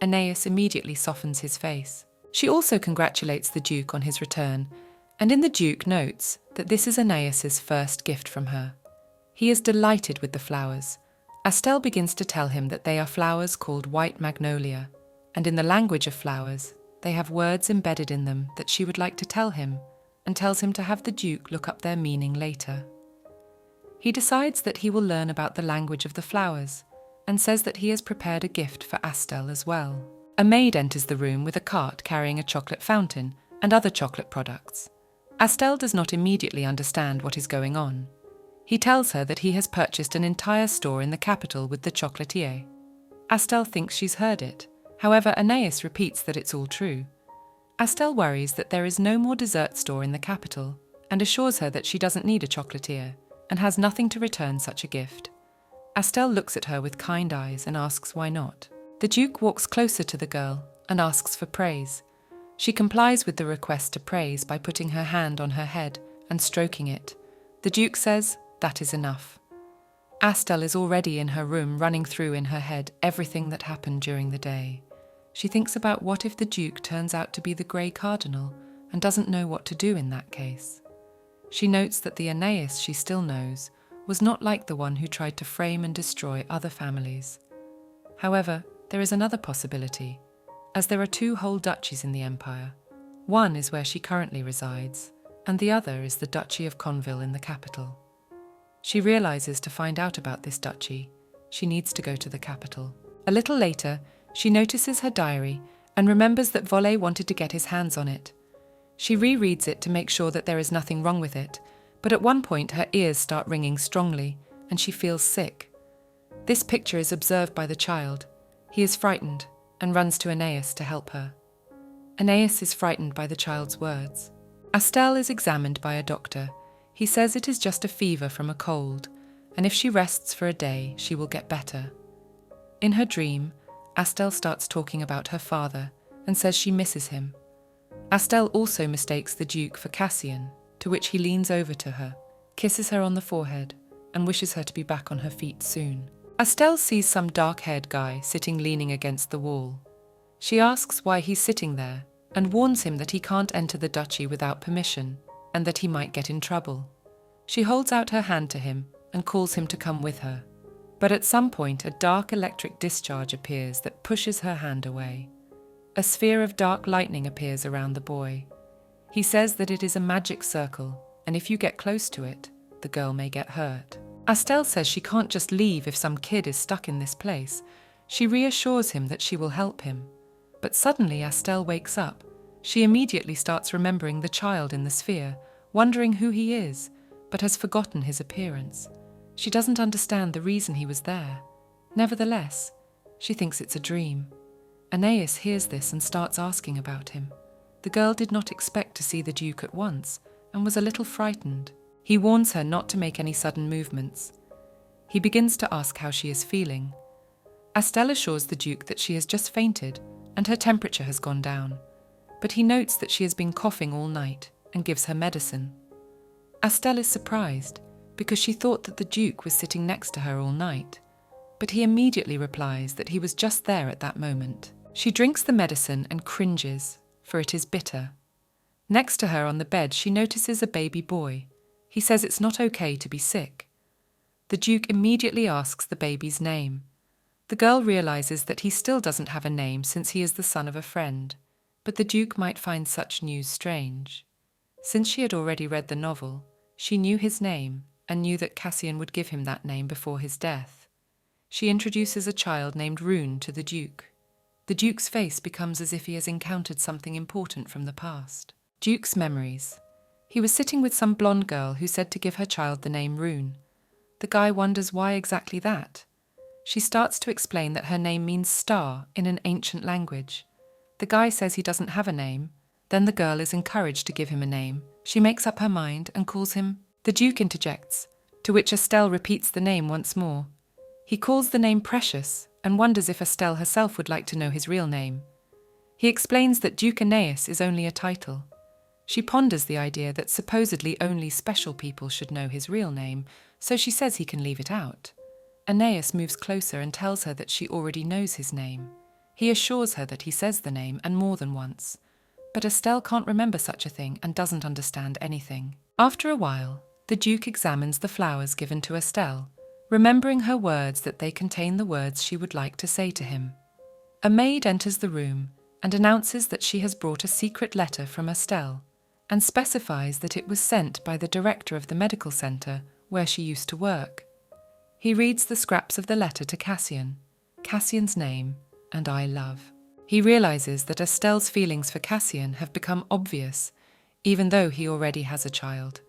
Aeneas immediately softens his face. She also congratulates the Duke on his return, and in the Duke notes that this is Aeneas's first gift from her. He is delighted with the flowers. Astel begins to tell him that they are flowers called white magnolia, and in the language of flowers, they have words embedded in them that she would like to tell him, and tells him to have the Duke look up their meaning later. He decides that he will learn about the language of the flowers and says that he has prepared a gift for Astel as well. A maid enters the room with a cart carrying a chocolate fountain and other chocolate products. Astel does not immediately understand what is going on. He tells her that he has purchased an entire store in the capital with the chocolatier. Astel thinks she's heard it. However, Anais repeats that it's all true. Astel worries that there is no more dessert store in the capital and assures her that she doesn't need a chocolatier and has nothing to return such a gift. Astel looks at her with kind eyes and asks why not. The Duke walks closer to the girl and asks for praise. She complies with the request to praise by putting her hand on her head and stroking it. The Duke says that is enough. Astel is already in her room, running through in her head everything that happened during the day. She thinks about what if the Duke turns out to be the Grey Cardinal and doesn't know what to do in that case. She notes that the Anais she still knows was not like the one who tried to frame and destroy other families. However, there is another possibility, as there are 2 whole duchies in the empire. One is where she currently resides, and the other is the Duchy of Conville in the capital. She realizes to find out about this duchy, she needs to go to the capital. A little later, she notices her diary and remembers that Volley wanted to get his hands on it. She rereads it to make sure that there is nothing wrong with it, but at one point her ears start ringing strongly and she feels sick. This picture is observed by the child. He is frightened and runs to Anais to help her. Anais is frightened by the child's words. Astel is examined by a doctor. He says it is just a fever from a cold, and if she rests for a day, she will get better. In her dream, Astel starts talking about her father and says she misses him. Astel also mistakes the Duke for Cassian, to which he leans over to her, kisses her on the forehead, and wishes her to be back on her feet soon. Astel sees some dark-haired guy sitting leaning against the wall. She asks why he's sitting there and warns him that he can't enter the duchy without permission and that he might get in trouble. She holds out her hand to him and calls him to come with her. But at some point, a dark electric discharge appears that pushes her hand away. A sphere of dark lightning appears around the boy. He says that it is a magic circle, and if you get close to it, the girl may get hurt. Astel says she can't just leave if some kid is stuck in this place. She reassures him that she will help him. But suddenly Astel wakes up. She immediately starts remembering the child in the sphere, wondering who he is, but has forgotten his appearance. She doesn't understand the reason he was there. Nevertheless, she thinks it's a dream. Anais hears this and starts asking about him. The girl did not expect to see the Duke at once and was a little frightened. He warns her not to make any sudden movements. He begins to ask how she is feeling. Astel assures the Duke that she has just fainted and her temperature has gone down, but he notes that she has been coughing all night and gives her medicine. Astel is surprised because she thought that the Duke was sitting next to her all night, but he immediately replies that he was just there at that moment. She drinks the medicine and cringes, for it is bitter. Next to her on the bed, she notices a baby boy. He says it's not okay to be sick. The Duke immediately asks the baby's name. The girl realizes that he still doesn't have a name since he is the son of a friend, but the Duke might find such news strange. Since she had already read the novel, she knew his name and knew that Cassian would give him that name before his death. She introduces a child named Rune to the Duke. The Duke's face becomes as if he has encountered something important from the past. Duke's memories. He was sitting with some blonde girl who said to give her child the name Rune. The guy wonders why exactly that. She starts to explain that her name means star in an ancient language. The guy says he doesn't have a name. Then the girl is encouraged to give him a name. She makes up her mind and calls him. The Duke interjects, to which Astel repeats the name once more. He calls the name Precious and wonders if Astel herself would like to know his real name. He explains that Duke Aeneas is only a title. She ponders the idea that supposedly only special people should know his real name, so she says he can leave it out. Aeneas moves closer and tells her that she already knows his name. He assures her that he says the name and more than once. But Astel can't remember such a thing and doesn't understand anything. After a while, the Duke examines the flowers given to Astel, remembering her words that they contain the words she would like to say to him. A maid enters the room and announces that she has brought a secret letter from Astel and specifies that it was sent by the director of the medical centre where she used to work. He reads the scraps of the letter to Cassian, Cassian's name, and I love. He realizes that Estelle's feelings for Cassian have become obvious, even though he already has a child.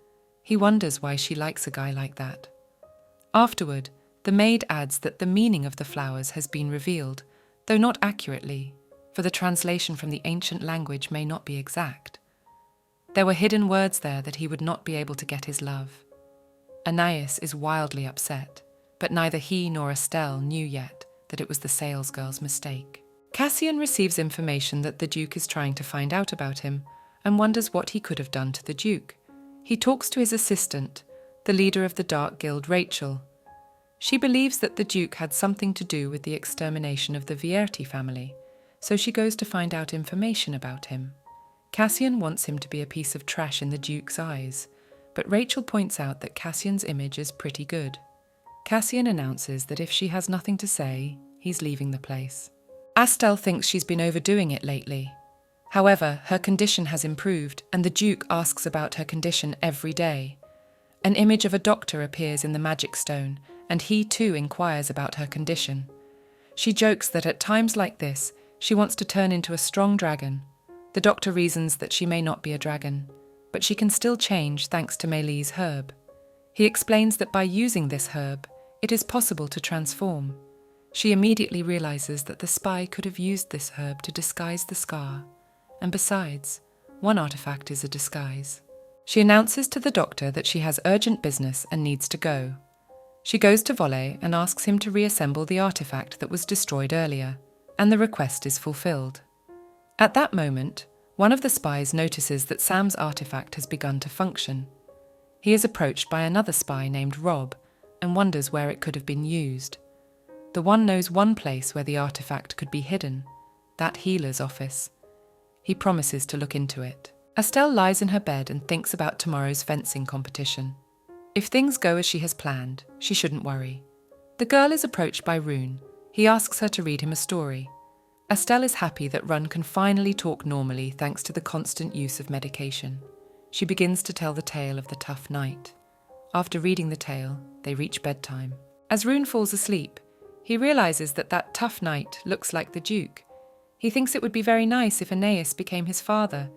He wonders why she likes a guy like that. Afterward, the maid adds that the meaning of the flowers has been revealed, though not accurately, for the translation from the ancient language may not be exact. There were hidden words there that he would not be able to get his love. Anais is wildly upset, but neither he nor Estelle knew yet that it was the salesgirl's mistake. Cassian receives information that the Duke is trying to find out about him and wonders what he could have done to the Duke. He talks to his assistant, the leader of the Dark Guild, Rachel. She believes that the Duke had something to do with the extermination of the Vierti family, so she goes to find out information about him. Cassian wants him to be a piece of trash in the Duke's eyes, but Rachel points out that Cassian's image is pretty good. Cassian announces that if she has nothing to say, he's leaving the place. Estelle thinks she's been overdoing it lately. However, her condition has improved, and the Duke asks about her condition every day. An image of a doctor appears in the magic stone, and he too inquires about her condition. She jokes that at times like this, she wants to turn into a strong dragon. The doctor reasons that she may not be a dragon, but she can still change thanks to Meilie's herb. He explains that by using this herb, it is possible to transform. She immediately realizes that the spy could have used this herb to disguise the scar, and besides, one artifact is a disguise. She announces to the doctor that she has urgent business and needs to go. She goes to Volley and asks him to reassemble the artifact that was destroyed earlier, and the request is fulfilled. At that moment, one of the spies notices that Sam's artifact has begun to function. He is approached by another spy named Rob and wonders where it could have been used. The one knows one place where the artifact could be hidden, that healer's office. He promises to look into it. Estelle lies in her bed and thinks about tomorrow's fencing competition. If things go as she has planned, she shouldn't worry. The girl is approached by Rune. He asks her to read him a story. Estelle is happy that Rune can finally talk normally thanks to the constant use of medication. She begins to tell the tale of the tough night. After reading the tale, they reach bedtime. As Rune falls asleep, he realizes that that tough knight looks like the Duke. He thinks it would be very nice if Aeneas became his father,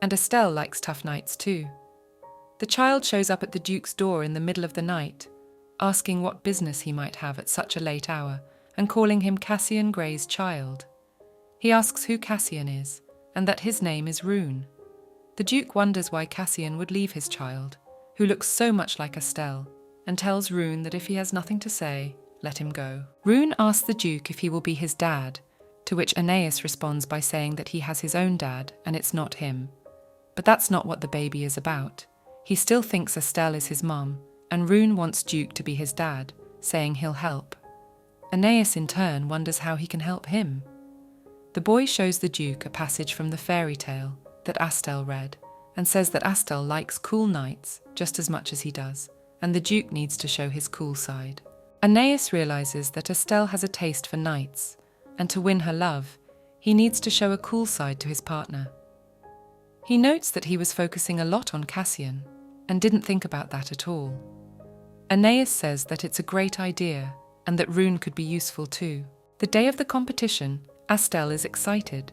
and Estelle likes tough knights too. The child shows up at the Duke's door in the middle of the night, asking what business he might have at such a late hour, and calling him Cassian Grey's child. He asks who Cassian is, and that his name is Rune. The Duke wonders why Cassian would leave his child, who looks so much like Estelle, and tells Rune that if he has nothing to say, let him go. Rune asks the Duke if he will be his dad, to which Aeneas responds by saying that he has his own dad and it's not him. But that's not what the baby is about. He still thinks Estelle is his mum, and Rune wants Duke to be his dad, saying he'll help. Aeneas in turn wonders how he can help him. The boy shows the Duke a passage from the fairy tale that Estelle read, and says that Estelle likes cool knights just as much as he does, and the Duke needs to show his cool side. Aeneas realizes that Estelle has a taste for knights, and to win her love, he needs to show a cool side to his partner. He notes that he was focusing a lot on Cassian, and didn't think about that at all. Aeneas says that it's a great idea, and that Rune could be useful too. The day of the competition, Estelle is excited.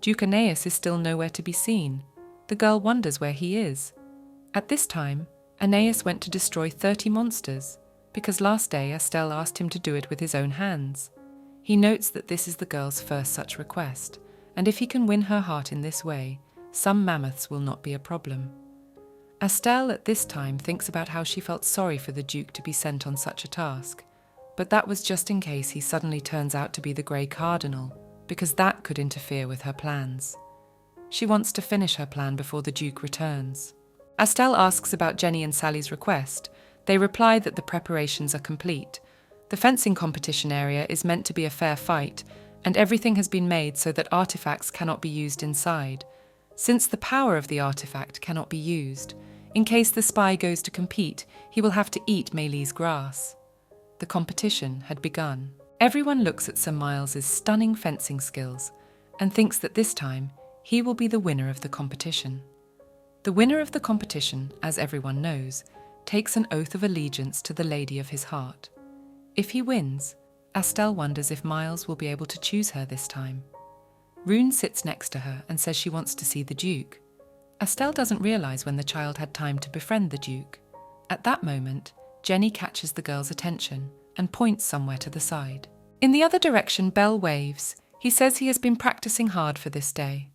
Duke Aeneas is still nowhere to be seen. The girl wonders where he is. At this time, Aeneas went to destroy 30 monsters, because last day Estelle asked him to do it with his own hands. He notes that this is the girl's first such request, and if he can win her heart in this way, some mammoths will not be a problem. Estelle at this time thinks about how she felt sorry for the Duke to be sent on such a task, but that was just in case he suddenly turns out to be the Grey Cardinal, because that could interfere with her plans. She wants to finish her plan before the Duke returns. Estelle asks about Jenny and Sally's request. They reply that the preparations are complete. The fencing competition area is meant to be a fair fight, and everything has been made so that artifacts cannot be used inside. Since the power of the artifact cannot be used, in case the spy goes to compete, he will have to eat Meilie's grass. The competition had begun. Everyone looks at Sir Miles's stunning fencing skills and thinks that this time he will be the winner of the competition. The winner of the competition, as everyone knows, takes an oath of allegiance to the lady of his heart. If he wins, Astel wonders if Miles will be able to choose her this time. Rune sits next to her and says she wants to see the Duke. Astel doesn't realise when the child had time to befriend the Duke. At that moment, Jenny catches the girl's attention and points somewhere to the side. In the other direction, Bell waves. He says he has been practicing hard for this day.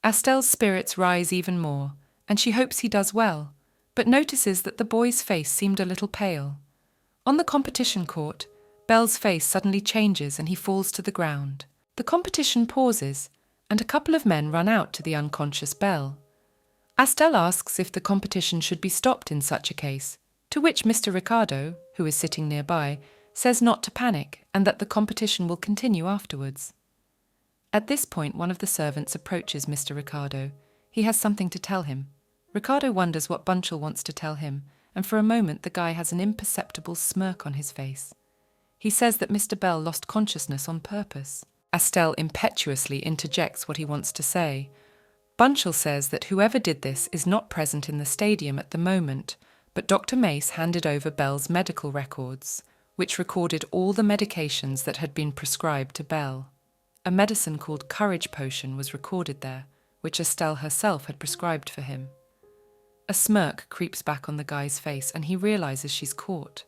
Astel's spirits rise even more, and she hopes he does well, but notices that the boy's face seemed a little pale. On the competition court, Bell's face suddenly changes and he falls to the ground. The competition pauses, and a couple of men run out to the unconscious Bell. Astel asks if the competition should be stopped in such a case, to which Mr. Ricardo, who is sitting nearby, says not to panic and that the competition will continue afterwards. At this point, one of the servants approaches Mr. Ricardo. He has something to tell him. Ricardo wonders what Bunchel wants to tell him, and for a moment the guy has an imperceptible smirk on his face. He says that Mr. Bell lost consciousness on purpose. Astel impetuously interjects what he wants to say. Bunchel says that whoever did this is not present in the stadium at the moment, but Dr. Mace handed over Bell's medical records, which recorded all the medications that had been prescribed to Bell. A medicine called Courage Potion was recorded there, which Astel herself had prescribed for him. A smirk creeps back on the guy's face and he realises she's caught.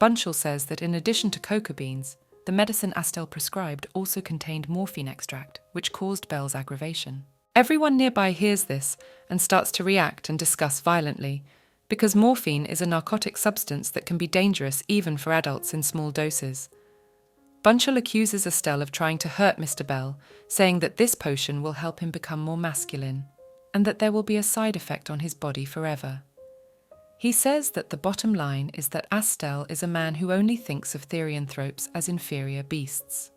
Bunchel says that in addition to coca beans, the medicine Astel prescribed also contained morphine extract, which caused Bell's aggravation. Everyone nearby hears this and starts to react and discuss violently, because morphine is a narcotic substance that can be dangerous even for adults in small doses. Bunchel accuses Astel of trying to hurt Mr. Bell, saying that this potion will help him become more masculine, and that there will be a side effect on his body forever. He says that the bottom line is that Astel is a man who only thinks of therianthropes as inferior beasts.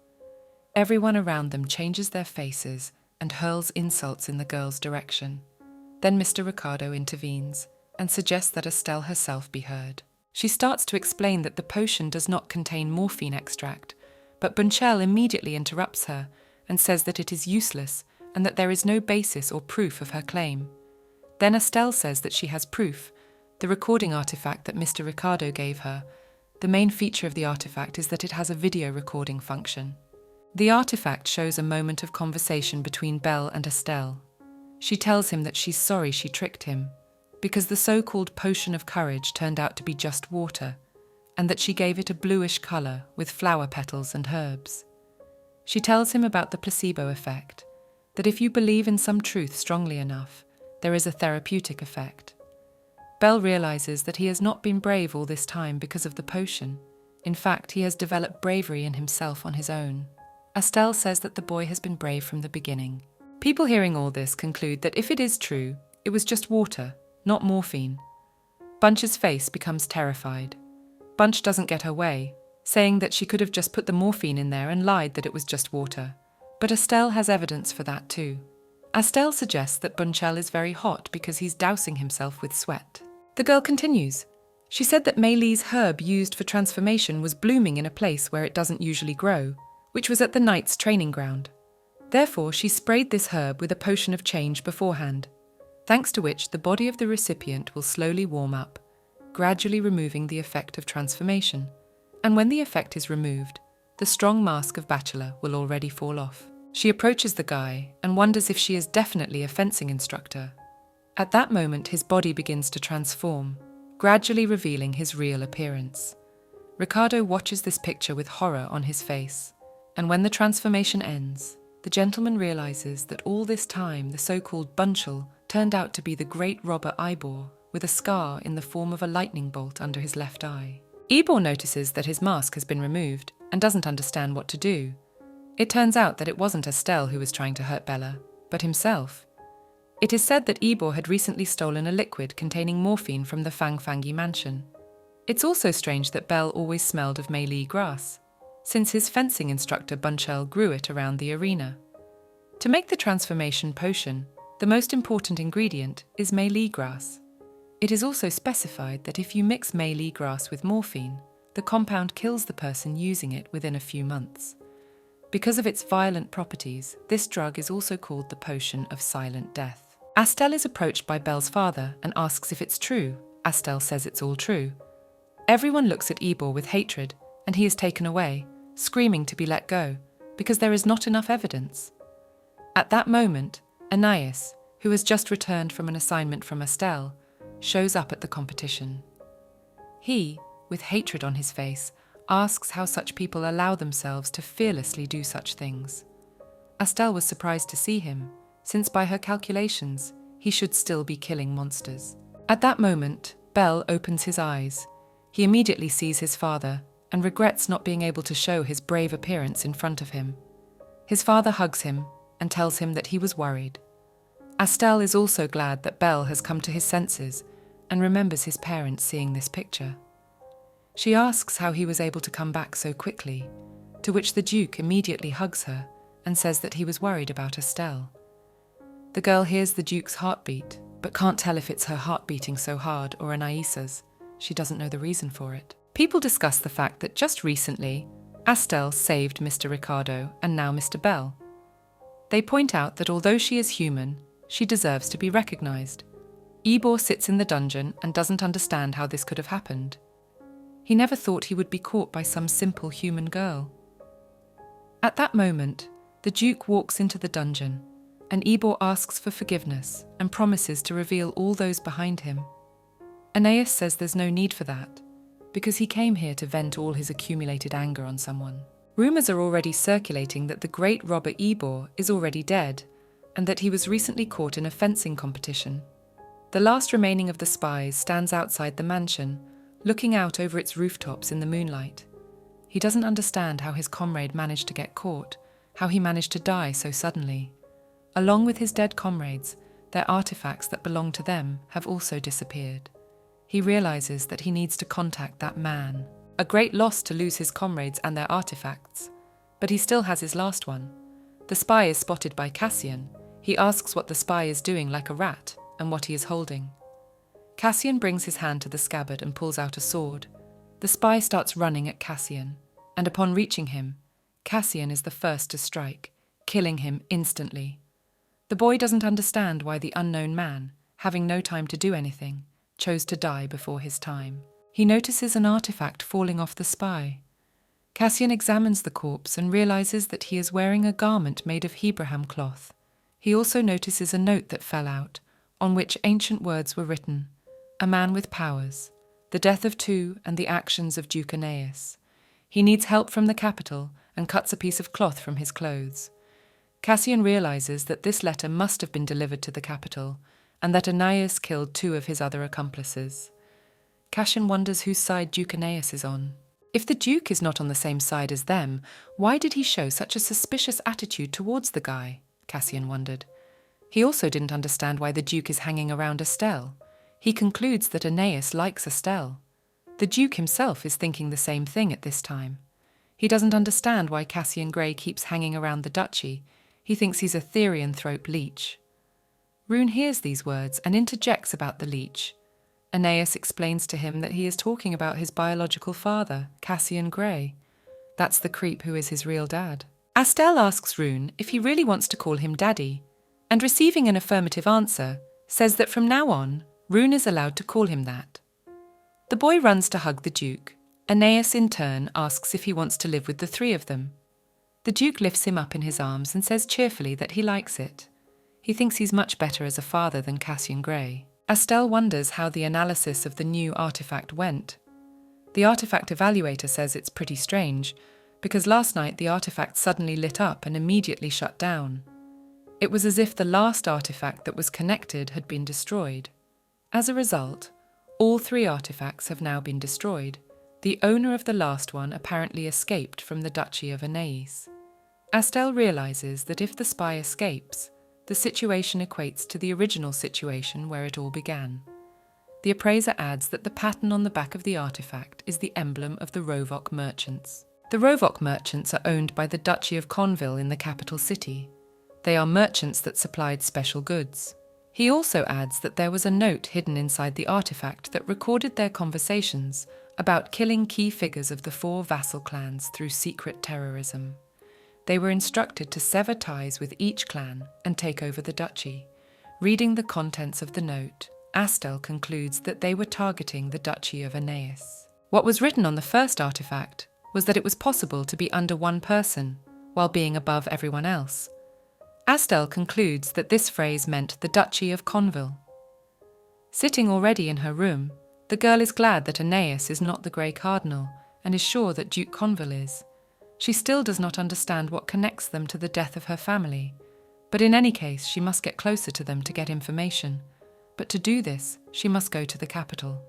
Everyone around them changes their faces and hurls insults in the girl's direction. Then Mr. Ricardo intervenes and suggests that Astel herself be heard. She starts to explain that the potion does not contain morphine extract, but Bunchel immediately interrupts her and says that it is useless and that there is no basis or proof of her claim. Then Astel says that she has proof, the recording artifact that Mr. Ricardo gave her. The main feature of the artifact is that it has a video recording function. The artifact shows a moment of conversation between Bell and Astel. She tells him that she's sorry she tricked him, because the so-called potion of courage turned out to be just water, and that she gave it a bluish colour with flower petals and herbs. She tells him about the placebo effect, that if you believe in some truth strongly enough, there is a therapeutic effect. Bell realises that he has not been brave all this time because of the potion. In fact, he has developed bravery in himself on his own. Astel says that the boy has been brave from the beginning. People hearing all this conclude that if it is true, it was just water, not morphine. Bunch's face becomes terrified. Bunch doesn't get her way, saying that she could have just put the morphine in there and lied that it was just water. But Astel has evidence for that too. Astel suggests that Bunchel is very hot because he's dousing himself with sweat. The girl continues. She said that Mei Li's herb used for transformation was blooming in a place where it doesn't usually grow, which was at the knight's training ground. Therefore, she sprayed this herb with a potion of change beforehand, thanks to which the body of the recipient will slowly warm up, gradually removing the effect of transformation. And when the effect is removed, the strong mask of bachelor will already fall off. She approaches the guy and wonders if she is definitely a fencing instructor. At that moment, his body begins to transform, gradually revealing his real appearance. Ricardo watches this picture with horror on his face, and when the transformation ends, the gentleman realizes that all this time the so-called Bunchel turned out to be the great robber Ybor, with a scar in the form of a lightning bolt under his left eye. Ybor notices that his mask has been removed and doesn't understand what to do. It turns out that it wasn't Astel who was trying to hurt Bella, but himself. It is said that Ybor had recently stolen a liquid containing morphine from the Fangfangi mansion. It's also strange that Bell always smelled of Mei Li grass, since his fencing instructor Bunchel grew it around the arena. To make the transformation potion, the most important ingredient is Mei Li grass. It is also specified that if you mix Mei Li grass with morphine, the compound kills the person using it within a few months. Because of its violent properties, this drug is also called the potion of silent death. Astel is approached by Bell's father and asks if it's true. Astel says it's all true. Everyone looks at Ebor with hatred, and he is taken away, screaming to be let go, because there is not enough evidence. At that moment, Anais, who has just returned from an assignment from Astel, shows up at the competition. He, with hatred on his face, asks how such people allow themselves to fearlessly do such things. Astel was surprised to see him, since by her calculations, he should still be killing monsters. At that moment, Bel opens his eyes. He immediately sees his father and regrets not being able to show his brave appearance in front of him. His father hugs him and tells him that he was worried. Astel is also glad that Bel has come to his senses and remembers his parents seeing this picture. She asks how he was able to come back so quickly, to which the Duke immediately hugs her and says that he was worried about Astel. The girl hears the Duke's heartbeat, but can't tell if it's her heart beating so hard or Anaïsa's. She doesn't know the reason for it. People discuss the fact that just recently, Astel saved Mr. Ricardo and now Mr. Bell. They point out that although she is human, she deserves to be recognized. Ebor sits in the dungeon and doesn't understand how this could have happened. He never thought he would be caught by some simple human girl. At that moment, the Duke walks into the dungeon, and Ebor asks for forgiveness and promises to reveal all those behind him. Anais says there's no need for that, because he came here to vent all his accumulated anger on someone. Rumours are already circulating that the great robber Ebor is already dead, and that he was recently caught in a fencing competition. The last remaining of the spies stands outside the mansion, looking out over its rooftops in the moonlight. He doesn't understand how his comrade managed to get caught, how he managed to die so suddenly. Along with his dead comrades, their artifacts that belong to them have also disappeared. He realizes that he needs to contact that man. A great loss to lose his comrades and their artifacts, but he still has his last one. The spy is spotted by Cassian. He asks what the spy is doing like a rat and what he is holding. Cassian brings his hand to the scabbard and pulls out a sword. The spy starts running at Cassian, and upon reaching him, Cassian is the first to strike, killing him instantly. The boy doesn't understand why the unknown man, having no time to do anything, chose to die before his time. He notices an artifact falling off the spy. Cassian examines the corpse and realizes that he is wearing a garment made of Hebraham cloth. He also notices a note that fell out, on which ancient words were written: "A man with powers, the death of two and the actions of Duke Aeneas. He needs help from the capital and cuts a piece of cloth from his clothes." Cassian realizes that this letter must have been delivered to the capital, and that Aeneas killed two of his other accomplices. Cassian wonders whose side Duke Aeneas is on. If the Duke is not on the same side as them, why did he show such a suspicious attitude towards the guy? Cassian wondered. He also didn't understand why the Duke is hanging around Estelle. He concludes that Aeneas likes Estelle. The Duke himself is thinking the same thing at this time. He doesn't understand why Cassian Grey keeps hanging around the duchy. He thinks he's a therianthrope leech. Rune hears these words and interjects about the leech. Aeneas explains to him that he is talking about his biological father, Cassian Grey. That's the creep who is his real dad. Astel asks Rune if he really wants to call him Daddy, and receiving an affirmative answer, says that from now on, Rune is allowed to call him that. The boy runs to hug the Duke. Aeneas in turn asks if he wants to live with the three of them. The Duke lifts him up in his arms and says cheerfully that he likes it. He thinks he's much better as a father than Cassian Grey. Astel wonders how the analysis of the new artifact went. The artifact evaluator says it's pretty strange, because last night the artifact suddenly lit up and immediately shut down. It was as if the last artifact that was connected had been destroyed. As a result, all three artifacts have now been destroyed. The owner of the last one apparently escaped from the Duchy of Aeneas. Astel realizes that if the spy escapes, the situation equates to the original situation where it all began. The appraiser adds that the pattern on the back of the artifact is the emblem of the Rovok merchants. The Rovok merchants are owned by the Duchy of Conville in the capital city. They are merchants that supplied special goods. He also adds that there was a note hidden inside the artifact that recorded their conversations about killing key figures of the four vassal clans through secret terrorism. They were instructed to sever ties with each clan and take over the duchy. Reading the contents of the note, Astel concludes that they were targeting the Duchy of Aeneas. What was written on the first artifact was that it was possible to be under one person while being above everyone else. Astel concludes that this phrase meant the Duchy of Conville. Sitting already in her room, the girl is glad that Aeneas is not the Grey Cardinal and is sure that Duke Conville is. She still does not understand what connects them to the death of her family, but in any case she must get closer to them to get information. But to do this, she must go to the capital.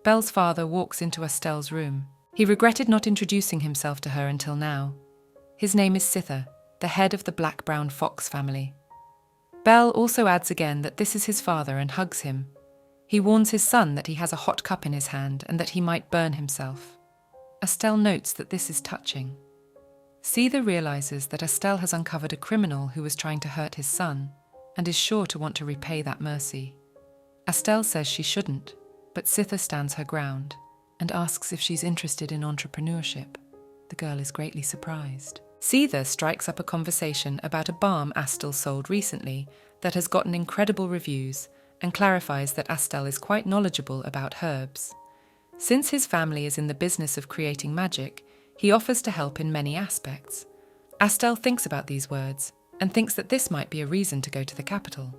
Belle's father walks into Astel's room. He regretted not introducing himself to her until now. His name is Sitha, the head of the black-brown fox family. Belle also adds again that this is his father and hugs him. He warns his son that he has a hot cup in his hand and that he might burn himself. Astel notes that this is touching. Sitha realizes that Astel has uncovered a criminal who was trying to hurt his son and is sure to want to repay that mercy. Astel says she shouldn't, but Sitha stands her ground and asks if she's interested in entrepreneurship. The girl is greatly surprised. Sitha strikes up a conversation about a balm Astel sold recently that has gotten incredible reviews and clarifies that Astel is quite knowledgeable about herbs. Since his family is in the business of creating magic, he offers to help in many aspects. Astel thinks about these words and thinks that this might be a reason to go to the capital.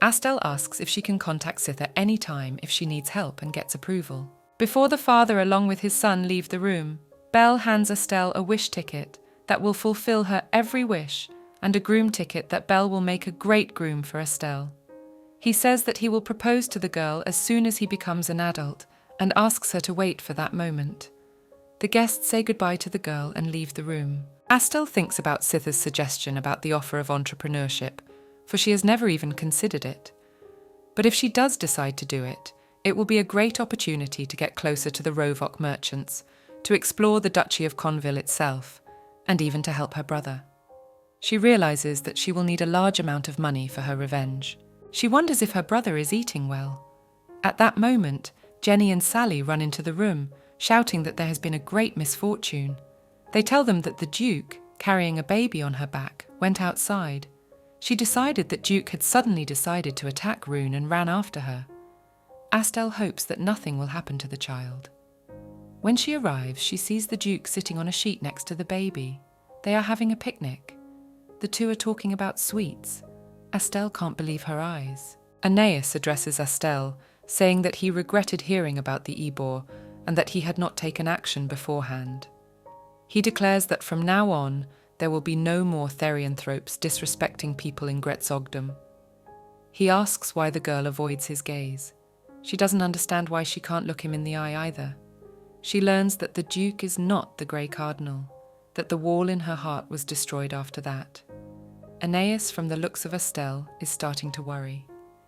Astel asks if she can contact Sitha any time if she needs help and gets approval. Before the father along with his son leave the room, Belle hands Astel a wish ticket that will fulfill her every wish and a groom ticket that Belle will make a great groom for Astel. He says that he will propose to the girl as soon as he becomes an adult and asks her to wait for that moment. The guests say goodbye to the girl and leave the room. Astel thinks about Sitha's suggestion about the offer of entrepreneurship, for she has never even considered it. But if she does decide to do it, it will be a great opportunity to get closer to the Rovok merchants, to explore the Duchy of Conville itself, and even to help her brother. She realizes that she will need a large amount of money for her revenge. She wonders if her brother is eating well. At that moment, Jenny and Sally run into the room, shouting that there has been a great misfortune. They tell them that the Duke, carrying a baby on her back, went outside. She decided that Duke had suddenly decided to attack Rune and ran after her. Astel hopes that nothing will happen to the child. When she arrives, she sees the Duke sitting on a sheet next to the baby. They are having a picnic. The two are talking about sweets. Astel can't believe her eyes. Aeneas addresses Astel, saying that he regretted hearing about the Ebor and that he had not taken action beforehand. He declares that from now on, there will be no more therianthropes disrespecting people in Gretzogdom. He asks why the girl avoids his gaze. She doesn't understand why she can't look him in the eye either. She learns that the Duke is not the Grey Cardinal, that the wall in her heart was destroyed after that. Aeneas, from the looks of Astel, is starting to worry.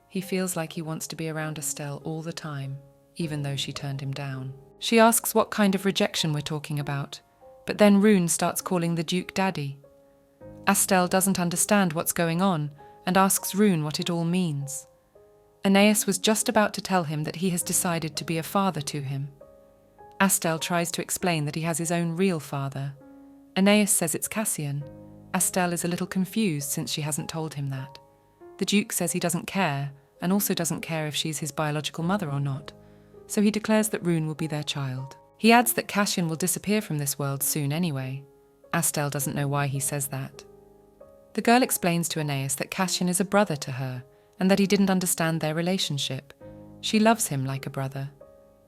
He feels like he wants to be around Astel all the time, even though she turned him down. She asks what kind of rejection we're talking about, but then Rune starts calling the Duke Daddy. Astel doesn't understand what's going on and asks Rune what it all means. Aeneas was just about to tell him that he has decided to be a father to him. Astel tries to explain that he has his own real father. Aeneas says it's Cassian. Astel is a little confused since she hasn't told him that. The Duke says he doesn't care, and also doesn't care if she's his biological mother or not, so he declares that Rune will be their child. He adds that Cassian will disappear from this world soon anyway. Astel doesn't know why he says that. The girl explains to Aeneas that Cassian is a brother to her, and that he didn't understand their relationship. She loves him like a brother.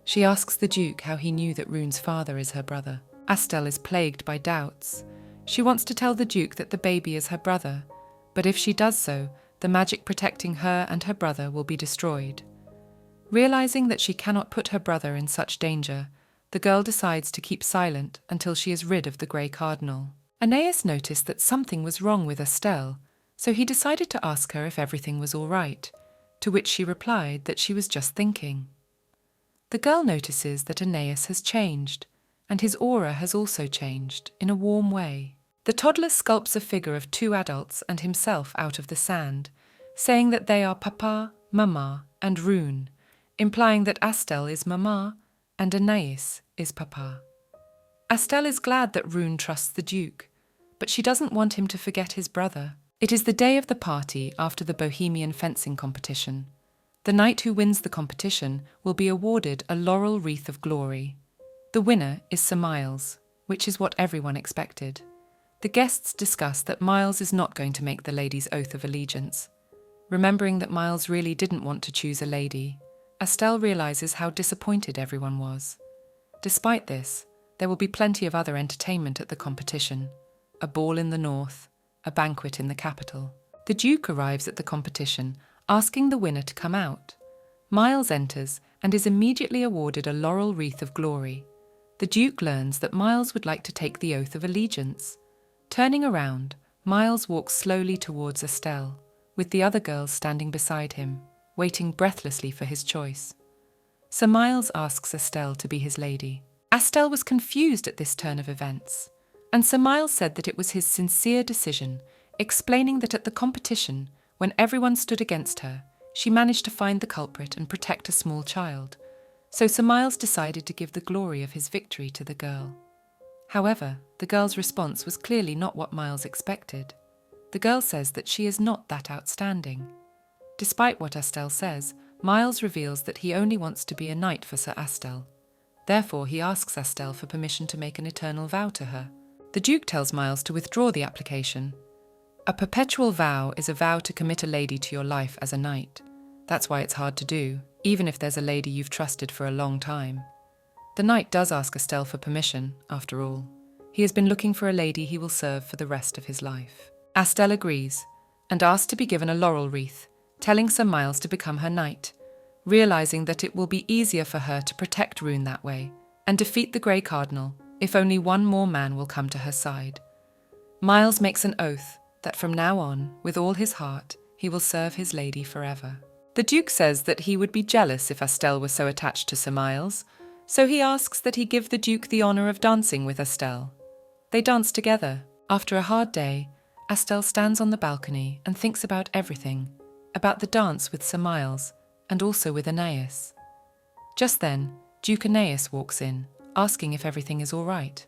She asks the Duke how he knew that Rune's father is her brother. Astel is plagued by doubts. She wants to tell the Duke that the baby is her brother, but if she does so, the magic protecting her and her brother will be destroyed. Realizing that she cannot put her brother in such danger, the girl decides to keep silent until she is rid of the Grey Cardinal. Aeneas noticed that something was wrong with Astel, so he decided to ask her if everything was all right, to which she replied that she was just thinking. The girl notices that Aeneas has changed, and his aura has also changed, in a warm way. The toddler sculpts a figure of two adults and himself out of the sand, saying that they are Papa, Mama, and Rune, implying that Astel is Mama and Aeneas is Papa. Astel is glad that Rune trusts the Duke, but she doesn't want him to forget his brother. It is the day of the party after the Bohemian fencing competition. The knight who wins the competition will be awarded a laurel wreath of glory. The winner is Sir Miles, which is what everyone expected. The guests discuss that Miles is not going to make the lady's oath of allegiance. Remembering that Miles really didn't want to choose a lady, Estelle realizes how disappointed everyone was. Despite this, there will be plenty of other entertainment at the competition: a ball in the north, a banquet in the capital. The Duke arrives at the competition, asking the winner to come out. Miles enters and is immediately awarded a laurel wreath of glory. The Duke learns that Miles would like to take the oath of allegiance. Turning around, Miles walks slowly towards Estelle, with the other girls standing beside him, waiting breathlessly for his choice. Sir Miles asks Estelle to be his lady. Estelle was confused at this turn of events, and Sir Miles said that it was his sincere decision, explaining that at the competition, when everyone stood against her, she managed to find the culprit and protect a small child. So Sir Miles decided to give the glory of his victory to the girl. However, the girl's response was clearly not what Miles expected. The girl says that she is not that outstanding. Despite what Estelle says, Miles reveals that he only wants to be a knight for Sir Estelle. Therefore, he asks Estelle for permission to make an eternal vow to her. The Duke tells Miles to withdraw the application. A perpetual vow is a vow to commit a lady to your life as a knight. That's why it's hard to do, even if there's a lady you've trusted for a long time. The knight does ask Estelle for permission, after all. He has been looking for a lady he will serve for the rest of his life. Estelle agrees, and asks to be given a laurel wreath, telling Sir Miles to become her knight, realizing that it will be easier for her to protect Rune that way, and defeat the Grey Cardinal if only one more man will come to her side. Miles makes an oath that from now on, with all his heart, he will serve his lady forever. The Duke says that he would be jealous if Estelle were so attached to Sir Miles, so he asks that he give the Duke the honour of dancing with Estelle. They dance together. After a hard day, Estelle stands on the balcony and thinks about everything, about the dance with Sir Miles, and also with Aeneas. Just then, Duke Aeneas walks in, asking if everything is all right.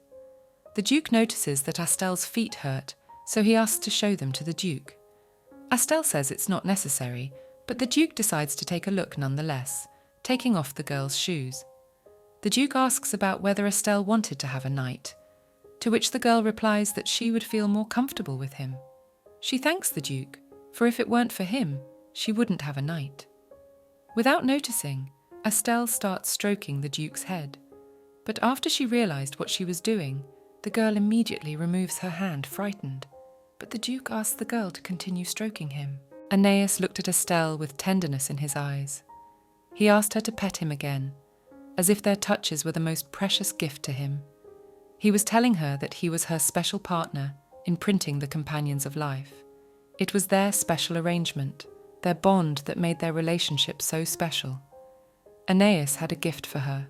The Duke notices that Estelle's feet hurt, so he asks to show them to the Duke. Estelle says it's not necessary, but the Duke decides to take a look nonetheless, taking off the girl's shoes. The Duke asks about whether Estelle wanted to have a knight, to which the girl replies that she would feel more comfortable with him. She thanks the Duke, for if it weren't for him, she wouldn't have a knight. Without noticing, Estelle starts stroking the Duke's head, but after she realized what she was doing, the girl immediately removes her hand, frightened. But the Duke asks the girl to continue stroking him. Aeneas looked at Estelle with tenderness in his eyes. He asked her to pet him again, as if their touches were the most precious gift to him. He was telling her that he was her special partner in printing the Companions of Life. It was their special arrangement, their bond that made their relationship so special. Aeneas had a gift for her.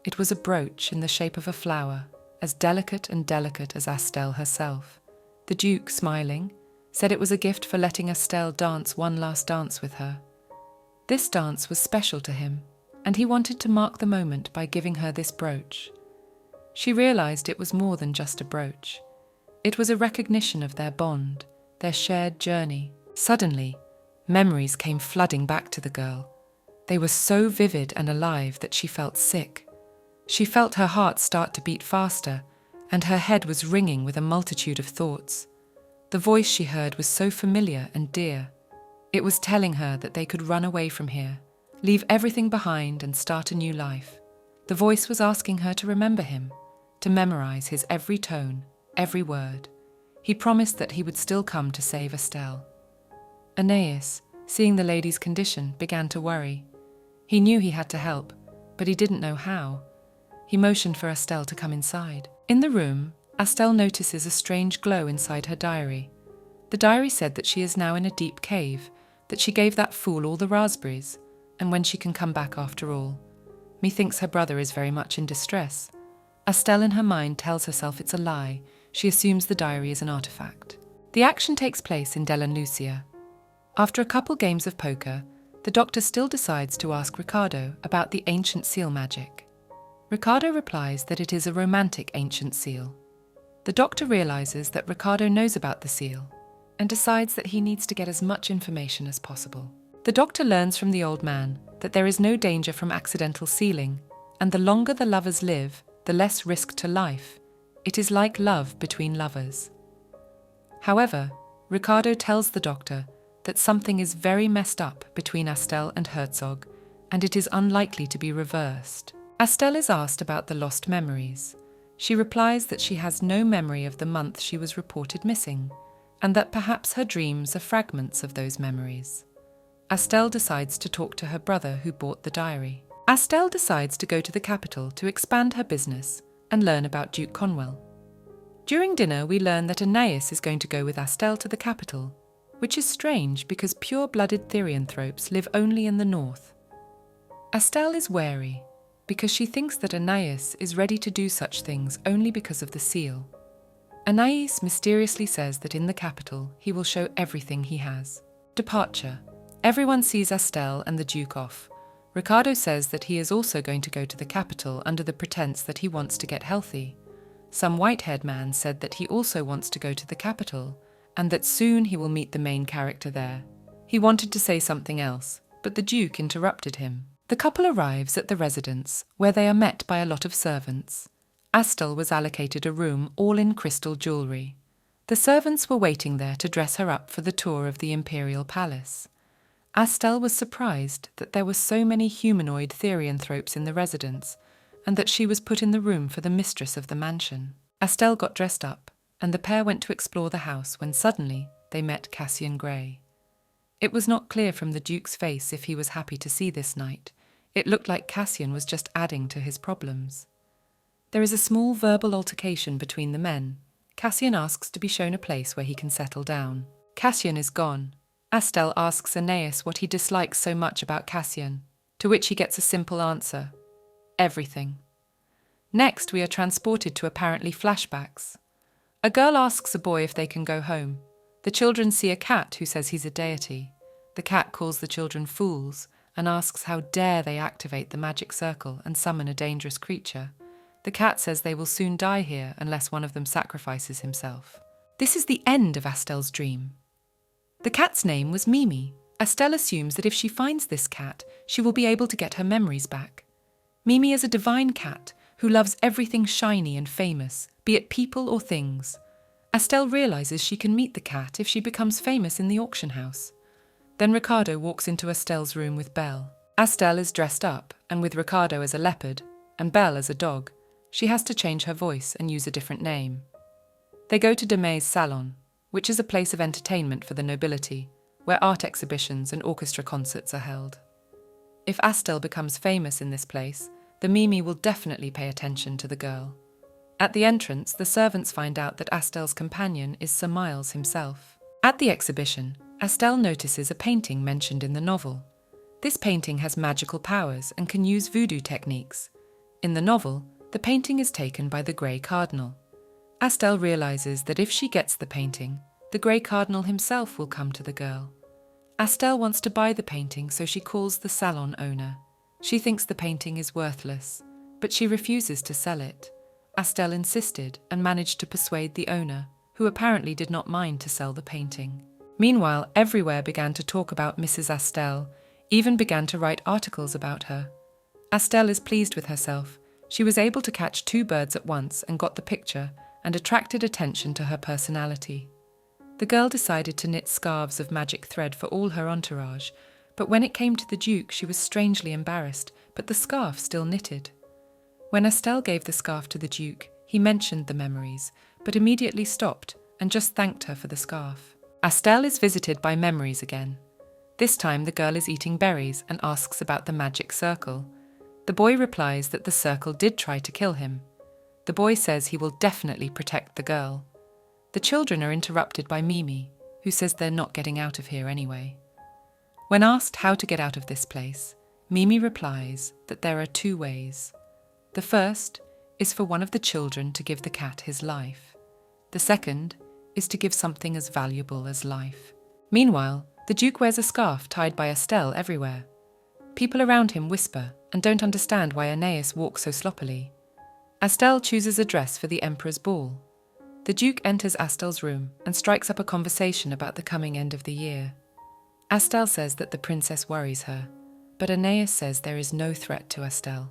It was a brooch in the shape of a flower, as delicate as Estelle herself. The Duke, smiling, said it was a gift for letting Estelle dance one last dance with her. This dance was special to him, and he wanted to mark the moment by giving her this brooch. She realized it was more than just a brooch. It was a recognition of their bond, their shared journey. Suddenly, memories came flooding back to the girl. They were so vivid and alive that she felt sick. She felt her heart start to beat faster, and her head was ringing with a multitude of thoughts. The voice she heard was so familiar and dear. It was telling her that they could run away from here, leave everything behind and start a new life. The voice was asking her to remember him, to memorize his every tone, every word. He promised that he would still come to save Estelle. Aeneas, seeing the lady's condition, began to worry. He knew he had to help, but he didn't know how. He motioned for Estelle to come inside. In the room, Estelle notices a strange glow inside her diary. The diary said that she is now in a deep cave, that she gave that fool all the raspberries, and when she can come back after all. Methinks her brother is very much in distress. Estelle in her mind tells herself it's a lie. She assumes the diary is an artifact. The action takes place in Della Lucia. After a couple games of poker, the doctor still decides to ask Ricardo about the ancient seal magic. Ricardo replies that it is a romantic ancient seal. The doctor realizes that Ricardo knows about the seal and decides that he needs to get as much information as possible. The doctor learns from the old man that there is no danger from accidental sealing, and the longer the lovers live, the less risk to life. It is like love between lovers. However, Ricardo tells the doctor that something is very messed up between Astel and Herzog, and it is unlikely to be reversed. Astel is asked about the lost memories. She replies that she has no memory of the month she was reported missing, and that perhaps her dreams are fragments of those memories. Astel decides to talk to her brother who bought the diary. Astel decides to go to the capital to expand her business and learn about Duke Conwell. During dinner, we learn that Aeneas is going to go with Astel to the capital, which is strange because pure-blooded therianthropes live only in the north. Astel is wary because she thinks that Aeneas is ready to do such things only because of the seal. Aeneas mysteriously says that in the capital he will show everything he has. Departure. Everyone sees Astel and the Duke off. Ricardo says that he is also going to go to the capital under the pretense that he wants to get healthy. Some white-haired man said that he also wants to go to the capital, and that soon he will meet the main character there. He wanted to say something else, but the Duke interrupted him. The couple arrives at the residence, where they are met by a lot of servants. Astel was allocated a room all in crystal jewellery. The servants were waiting there to dress her up for the tour of the imperial palace. Astel was surprised that there were so many humanoid therianthropes in the residence, and that she was put in the room for the mistress of the mansion. Astel got dressed up, and the pair went to explore the house when suddenly they met Cassian Grey. It was not clear from the Duke's face if he was happy to see this knight. It looked like Cassian was just adding to his problems. There is a small verbal altercation between the men. Cassian asks to be shown a place where he can settle down. Cassian is gone. Astel asks Aeneas what he dislikes so much about Cassian, to which he gets a simple answer: everything. Next, we are transported to apparently flashbacks. A girl asks a boy if they can go home. The children see a cat who says he's a deity. The cat calls the children fools and asks how dare they activate the magic circle and summon a dangerous creature. The cat says they will soon die here unless one of them sacrifices himself. This is the end of Astel's dream. The cat's name was Mimi. Astel assumes that if she finds this cat, she will be able to get her memories back. Mimi is a divine cat who loves everything shiny and famous, be it people or things. Astel realizes she can meet the cat if she becomes famous in the auction house. Then Ricardo walks into Astel's room with Belle. Astel is dressed up, and with Ricardo as a leopard, and Belle as a dog. She has to change her voice and use a different name. They go to Demay's salon, which is a place of entertainment for the nobility, where art exhibitions and orchestra concerts are held. If Astel becomes famous in this place, the Mimi will definitely pay attention to the girl. At the entrance, the servants find out that Astel's companion is Sir Miles himself. At the exhibition, Astel notices a painting mentioned in the novel. This painting has magical powers and can use voodoo techniques. In the novel, the painting is taken by the Grey Cardinal. Astel realizes that if she gets the painting, the Grey Cardinal himself will come to the girl. Astel wants to buy the painting, so she calls the salon owner. She thinks the painting is worthless, but she refuses to sell it. Astel insisted and managed to persuade the owner, who apparently did not mind to sell the painting. Meanwhile, everywhere began to talk about Mrs. Astel, even began to write articles about her. Astel is pleased with herself. She was able to catch two birds at once and got the picture, and attracted attention to her personality. The girl decided to knit scarves of magic thread for all her entourage, but when it came to the Duke, she was strangely embarrassed, but the scarf still knitted. When Astel gave the scarf to the Duke, he mentioned the memories, but immediately stopped and just thanked her for the scarf. Astel is visited by memories again. This time the girl is eating berries and asks about the magic circle. The boy replies that the circle did try to kill him. The boy says he will definitely protect the girl. The children are interrupted by Mimi, who says they're not getting out of here anyway. When asked how to get out of this place, Mimi replies that there are two ways. The first is for one of the children to give the cat his life. The second is to give something as valuable as life. Meanwhile, the Duke wears a scarf tied by Astel everywhere. People around him whisper and don't understand why Aeneas walks so sloppily. Astel chooses a dress for the Emperor's ball. The Duke enters Astel's room and strikes up a conversation about the coming end of the year. Astel says that the princess worries her, but Aeneas says there is no threat to Astel.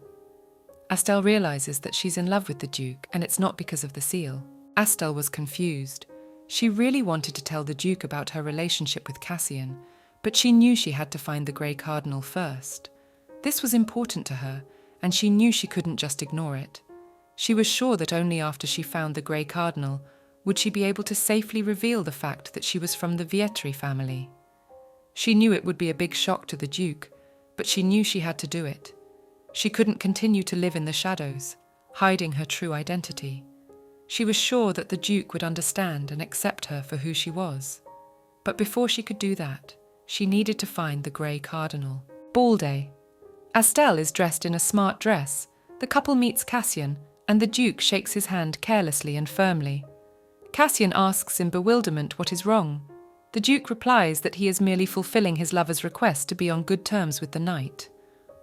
Astel realizes that she's in love with the Duke, and it's not because of the seal. Astel was confused. She really wanted to tell the Duke about her relationship with Cassian, but she knew she had to find the Grey Cardinal first. This was important to her, and she knew she couldn't just ignore it. She was sure that only after she found the Grey Cardinal would she be able to safely reveal the fact that she was from the Vietri family. She knew it would be a big shock to the Duke, but she knew she had to do it. She couldn't continue to live in the shadows, hiding her true identity. She was sure that the Duke would understand and accept her for who she was. But before she could do that, she needed to find the Grey Cardinal. Ball day. Astel is dressed in a smart dress. The couple meets Cassian, and the Duke shakes his hand carelessly and firmly. Cassian asks in bewilderment what is wrong. The Duke replies that he is merely fulfilling his lover's request to be on good terms with the knight.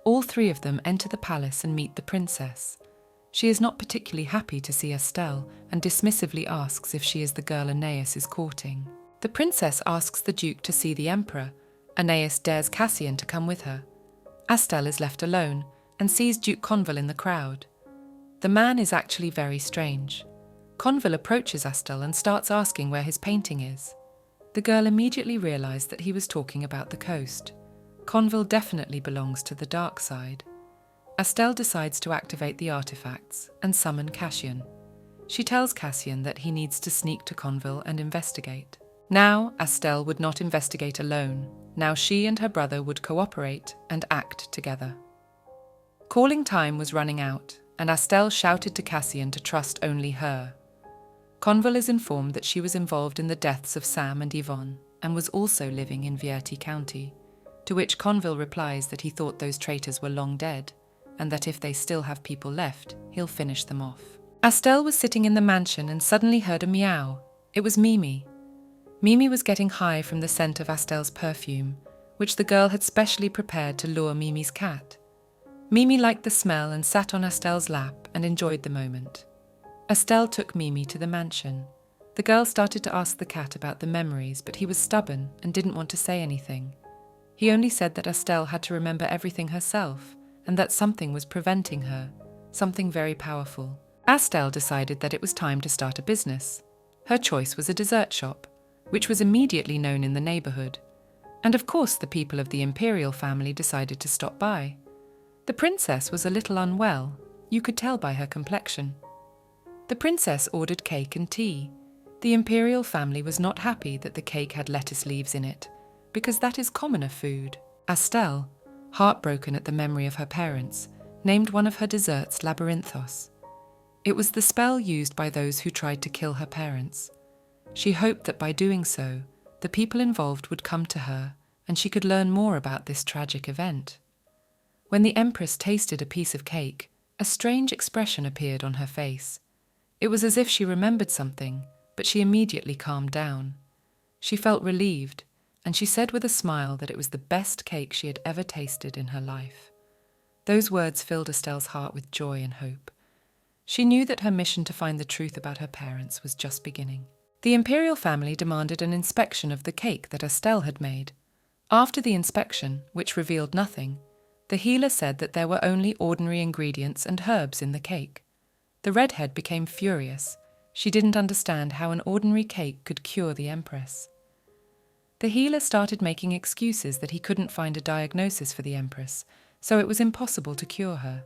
All three of them enter the palace and meet the princess. She is not particularly happy to see Astel and dismissively asks if she is the girl Aeneas is courting. The princess asks the Duke to see the emperor. Aeneas dares Cassian to come with her. Astel is left alone and sees Duke Conval in the crowd. The man is actually very strange. Conval approaches Astel and starts asking where his painting is. The girl immediately realized that he was talking about the coast. Conval definitely belongs to the dark side. Astel decides to activate the artifacts and summon Cassian. She tells Cassian that he needs to sneak to Conval and investigate. Now, Astel would not investigate alone. Now she and her brother would cooperate and act together. Calling time was running out, and Astel shouted to Cassian to trust only her. Conval is informed that she was involved in the deaths of Sam and Yvonne and was also living in Vietri County, to which Conval replies that he thought those traitors were long dead, and that if they still have people left, he'll finish them off. Astel was sitting in the mansion and suddenly heard a meow. It was Mimi. Mimi was getting high from the scent of Astel's perfume, which the girl had specially prepared to lure Mimi's cat. Mimi liked the smell and sat on Astel's lap and enjoyed the moment. Astel took Mimi to the mansion. The girl started to ask the cat about the memories, but he was stubborn and didn't want to say anything. He only said that Astel had to remember everything herself, and that something was preventing her, something very powerful. Astel decided that it was time to start a business. Her choice was a dessert shop, which was immediately known in the neighborhood. And of course the people of the imperial family decided to stop by. The princess was a little unwell, you could tell by her complexion. The princess ordered cake and tea. The imperial family was not happy that the cake had lettuce leaves in it, because that is commoner food. Astel, heartbroken at the memory of her parents, named one of her desserts Labyrinthos. It was the spell used by those who tried to kill her parents. She hoped that by doing so, the people involved would come to her and she could learn more about this tragic event. When the Empress tasted a piece of cake, a strange expression appeared on her face. It was as if she remembered something, but she immediately calmed down. She felt relieved, and she said with a smile that it was the best cake she had ever tasted in her life. Those words filled Astel's heart with joy and hope. She knew that her mission to find the truth about her parents was just beginning. The imperial family demanded an inspection of the cake that Astel had made. After the inspection, which revealed nothing, the healer said that there were only ordinary ingredients and herbs in the cake. The redhead became furious. She didn't understand how an ordinary cake could cure the Empress. The healer started making excuses that he couldn't find a diagnosis for the Empress, so it was impossible to cure her.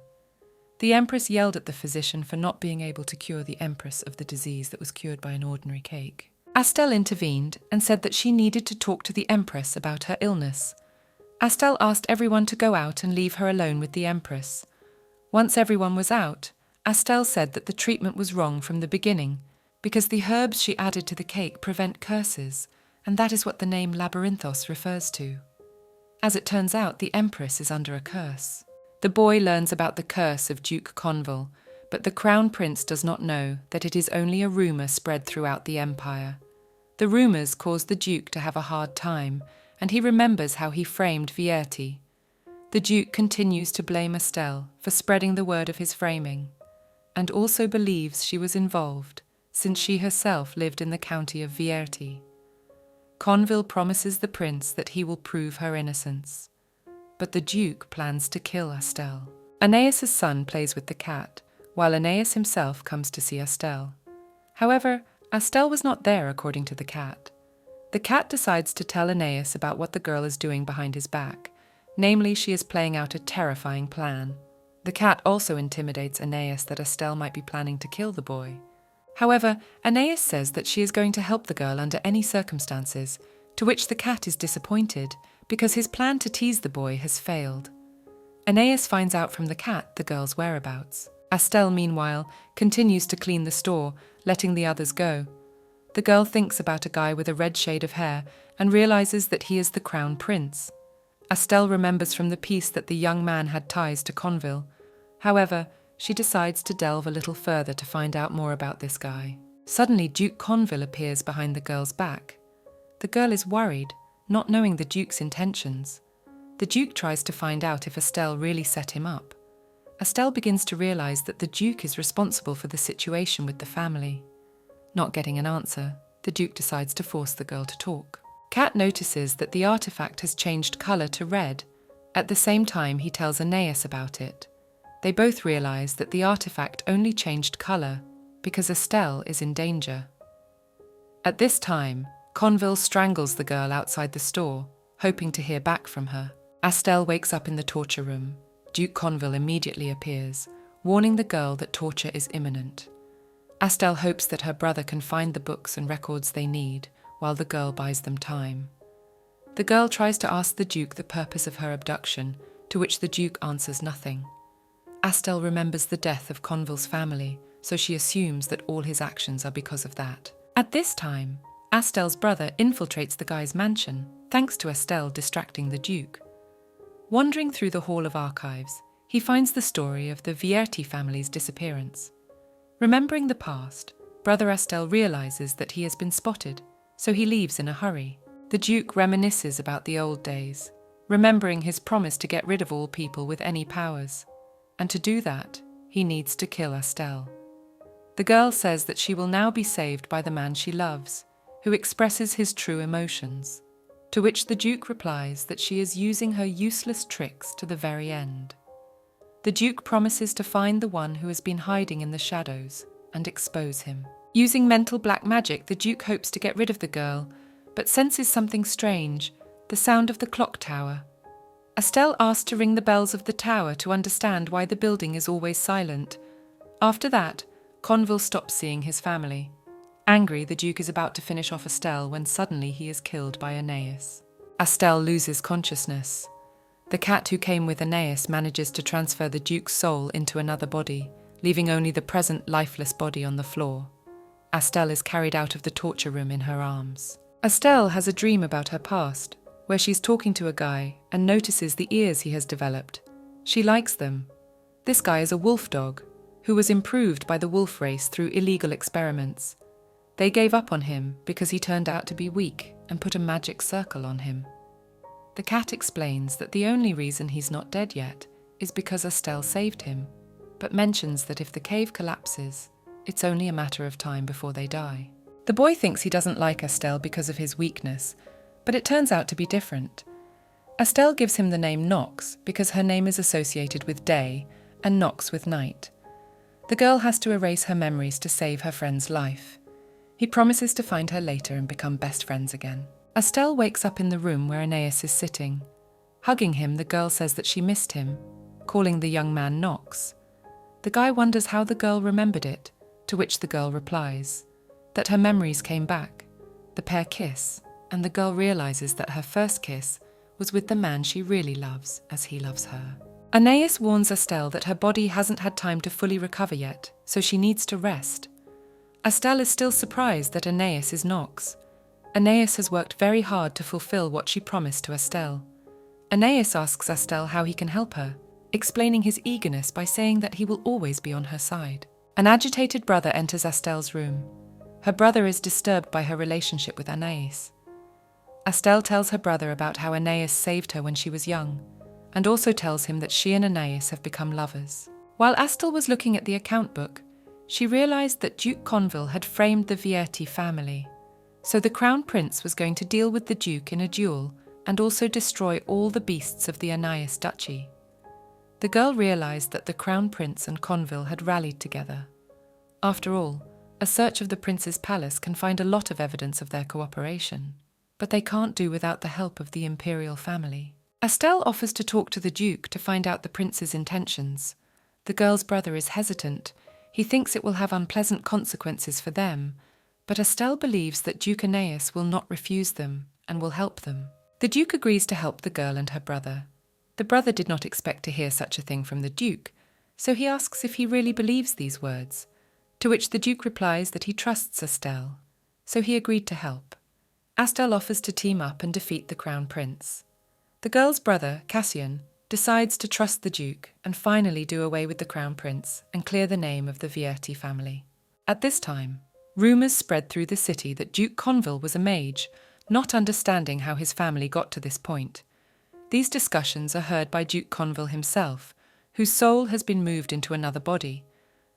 The Empress yelled at the physician for not being able to cure the Empress of the disease that was cured by an ordinary cake. Astel intervened and said that she needed to talk to the Empress about her illness. Astel asked everyone to go out and leave her alone with the Empress. Once everyone was out, Astel said that the treatment was wrong from the beginning, because the herbs she added to the cake prevent curses, and that is what the name Labyrinthos refers to. As it turns out, the Empress is under a curse. The boy learns about the curse of Duke Conval, but the Crown Prince does not know that it is only a rumour spread throughout the empire. The rumours cause the Duke to have a hard time, and he remembers how he framed Vietri. The Duke continues to blame Astel for spreading the word of his framing, and also believes she was involved, since she herself lived in the county of Vietri. Conville promises the prince that he will prove her innocence. But the Duke plans to kill Estelle. Aeneas's son plays with the cat, while Aeneas himself comes to see Estelle. However, Estelle was not there according to the cat. The cat decides to tell Aeneas about what the girl is doing behind his back, namely she is playing out a terrifying plan. The cat also intimidates Aeneas that Estelle might be planning to kill the boy. However, Aeneas says that she is going to help the girl under any circumstances, to which the cat is disappointed because his plan to tease the boy has failed. Aeneas finds out from the cat the girl's whereabouts. Estelle, meanwhile, continues to clean the store, letting the others go. The girl thinks about a guy with a red shade of hair and realizes that he is the crown prince. Estelle remembers from the piece that the young man had ties to Conville. However, she decides to delve a little further to find out more about this guy. Suddenly, Duke Conville appears behind the girl's back. The girl is worried, not knowing the Duke's intentions. The Duke tries to find out if Estelle really set him up. Estelle begins to realize that the Duke is responsible for the situation with the family. Not getting an answer, the Duke decides to force the girl to talk. Cat notices that the artifact has changed color to red. At the same time, he tells Aeneas about it. They both realize that the artifact only changed color because Estelle is in danger. At this time, Conville strangles the girl outside the store, hoping to hear back from her. Estelle wakes up in the torture room. Duke Conville immediately appears, warning the girl that torture is imminent. Estelle hopes that her brother can find the books and records they need, while the girl buys them time. The girl tries to ask the Duke the purpose of her abduction, to which the Duke answers nothing. Estelle remembers the death of Conville's family, so she assumes that all his actions are because of that. At this time, Estelle's brother infiltrates the guy's mansion, thanks to Estelle distracting the Duke. Wandering through the Hall of Archives, he finds the story of the Vierti family's disappearance. Remembering the past, Brother Estelle realizes that he has been spotted, so he leaves in a hurry. The Duke reminisces about the old days, remembering his promise to get rid of all people with any powers. And to do that, he needs to kill Estelle. The girl says that she will now be saved by the man she loves, who expresses his true emotions, to which the Duke replies that she is using her useless tricks to the very end. The Duke promises to find the one who has been hiding in the shadows and expose him. Using mental black magic, the Duke hopes to get rid of the girl, but senses something strange, the sound of the clock tower. Estelle asks to ring the bells of the tower to understand why the building is always silent. After that, Conville stops seeing his family. Angry, the Duke is about to finish off Estelle when suddenly he is killed by Aeneas. Estelle loses consciousness. The cat who came with Aeneas manages to transfer the Duke's soul into another body, leaving only the present lifeless body on the floor. Estelle is carried out of the torture room in her arms. Estelle has a dream about her past, where she's talking to a guy and notices the ears he has developed. She likes them. This guy is a wolf dog, who was improved by the wolf race through illegal experiments. They gave up on him because he turned out to be weak and put a magic circle on him. The cat explains that the only reason he's not dead yet is because Estelle saved him, but mentions that if the cave collapses, it's only a matter of time before they die. The boy thinks he doesn't like Estelle because of his weakness, but it turns out to be different. Estelle gives him the name Nox because her name is associated with day and Nox with night. The girl has to erase her memories to save her friend's life. He promises to find her later and become best friends again. Estelle wakes up in the room where Aeneas is sitting. Hugging him, the girl says that she missed him, calling the young man Nox. The guy wonders how the girl remembered it, to which the girl replies that her memories came back. The pair kiss, and the girl realizes that her first kiss was with the man she really loves as he loves her. Aeneas warns Estelle that her body hasn't had time to fully recover yet, so she needs to rest. Estelle is still surprised that Aeneas is Nox. Aeneas has worked very hard to fulfill what she promised to Estelle. Aeneas asks Estelle how he can help her, explaining his eagerness by saying that he will always be on her side. An agitated brother enters Estelle's room. Her brother is disturbed by her relationship with Aeneas. Estelle tells her brother about how Aeneas saved her when she was young, and also tells him that she and Aeneas have become lovers. While Estelle was looking at the account book, she realized that Duke Conville had framed the Vierti family. So the crown prince was going to deal with the duke in a duel and also destroy all the beasts of the Anais duchy. The girl realized that the crown prince and Conville had rallied together. After all, a search of the prince's palace can find a lot of evidence of their cooperation, but they can't do without the help of the imperial family. Estelle offers to talk to the duke to find out the prince's intentions. The girl's brother is hesitant. He thinks it will have unpleasant consequences for them, but Estelle believes that Duke Aeneas will not refuse them and will help them. The duke agrees to help the girl and her brother. The brother did not expect to hear such a thing from the duke, so he asks if he really believes these words, to which the duke replies that he trusts Estelle, so he agreed to help. Estelle offers to team up and defeat the crown prince. The girl's brother, Cassian, decides to trust the duke and finally do away with the crown prince and clear the name of the Vierti family. At this time, rumours spread through the city that Duke Conville was a mage, not understanding how his family got to this point. These discussions are heard by Duke Conville himself, whose soul has been moved into another body.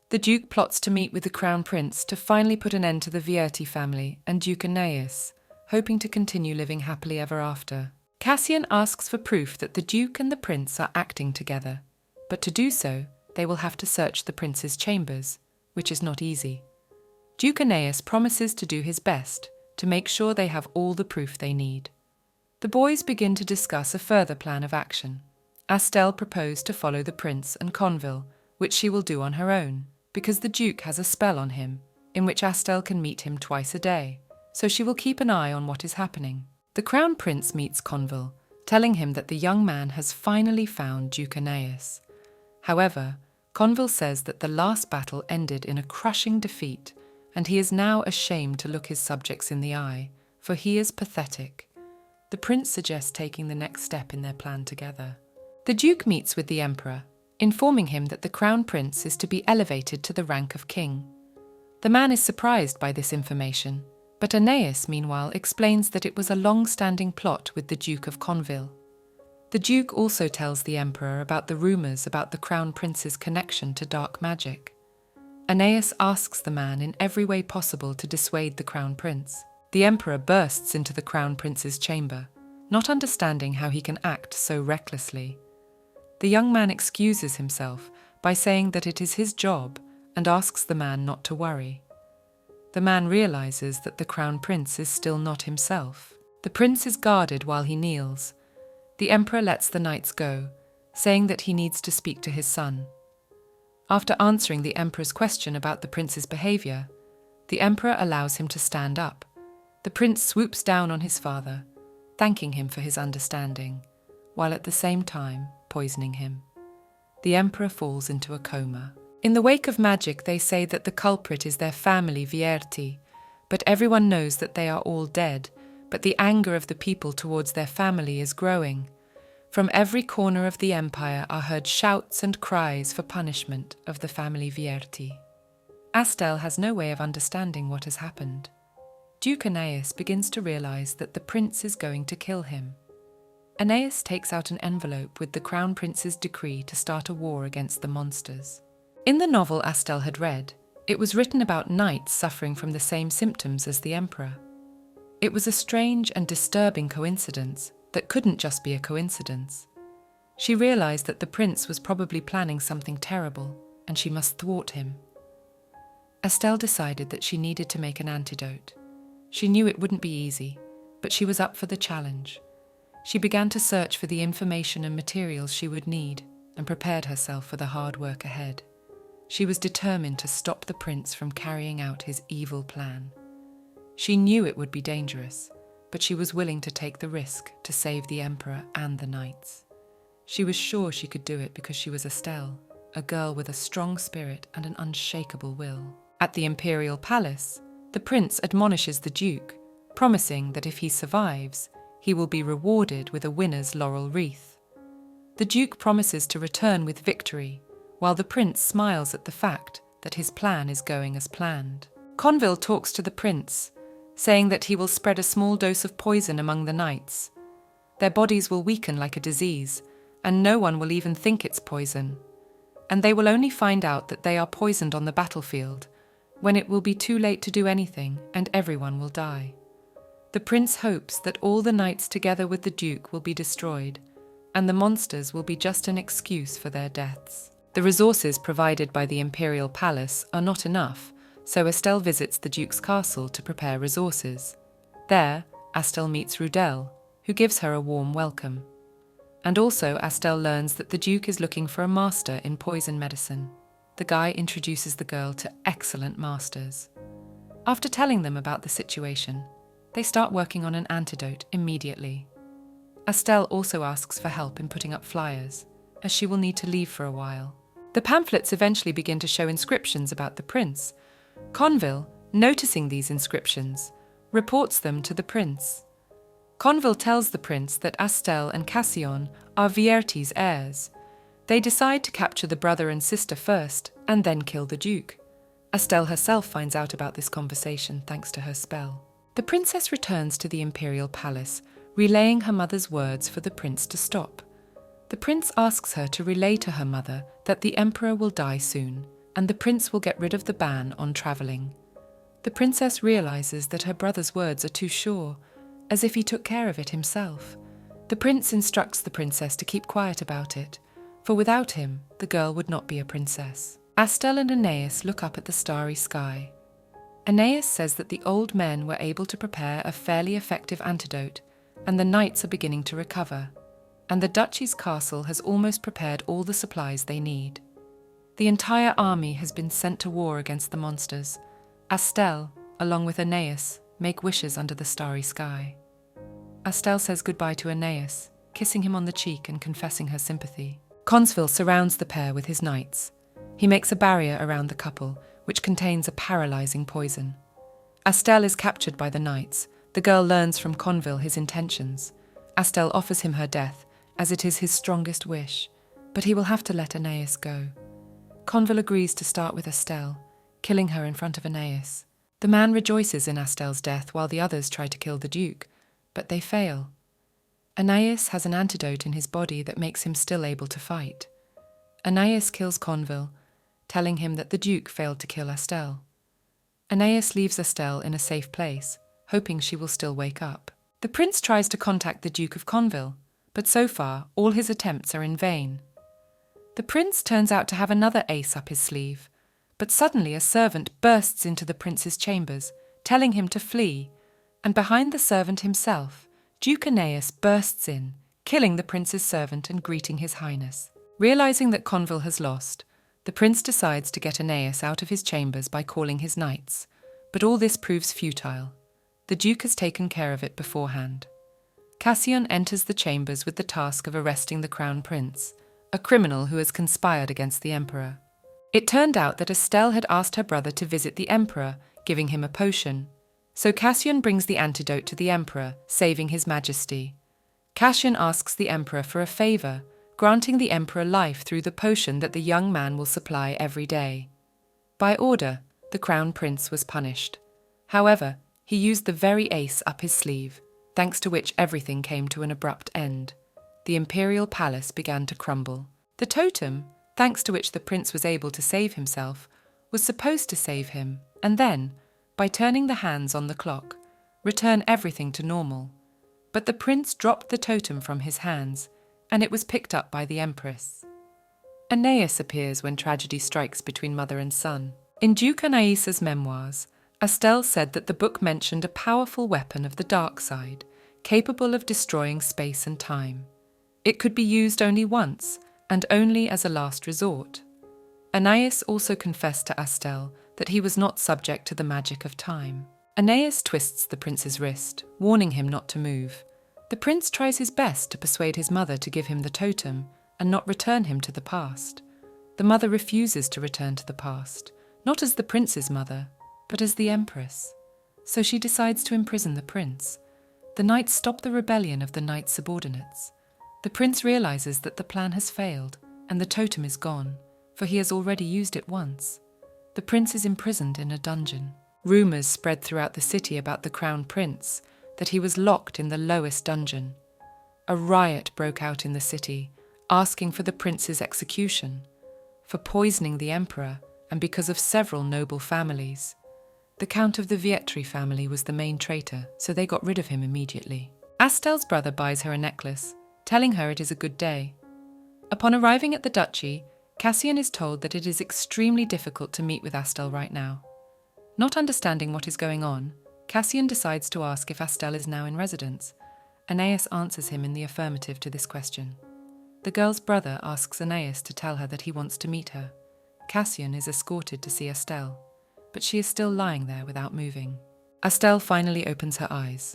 The duke plots to meet with the crown prince to finally put an end to the Vierti family and Duke Aeneas, hoping to continue living happily ever after. Cassian asks for proof that the duke and the prince are acting together, but to do so, they will have to search the prince's chambers, which is not easy. Duke Aeneas promises to do his best to make sure they have all the proof they need. The boys begin to discuss a further plan of action. Estelle proposed to follow the prince and Conville, which she will do on her own, because the duke has a spell on him, in which Estelle can meet him twice a day, so she will keep an eye on what is happening. The crown prince meets Conville, telling him that the young man has finally found Duke Aeneas. However, Conville says that the last battle ended in a crushing defeat, and he is now ashamed to look his subjects in the eye, for he is pathetic. The prince suggests taking the next step in their plan together. The duke meets with the emperor, informing him that the crown prince is to be elevated to the rank of king. The man is surprised by this information, but Aeneas, meanwhile, explains that it was a long-standing plot with the Duke of Conville. The duke also tells the emperor about the rumours about the crown prince's connection to dark magic. Aeneas asks the man in every way possible to dissuade the crown prince. The emperor bursts into the crown prince's chamber, not understanding how he can act so recklessly. The young man excuses himself by saying that it is his job and asks the man not to worry. The man realizes that the crown prince is still not himself. The prince is guarded while he kneels. The emperor lets the knights go, saying that he needs to speak to his son. After answering the emperor's question about the prince's behavior, the emperor allows him to stand up. The prince swoops down on his father, thanking him for his understanding, while at the same time poisoning him. The emperor falls into a coma. In the wake of magic, they say that the culprit is their family Vierti, but everyone knows that they are all dead, but the anger of the people towards their family is growing. From every corner of the empire are heard shouts and cries for punishment of the family Vierti. Estelle has no way of understanding what has happened. Duke Aeneas begins to realize that the prince is going to kill him. Aeneas takes out an envelope with the crown prince's decree to start a war against the monsters. In the novel Estelle had read, it was written about knights suffering from the same symptoms as the emperor. It was a strange and disturbing coincidence that couldn't just be a coincidence. She realized that the prince was probably planning something terrible, and she must thwart him. Estelle decided that she needed to make an antidote. She knew it wouldn't be easy, but she was up for the challenge. She began to search for the information and materials she would need and prepared herself for the hard work ahead. She was determined to stop the prince from carrying out his evil plan. She knew it would be dangerous, but she was willing to take the risk to save the emperor and the knights. She was sure she could do it because she was Estelle, a girl with a strong spirit and an unshakable will. At the imperial palace, the prince admonishes the duke, promising that if he survives, he will be rewarded with a winner's laurel wreath. The duke promises to return with victory, while the prince smiles at the fact that his plan is going as planned. Conville talks to the prince, saying that he will spread a small dose of poison among the knights. Their bodies will weaken like a disease, and no one will even think it's poison. And they will only find out that they are poisoned on the battlefield, when it will be too late to do anything and everyone will die. The prince hopes that all the knights together with the duke will be destroyed, and the monsters will be just an excuse for their deaths. The resources provided by the imperial palace are not enough, so Estelle visits the duke's castle to prepare resources. There, Estelle meets Rudel, who gives her a warm welcome. And also Estelle learns that the duke is looking for a master in poison medicine. The guy introduces the girl to excellent masters. After telling them about the situation, they start working on an antidote immediately. Estelle also asks for help in putting up flyers, as she will need to leave for a while. The pamphlets eventually begin to show inscriptions about the prince. Conville, noticing these inscriptions, reports them to the prince. Conville tells the prince that Estelle and Cassien are Viertes' heirs. They decide to capture the brother and sister first, and then kill the duke. Estelle herself finds out about this conversation thanks to her spell. The princess returns to the imperial palace, relaying her mother's words for the prince to stop. The prince asks her to relay to her mother that the emperor will die soon, and the prince will get rid of the ban on travelling. The princess realizes that her brother's words are too sure, as if he took care of it himself. The prince instructs the princess to keep quiet about it, for without him, the girl would not be a princess. Estelle and Aeneas look up at the starry sky. Aeneas says that the old men were able to prepare a fairly effective antidote, and the knights are beginning to recover, and the duchy's castle has almost prepared all the supplies they need. The entire army has been sent to war against the monsters. Estelle, along with Aeneas, make wishes under the starry sky. Estelle says goodbye to Aeneas, kissing him on the cheek and confessing her sympathy. Conville surrounds the pair with his knights. He makes a barrier around the couple, which contains a paralyzing poison. Estelle is captured by the knights. The girl learns from Conville his intentions. Estelle offers him her death, as it is his strongest wish, but he will have to let Aeneas go. Conville agrees to start with Estelle, killing her in front of Aeneas. The man rejoices in Estelle's death while the others try to kill the duke, but they fail. Aeneas has an antidote in his body that makes him still able to fight. Aeneas kills Conville, telling him that the duke failed to kill Estelle. Aeneas leaves Estelle in a safe place, hoping she will still wake up. The prince tries to contact the Duke of Conville, but so far all his attempts are in vain. The prince turns out to have another ace up his sleeve, but suddenly a servant bursts into the prince's chambers, telling him to flee, and behind the servant himself, Duke Aeneas bursts in, killing the prince's servant and greeting his highness. Realizing that Conville has lost, the prince decides to get Aeneas out of his chambers by calling his knights, but all this proves futile. The duke has taken care of it beforehand. Cassien enters the chambers with the task of arresting the crown prince, a criminal who has conspired against the emperor. It turned out that Estelle had asked her brother to visit the emperor, giving him a potion. So Cassien brings the antidote to the emperor, saving his majesty. Cassien asks the emperor for a favor, granting the emperor life through the potion that the young man will supply every day. By order, the crown prince was punished. However, he used the very ace up his sleeve, thanks to which everything came to an abrupt end. The imperial palace began to crumble. The totem, thanks to which the prince was able to save himself, was supposed to save him, and then, by turning the hands on the clock, return everything to normal. But the prince dropped the totem from his hands, and it was picked up by the empress. Aeneas appears when tragedy strikes between mother and son. In Duke Anaïs's memoirs, Estelle said that the book mentioned a powerful weapon of the dark side, capable of destroying space and time. It could be used only once, and only as a last resort. Aeneas also confessed to Estelle that he was not subject to the magic of time. Aeneas twists the prince's wrist, warning him not to move. The prince tries his best to persuade his mother to give him the totem and not return him to the past. The mother refuses to return to the past, not as the prince's mother, but as the empress. So she decides to imprison the prince. The knights stop the rebellion of the knight's subordinates. The prince realizes that the plan has failed and the totem is gone, for he has already used it once. The prince is imprisoned in a dungeon. Rumors spread throughout the city about the crown prince, that he was locked in the lowest dungeon. A riot broke out in the city, asking for the prince's execution, for poisoning the emperor and because of several noble families. The Count of the Vietri family was the main traitor, so they got rid of him immediately. Astel's brother buys her a necklace, telling her it is a good day. Upon arriving at the duchy, Cassian is told that it is extremely difficult to meet with Astel right now. Not understanding what is going on, Cassian decides to ask if Astel is now in residence. Aeneas answers him in the affirmative to this question. The girl's brother asks Aeneas to tell her that he wants to meet her. Cassian is escorted to see Astel, but she is still lying there without moving. Astel finally opens her eyes.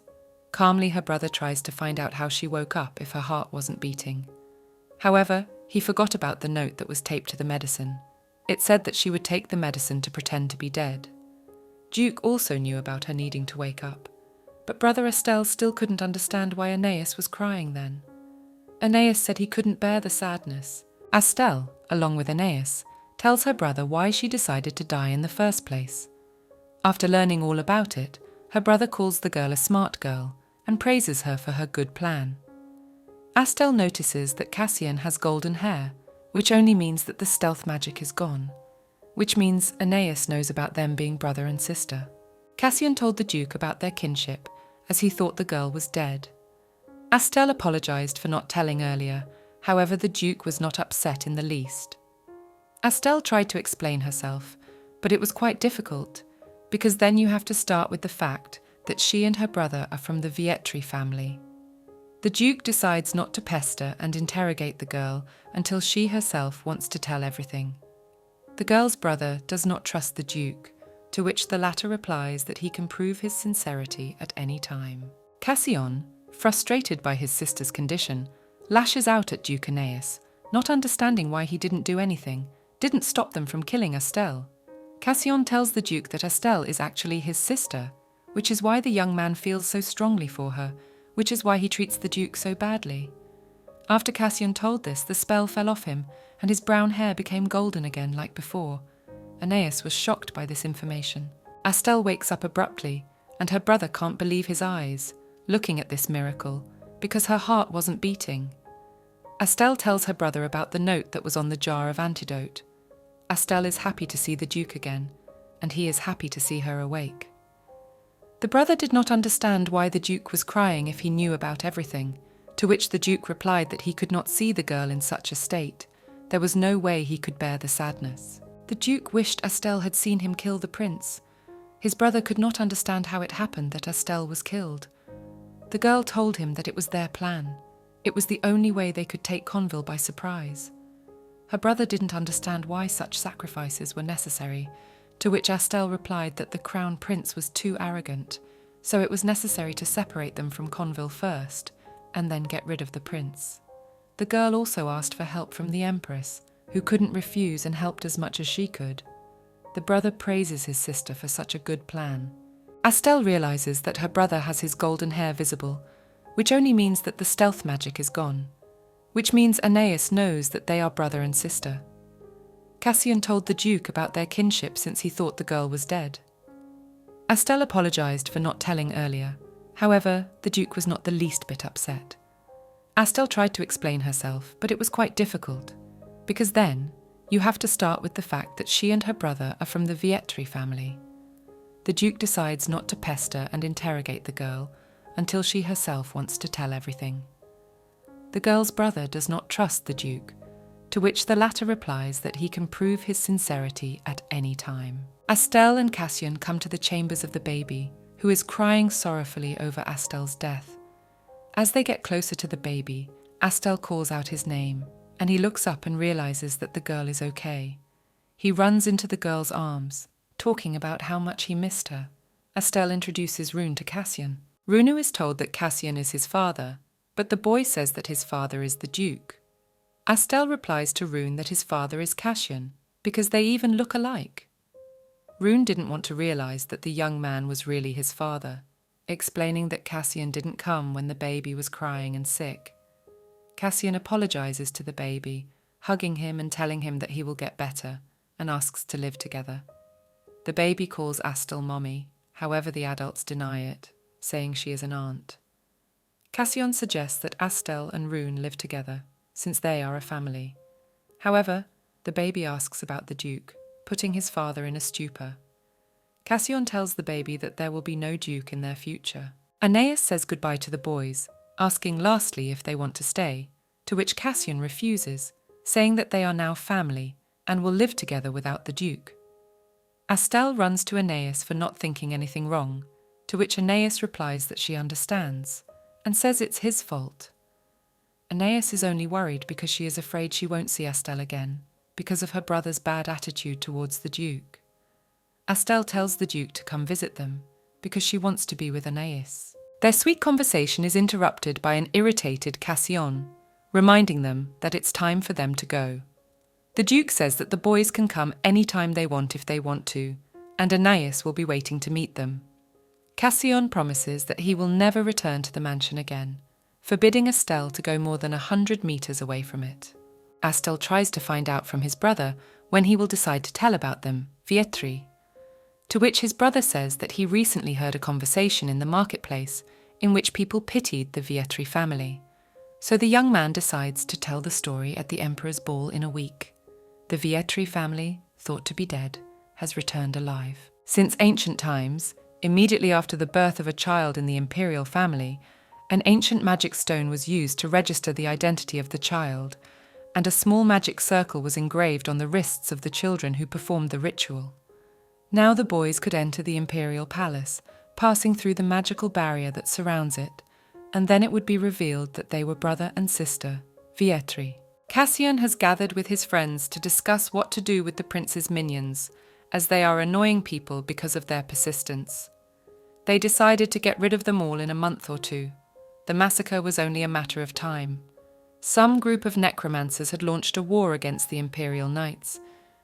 Calmly, her brother tries to find out how she woke up if her heart wasn't beating. However, he forgot about the note that was taped to the medicine. It said that she would take the medicine to pretend to be dead. Duke also knew about her needing to wake up, but brother Astel still couldn't understand why Aeneas was crying then. Aeneas said he couldn't bear the sadness. Astel, along with Aeneas, tells her brother why she decided to die in the first place. After learning all about it, her brother calls the girl a smart girl and praises her for her good plan. Astel notices that Cassian has golden hair, which only means that the stealth magic is gone, which means Aeneas knows about them being brother and sister. Cassian told the Duke about their kinship, as he thought the girl was dead. Astel apologized for not telling earlier, however the Duke was not upset in the least. Astel tried to explain herself, but it was quite difficult, because then you have to start with the fact that she and her brother are from the Vietri family. The Duke decides not to pester and interrogate the girl until she herself wants to tell everything. The girl's brother does not trust the Duke, to which the latter replies that he can prove his sincerity at any time. Cassian, frustrated by his sister's condition, lashes out at Duke Aeneas, not understanding why he didn't do anything, didn't stop them from killing Astel. Cassian tells the Duke that Astel is actually his sister, which is why the young man feels so strongly for her, which is why he treats the Duke so badly. After Cassian told this, the spell fell off him, and his brown hair became golden again like before. Aeneas was shocked by this information. Astel wakes up abruptly, and her brother can't believe his eyes, looking at this miracle, because her heart wasn't beating. Astel tells her brother about the note that was on the jar of antidote. Astel is happy to see the Duke again, and he is happy to see her awake. The brother did not understand why the Duke was crying if he knew about everything, to which the Duke replied that he could not see the girl in such a state. There was no way he could bear the sadness. The Duke wished Astel had seen him kill the prince. His brother could not understand how it happened that Astel was killed. The girl told him that it was their plan. It was the only way they could take Conville by surprise. Her brother didn't understand why such sacrifices were necessary, to which Astel replied that the crown prince was too arrogant, so it was necessary to separate them from Conville first, and then get rid of the prince. The girl also asked for help from the empress, who couldn't refuse and helped as much as she could. The brother praises his sister for such a good plan. Astel realizes that her brother has his golden hair visible, which only means that the stealth magic is gone, which means Aeneas knows that they are brother and sister. Cassian told the Duke about their kinship since he thought the girl was dead. Astel apologized for not telling earlier. However, the Duke was not the least bit upset. Astel tried to explain herself, but it was quite difficult, because then you have to start with the fact that she and her brother are from the Vietri family. The Duke decides not to pester and interrogate the girl until she herself wants to tell everything. The girl's brother does not trust the Duke, to which the latter replies that he can prove his sincerity at any time. Astel and Cassian come to the chambers of the baby, who is crying sorrowfully over Astel's death. As they get closer to the baby, Astel calls out his name, and he looks up and realizes that the girl is okay. He runs into the girl's arms, talking about how much he missed her. Astel introduces Rune to Cassian. Rune is told that Cassian is his father, but the boy says that his father is the Duke. Astel replies to Rune that his father is Cassian, because they even look alike. Rune didn't want to realize that the young man was really his father, explaining that Cassian didn't come when the baby was crying and sick. Cassian apologizes to the baby, hugging him and telling him that he will get better, and asks to live together. The baby calls Astel mommy, however the adults deny it, saying she is an aunt. Cassian suggests that Astel and Rune live together, since they are a family. However, the baby asks about the Duke, putting his father in a stupor. Cassian tells the baby that there will be no duke in their future. Aeneas says goodbye to the boys, asking lastly if they want to stay, to which Cassian refuses, saying that they are now family and will live together without the duke. Astel runs to Aeneas for not thinking anything wrong, to which Aeneas replies that she understands, and says it's his fault. Aeneas is only worried because she is afraid she won't see Astel again, because of her brother's bad attitude towards the duke. Astel tells the duke to come visit them, because she wants to be with Aeneas. Their sweet conversation is interrupted by an irritated Cassian, reminding them that it's time for them to go. The duke says that the boys can come any time they want if they want to, and Aeneas will be waiting to meet them. Cassian promises that he will never return to the mansion again, forbidding Astel to go more than 100 meters away from it. Astel tries to find out from his brother when he will decide to tell about them, Vietri, to which his brother says that he recently heard a conversation in the marketplace in which people pitied the Vietri family. So the young man decides to tell the story at the emperor's ball in a week. The Vietri family, thought to be dead, has returned alive. Since ancient times, immediately after the birth of a child in the imperial family, an ancient magic stone was used to register the identity of the child, and a small magic circle was engraved on the wrists of the children who performed the ritual. Now the boys could enter the imperial palace, passing through the magical barrier that surrounds it, and then it would be revealed that they were brother and sister, Vietri. Cassian has gathered with his friends to discuss what to do with the prince's minions, as they are annoying people because of their persistence. They decided to get rid of them all in a month or two. The massacre was only a matter of time. Some group of necromancers had launched a war against the imperial knights.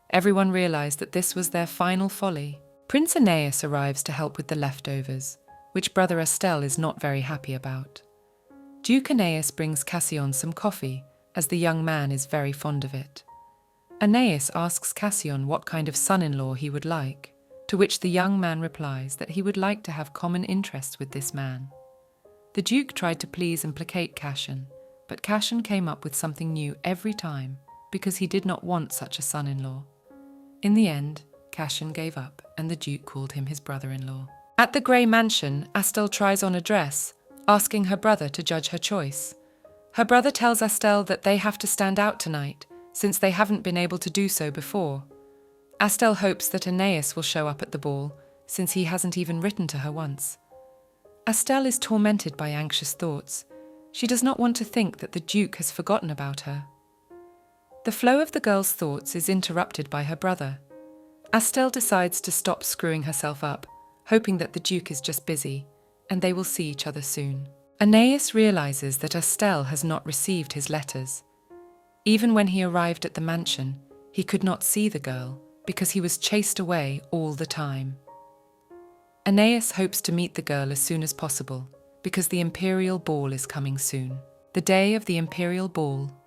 Everyone realized that this was their final folly. Prince Aeneas arrives to help with the leftovers, which brother Astel is not very happy about. Duke Aeneas brings Cassian some coffee, as the young man is very fond of it. Aeneas asks Cassian what kind of son-in-law he would like, to which the young man replies that he would like to have common interests with this man. The duke tried to please and placate Cassian, but Cassian came up with something new every time, because he did not want such a son-in-law. In the end, Cassian gave up, and the duke called him his brother-in-law. At the Grey Mansion, Astel tries on a dress, asking her brother to judge her choice. Her brother tells Astel that they have to stand out tonight, since they haven't been able to do so before. Astel hopes that Aeneas will show up at the ball, since he hasn't even written to her once. Astel is tormented by anxious thoughts. She does not want to think that the duke has forgotten about her. The flow of the girl's thoughts is interrupted by her brother. Astel decides to stop screwing herself up, hoping that the duke is just busy, and they will see each other soon. Aeneas realizes that Astel has not received his letters. Even when he arrived at the mansion, he could not see the girl, because he was chased away all the time. Aeneas hopes to meet the girl as soon as possible, because the imperial ball is coming soon. The day of the imperial ball,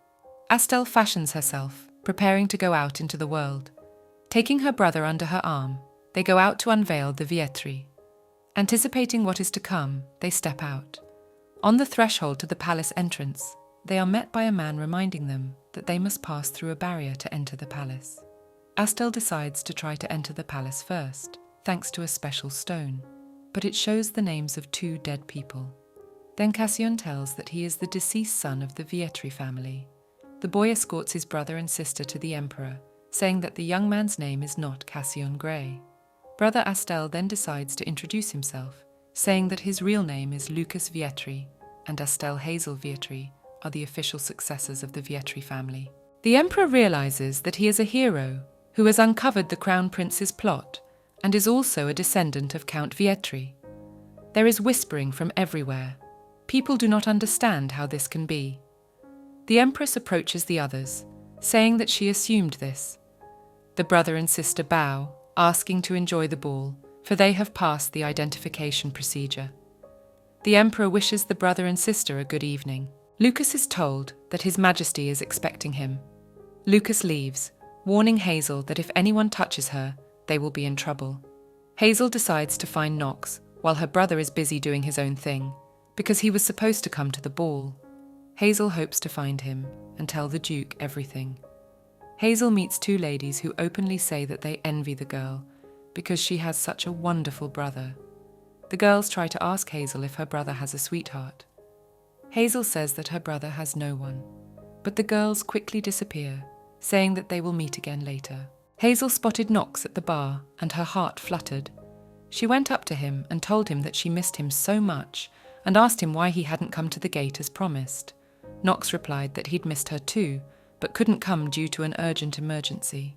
Astel fashions herself, preparing to go out into the world. Taking her brother under her arm, they go out to unveil the Vietri. Anticipating what is to come, they step out. On the threshold to the palace entrance, they are met by a man reminding them that they must pass through a barrier to enter the palace. Astel decides to try to enter the palace first, thanks to a special stone, but it shows the names of 2 dead people. Then Cassian tells that he is the deceased son of the Vietri family. The boy escorts his brother and sister to the emperor, saying that the young man's name is not Cassian Grey. Brother Astel then decides to introduce himself, saying that his real name is Lucas Vietri, and Astel Hazel Vietri are the official successors of the Vietri family. The emperor realizes that he is a hero who has uncovered the crown prince's plot and is also a descendant of Count Vietri. There is whispering from everywhere. People do not understand how this can be. The empress approaches the others, saying that she assumed this. The brother and sister bow, asking to enjoy the ball, for they have passed the identification procedure. The emperor wishes the brother and sister a good evening. Lucas is told that His Majesty is expecting him. Lucas leaves, warning Hazel that if anyone touches her, they will be in trouble. Hazel decides to find Knox, while her brother is busy doing his own thing, because he was supposed to come to the ball. Hazel hopes to find him and tell the Duke everything. Hazel meets 2 ladies who openly say that they envy the girl, because she has such a wonderful brother. The girls try to ask Hazel if her brother has a sweetheart. Hazel says that her brother has no one, but the girls quickly disappear, saying that they will meet again later. Hazel spotted Knox at the bar, and her heart fluttered. She went up to him and told him that she missed him so much, and asked him why he hadn't come to the gate as promised. Knox replied that he'd missed her too, but couldn't come due to an urgent emergency.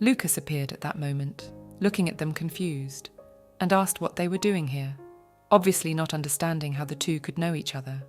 Lucas appeared at that moment, looking at them confused, and asked what they were doing here, obviously not understanding how the two could know each other.